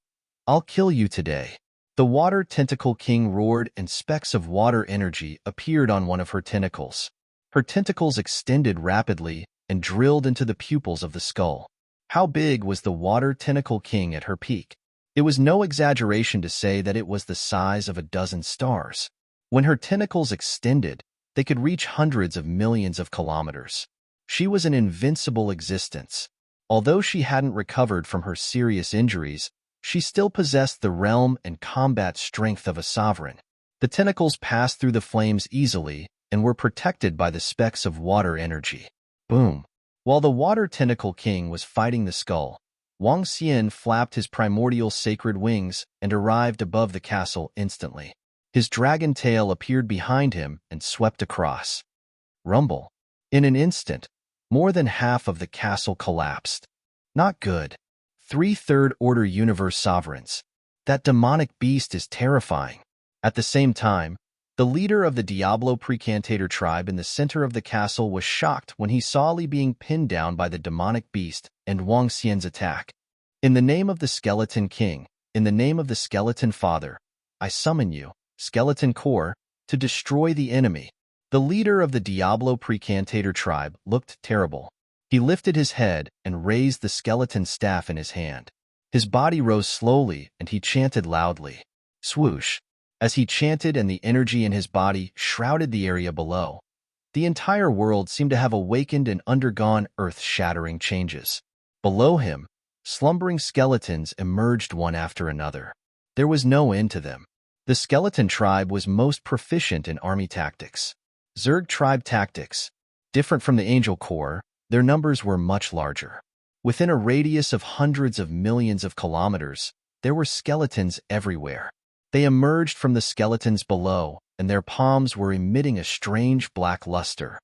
I'll kill you today." The Water Tentacle King roared and specks of water energy appeared on one of her tentacles. Her tentacles extended rapidly and drilled into the pupils of the skull. How big was the Water Tentacle King at her peak? It was no exaggeration to say that it was the size of a dozen stars. When her tentacles extended, they could reach hundreds of millions of kilometers. She was an invincible existence. Although she hadn't recovered from her serious injuries, she still possessed the realm and combat strength of a sovereign. The tentacles passed through the flames easily and were protected by the specks of water energy. Boom! While the Water Tentacle King was fighting the skull, Wang Xian flapped his primordial sacred wings and arrived above the castle instantly. His dragon tail appeared behind him and swept across. Rumble! In an instant, more than half of the castle collapsed. Not good. 3 third-order universe sovereigns. That demonic beast is terrifying. At the same time, the leader of the Diablo Precantator tribe in the center of the castle was shocked when he saw Li being pinned down by the demonic beast and Wang Xian's attack. "In the name of the Skeleton King, in the name of the Skeleton Father, I summon you, Skeleton Core, to destroy the enemy." The leader of the Diablo Precantator tribe looked terrible. He lifted his head and raised the skeleton staff in his hand. His body rose slowly and he chanted loudly. Swoosh! As he chanted and the energy in his body shrouded the area below, the entire world seemed to have awakened and undergone earth-shattering changes. Below him, slumbering skeletons emerged one after another. There was no end to them. The skeleton tribe was most proficient in army tactics. Zerg tribe tactics. Different from the Angel Corps, their numbers were much larger. Within a radius of hundreds of millions of kilometers, there were skeletons everywhere. They emerged from the skeletons below, and their palms were emitting a strange black luster.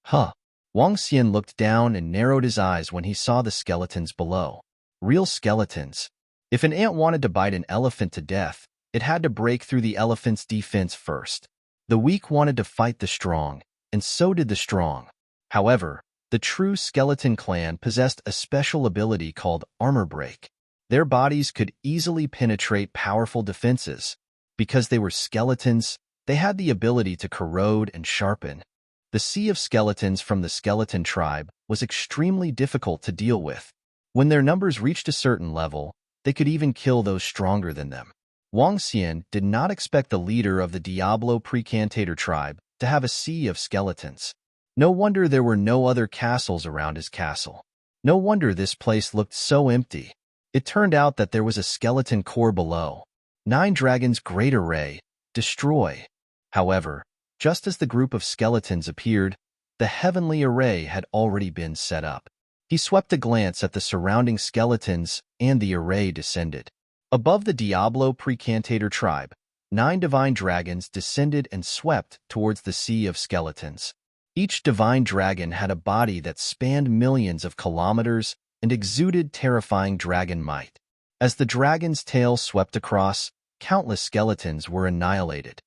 Huh! Wang Xian looked down and narrowed his eyes when he saw the skeletons below. Real skeletons. If an ant wanted to bite an elephant to death, it had to break through the elephant's defense first. The weak wanted to fight the strong, and so did the strong. However, the true skeleton clan possessed a special ability called armor break. Their bodies could easily penetrate powerful defenses. Because they were skeletons, they had the ability to corrode and sharpen. The sea of skeletons from the skeleton tribe was extremely difficult to deal with. When their numbers reached a certain level, they could even kill those stronger than them. Wang Xian did not expect the leader of the Diablo Precantator tribe to have a sea of skeletons. No wonder there were no other castles around his castle. No wonder this place looked so empty. It turned out that there was a skeleton core below. 9 dragons great array, destroy. However, just as the group of skeletons appeared, the heavenly array had already been set up. He swept a glance at the surrounding skeletons, and the array descended. Above the Diablo Precantator tribe, 9 divine dragons descended and swept towards the sea of skeletons. Each divine dragon had a body that spanned millions of kilometers and exuded terrifying dragon might. As the dragon's tail swept across, countless skeletons were annihilated.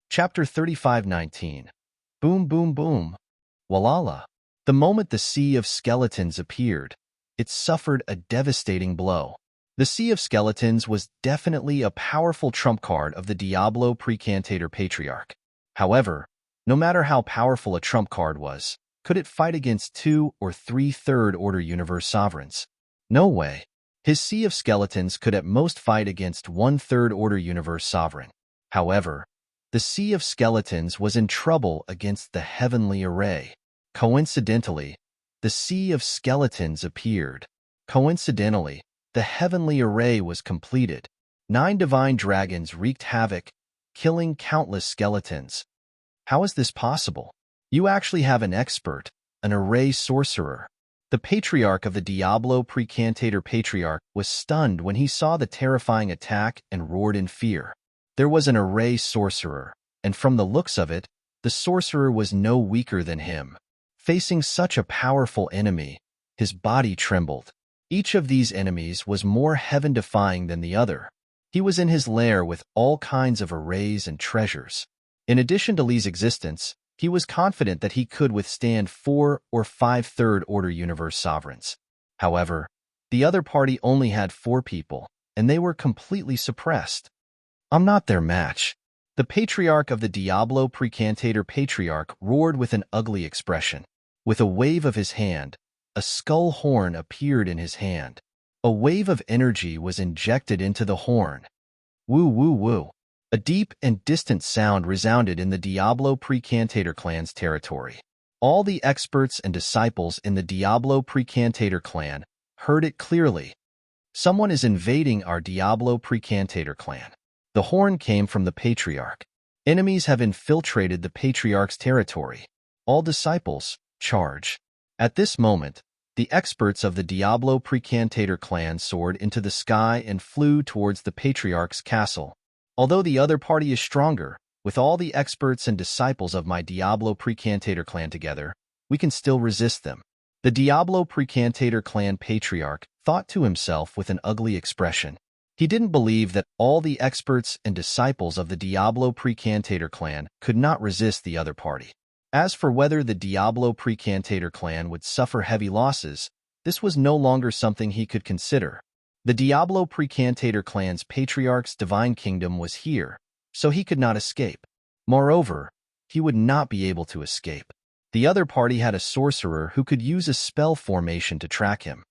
Chapter 35:19. Boom, boom, boom. Walala. The moment the sea of skeletons appeared, it suffered a devastating blow. The Sea of Skeletons was definitely a powerful trump card of the Diablo Precantator Patriarch. However, no matter how powerful a trump card was, could it fight against 2 or 3 third-order universe sovereigns? No way. His Sea of Skeletons could at most fight against 1 third-order universe sovereign. However, the Sea of Skeletons was in trouble against the heavenly array. Coincidentally, the Sea of Skeletons appeared. Coincidentally, the heavenly array was completed. 9 divine dragons wreaked havoc, killing countless skeletons. How is this possible? You actually have an expert, an array sorcerer. The patriarch of the Diablo Precantator Patriarch was stunned when he saw the terrifying attack and roared in fear. There was an array sorcerer, and from the looks of it, the sorcerer was no weaker than him. Facing such a powerful enemy, his body trembled. Each of these enemies was more heaven-defying than the other. He was in his lair with all kinds of arrays and treasures. In addition to Lee's existence, he was confident that he could withstand 4 or 5 third-order universe sovereigns. However, the other party only had 4 people, and they were completely suppressed. I'm not their match. The patriarch of the Diablo Precantator Patriarch roared with an ugly expression. With a wave of his hand, a skull horn appeared in his hand. A wave of energy was injected into the horn. Woo woo woo. A deep and distant sound resounded in the Diablo Precantator clan's territory. All the experts and disciples in the Diablo Precantator clan heard it clearly. Someone is invading our Diablo Precantator clan. The horn came from the Patriarch. Enemies have infiltrated the Patriarch's territory. All disciples, charge. At this moment, the experts of the Diablo Precantator clan soared into the sky and flew towards the Patriarch's castle. Although the other party is stronger, with all the experts and disciples of my Diablo Precantator clan together, we can still resist them. The Diablo Precantator clan Patriarch thought to himself with an ugly expression. He didn't believe that all the experts and disciples of the Diablo Precantator clan could not resist the other party. As for whether the Diablo Precantator clan would suffer heavy losses, this was no longer something he could consider. The Diablo Precantator clan's patriarch's divine kingdom was here, so he could not escape. Moreover, he would not be able to escape. The other party had a sorcerer who could use a spell formation to track him.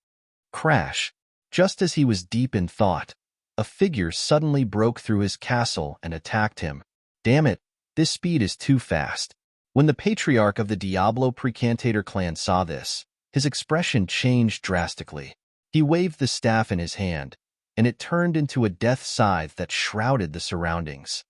Crash! Just as he was deep in thought, a figure suddenly broke through his castle and attacked him. Damn it, this speed is too fast. When the patriarch of the Diablo Precantator clan saw this, his expression changed drastically. He waved the staff in his hand, and it turned into a death scythe that shrouded the surroundings.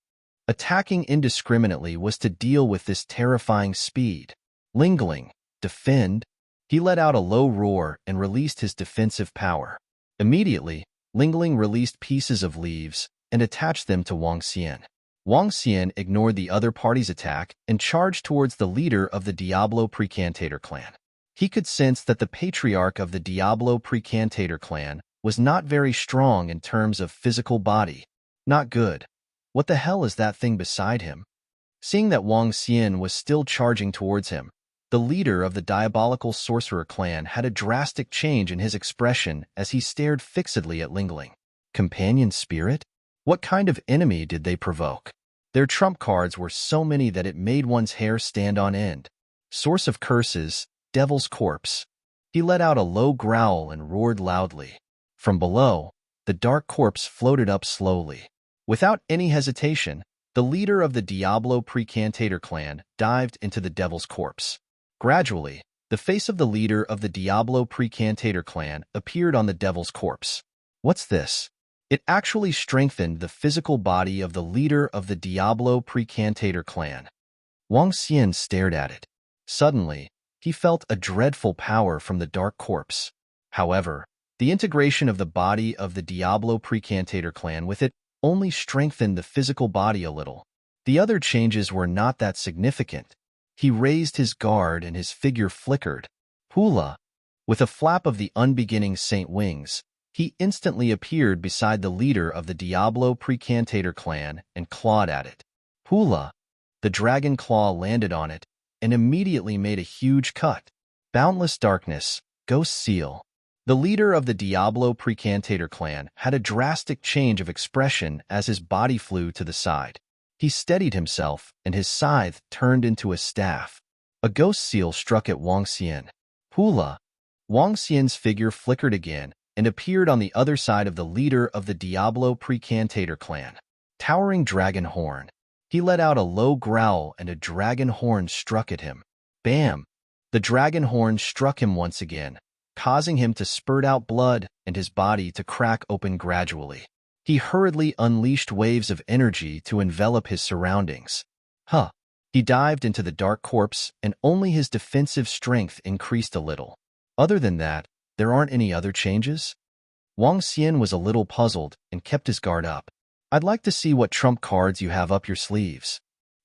Attacking indiscriminately was to deal with this terrifying speed. Lingling, defend. He let out a low roar and released his defensive power. Immediately, Lingling released pieces of leaves and attached them to Wang Xian. Wang Xian ignored the other party's attack and charged towards the leader of the Diablo Precantator clan. He could sense that the patriarch of the Diablo Precantator clan was not very strong in terms of physical body. Not good. What the hell is that thing beside him? Seeing that Wang Xian was still charging towards him, the leader of the diabolical sorcerer clan had a drastic change in his expression as he stared fixedly at Lingling. Companion spirit? What kind of enemy did they provoke? Their trump cards were so many that it made one's hair stand on end. Source of curses, devil's corpse. He let out a low growl and roared loudly. From below, the dark corpse floated up slowly. Without any hesitation, the leader of the Diablo Precantator clan dived into the devil's corpse. Gradually, the face of the leader of the Diablo Precantator clan appeared on the devil's corpse. What's this? It actually strengthened the physical body of the leader of the Diablo Precantator clan. Wang Xian stared at it. Suddenly, he felt a dreadful power from the dark corpse. However, the integration of the body of the Diablo Precantator clan with it only strengthened the physical body a little. The other changes were not that significant. He raised his guard and his figure flickered. Hula! With a flap of the unbeginning saint wings, he instantly appeared beside the leader of the Diablo Precantator clan and clawed at it. Hula! The dragon claw landed on it and immediately made a huge cut. Boundless darkness, ghost seal. The leader of the Diablo Precantator clan had a drastic change of expression as his body flew to the side. He steadied himself, and his scythe turned into a staff. A ghost seal struck at Wang Xian. Hula! Wang Xian's figure flickered again and appeared on the other side of the leader of the Diablo Precantator clan. Towering dragon horn. He let out a low growl and a dragon horn struck at him. Bam! The dragon horn struck him once again, causing him to spurt out blood and his body to crack open gradually. He hurriedly unleashed waves of energy to envelop his surroundings. He dived into the dark corpse and only his defensive strength increased a little. Other than that, there aren't any other changes? Wang Xian was a little puzzled and kept his guard up. I'd like to see what trump cards you have up your sleeves.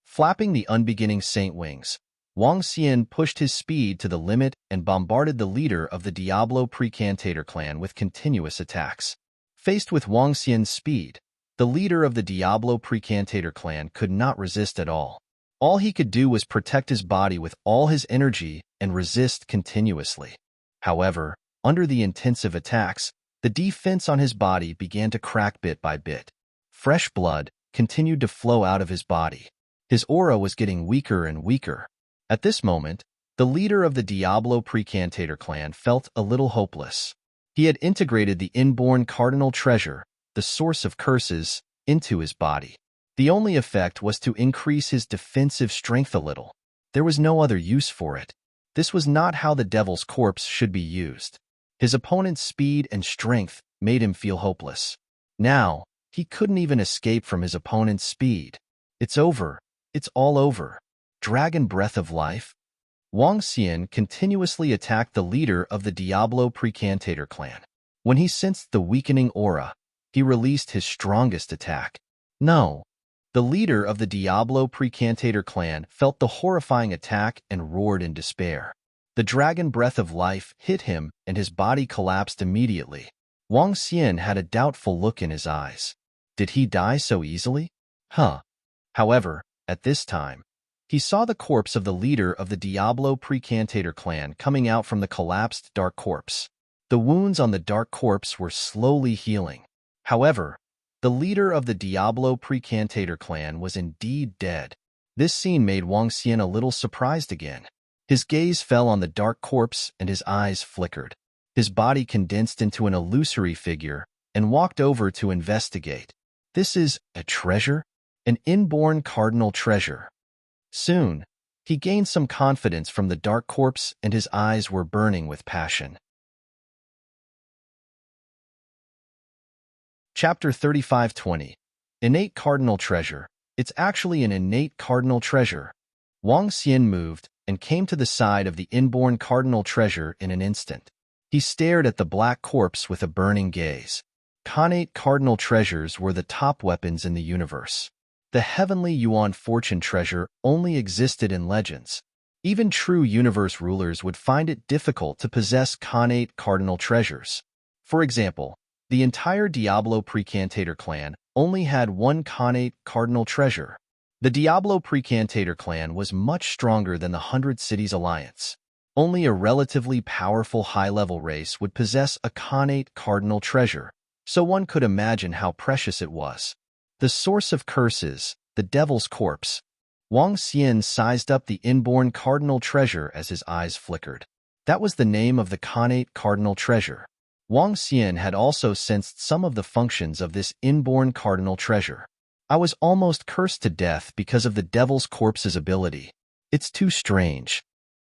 Flapping the unbeginning saint wings, Wang Xian pushed his speed to the limit and bombarded the leader of the Diablo Precantator clan with continuous attacks. Faced with Wang Xian's speed, the leader of the Diablo Precantator clan could not resist at all. All he could do was protect his body with all his energy and resist continuously. However, under the intensive attacks, the defense on his body began to crack bit by bit. Fresh blood continued to flow out of his body. His aura was getting weaker and weaker. At this moment, the leader of the Diablo Precantator clan felt a little hopeless. He had integrated the inborn cardinal treasure, the source of curses, into his body. The only effect was to increase his defensive strength a little. There was no other use for it. This was not how the devil's corpse should be used. His opponent's speed and strength made him feel hopeless. Now, he couldn't even escape from his opponent's speed. It's over. It's all over. Dragon breath of life? Wang Xian continuously attacked the leader of the Diablo Precantator clan. When he sensed the weakening aura, he released his strongest attack. No. The leader of the Diablo Precantator clan felt the horrifying attack and roared in despair. The dragon breath of life hit him and his body collapsed immediately. Wang Xian had a doubtful look in his eyes. Did he die so easily? However, at this time, he saw the corpse of the leader of the Diablo Precantator clan coming out from the collapsed dark corpse. The wounds on the dark corpse were slowly healing. However, the leader of the Diablo Precantator clan was indeed dead. This scene made Wang Xian a little surprised again. His gaze fell on the dark corpse and his eyes flickered. His body condensed into an illusory figure and walked over to investigate. This is a treasure? An inborn cardinal treasure. Soon, he gained some confidence from the dark corpse and his eyes were burning with passion. Chapter 35:20. Innate Cardinal Treasure. It's actually an innate cardinal treasure. Wang Xian moved and came to the side of the inborn cardinal treasure in an instant. He stared at the black corpse with a burning gaze. Connate cardinal treasures were the top weapons in the universe. The heavenly Yuan fortune treasure only existed in legends. Even true universe rulers would find it difficult to possess connate cardinal treasures. For example, the entire Diablo Precantator clan only had one connate cardinal treasure. The Diablo Precantator clan was much stronger than the 100 Cities Alliance. Only a relatively powerful high-level race would possess a connate cardinal treasure, so one could imagine how precious it was. The source of curses, the devil's corpse. Wang Xian sized up the inborn cardinal treasure as his eyes flickered. That was the name of the connate cardinal treasure. Wang Xian had also sensed some of the functions of this inborn cardinal treasure. I was almost cursed to death because of the devil's corpse's ability. It's too strange.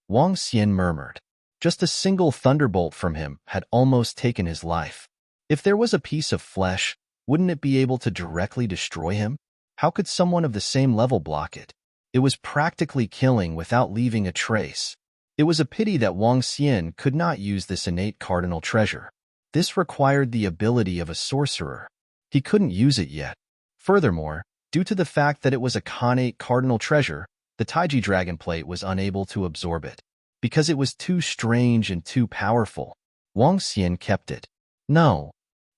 Wang Xian murmured. Just a single thunderbolt from him had almost taken his life. If there was a piece of flesh, wouldn't it be able to directly destroy him? How could someone of the same level block it? It was practically killing without leaving a trace. It was a pity that Wang Xian could not use this innate cardinal treasure. This required the ability of a sorcerer. He couldn't use it yet. Furthermore, due to the fact that it was a connate cardinal treasure, the Taiji dragon plate was unable to absorb it. Because it was too strange and too powerful, Wang Xian kept it. No.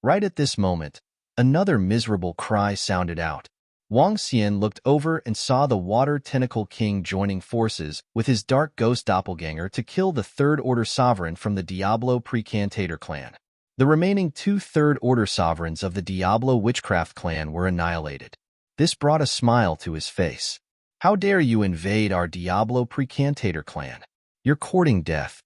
Right at this moment, another miserable cry sounded out. Wang Xian looked over and saw the Water Tentacle King joining forces with his dark ghost doppelganger to kill the Third Order Sovereign from the Diablo Precantator clan. The remaining two Third Order Sovereigns of the Diablo Witchcraft clan were annihilated. This brought a smile to his face. How dare you invade our Diablo Precantator clan? You're courting death.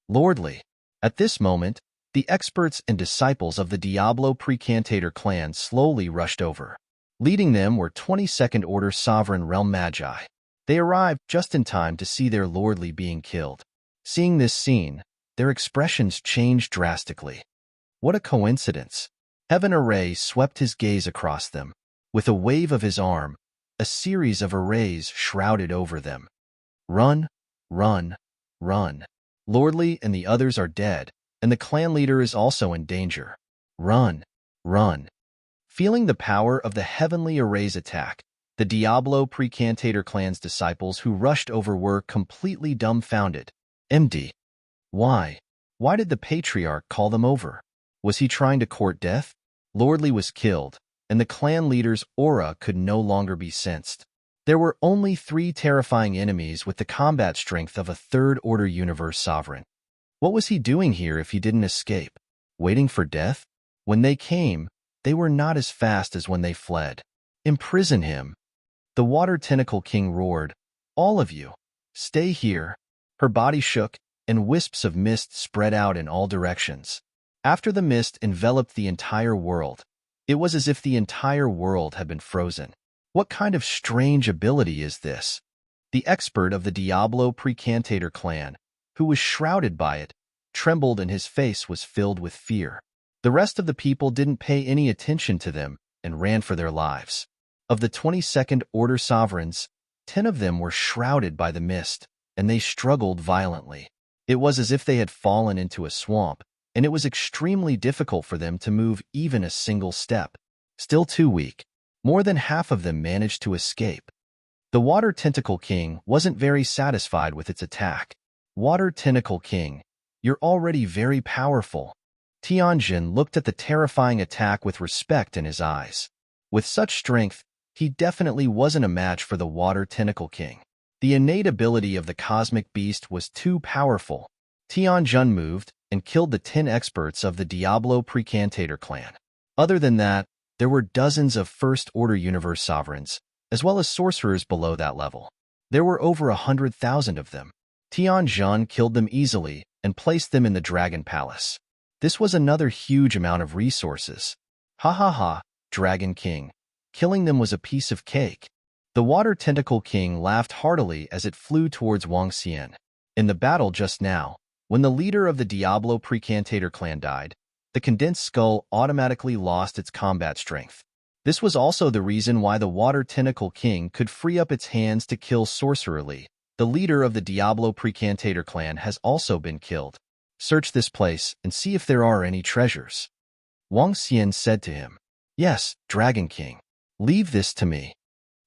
Lordly. At this moment, the experts and disciples of the Diablo Precantator clan slowly rushed over. Leading them were 22nd Order Sovereign Realm Magi. They arrived just in time to see their lordly being killed. Seeing this scene, their expressions changed drastically. What a coincidence. Heaven Array swept his gaze across them. With a wave of his arm, a series of arrays shrouded over them. Run, run, run. Lordly and the others are dead, and the clan leader is also in danger. Run, run. Feeling the power of the heavenly array's attack, the Diablo Precantator clan's disciples who rushed over were completely dumbfounded. MD. Why? Why did the Patriarch call them over? Was he trying to court death? Lordly was killed, and the clan leader's aura could no longer be sensed. There were only 3 terrifying enemies with the combat strength of a Third Order Universe Sovereign. What was he doing here if he didn't escape? Waiting for death? When they came, they were not as fast as when they fled. Imprison him. The Water Tentacle King roared, "All of you, stay here." Her body shook, and wisps of mist spread out in all directions. After the mist enveloped the entire world, it was as if the entire world had been frozen. What kind of strange ability is this? The expert of the Diablo Precantator clan, who was shrouded by it, trembled and his face was filled with fear. The rest of the people didn't pay any attention to them and ran for their lives. Of the 22nd Order Sovereigns, 10 of them were shrouded by the mist, and they struggled violently. It was as if they had fallen into a swamp, and it was extremely difficult for them to move even a single step. Still too weak, more than half of them managed to escape. The Water Tentacle King wasn't very satisfied with its attack. Water Tentacle King, you're already very powerful. Tianjin looked at the terrifying attack with respect in his eyes. With such strength, he definitely wasn't a match for the Water Tentacle King. The innate ability of the cosmic beast was too powerful. Tianjin moved and killed the 10 experts of the Diablo Precantator clan. Other than that, there were dozens of First Order Universe Sovereigns, as well as sorcerers below that level. There were over 100,000 of them. Tianjin killed them easily and placed them in the Dragon Palace. This was another huge amount of resources. Ha ha ha, Dragon King. Killing them was a piece of cake. The Water Tentacle King laughed heartily as it flew towards Wang Xian. In the battle just now, when the leader of the Diablo Precantator clan died, the condensed skull automatically lost its combat strength. This was also the reason why the Water Tentacle King could free up its hands to kill Sorcererly. The leader of the Diablo Precantator clan has also been killed. Search this place and see if there are any treasures. Wang Xian said to him. Yes, Dragon King. Leave this to me.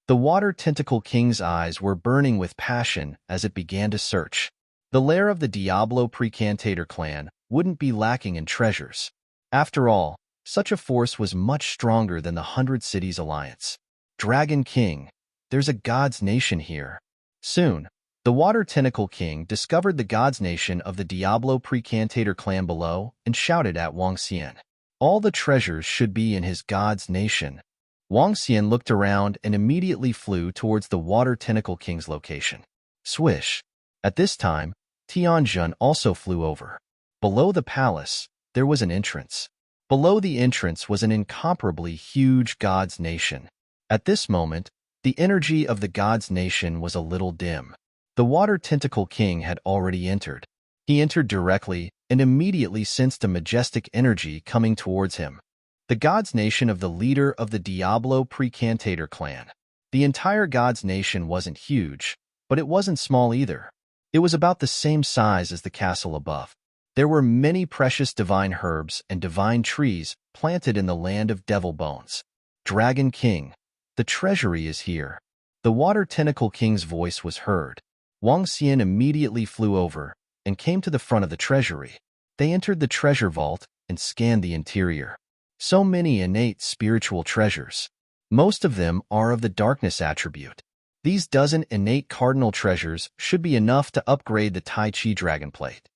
The Water Tentacle King's eyes were burning with passion as it began to search. The lair of the Diablo Precantator clan wouldn't be lacking in treasures. After all, such a force was much stronger than the 100 Cities Alliance. Dragon King, there's a God's Nation here. Soon, the Water Tentacle King discovered the God's Nation of the Diablo Precantator clan below and shouted at Wang Xian. All the treasures should be in his God's Nation. Wang Xian looked around and immediately flew towards the Water Tentacle King's location. Swish. At this time, Tianjin also flew over. Below the palace, there was an entrance. Below the entrance was an incomparably huge God's Nation. At this moment, the energy of the god's nation was a little dim. The Water Tentacle King had already entered. He entered directly and immediately sensed a majestic energy coming towards him. The god's nation of the leader of the Diablo Precantator clan. The entire god's nation wasn't huge, but it wasn't small either. It was about the same size as the castle above. There were many precious divine herbs and divine trees planted in the land of Devil Bones. Dragon King, the treasury is here. The Water Tentacle King's voice was heard. Wang Xian immediately flew over and came to the front of the treasury. They entered the treasure vault and scanned the interior. So many innate spiritual treasures. Most of them are of the darkness attribute. These dozen innate cardinal treasures should be enough to upgrade the Tai Chi Dragon Plate.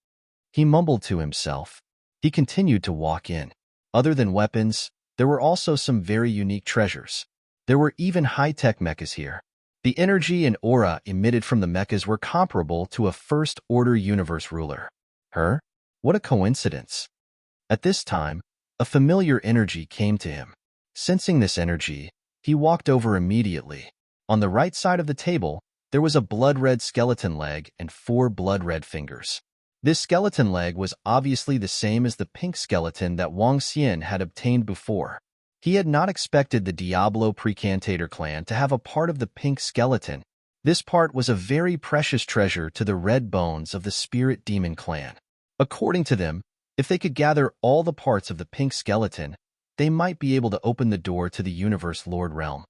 He mumbled to himself. He continued to walk in. Other than weapons, there were also some very unique treasures. There were even high-tech mechas here. The energy and aura emitted from the mechas were comparable to a first-order universe ruler. Her? What a coincidence. At this time, a familiar energy came to him. Sensing this energy, he walked over immediately. On the right side of the table, there was a blood-red skeleton leg and 4 blood-red fingers. This skeleton leg was obviously the same as the pink skeleton that Wang Xian had obtained before. He had not expected the Diablo Precantator clan to have a part of the pink skeleton. This part was a very precious treasure to the red bones of the Spirit Demon clan. According to them, if they could gather all the parts of the pink skeleton, they might be able to open the door to the Universe Lord realm.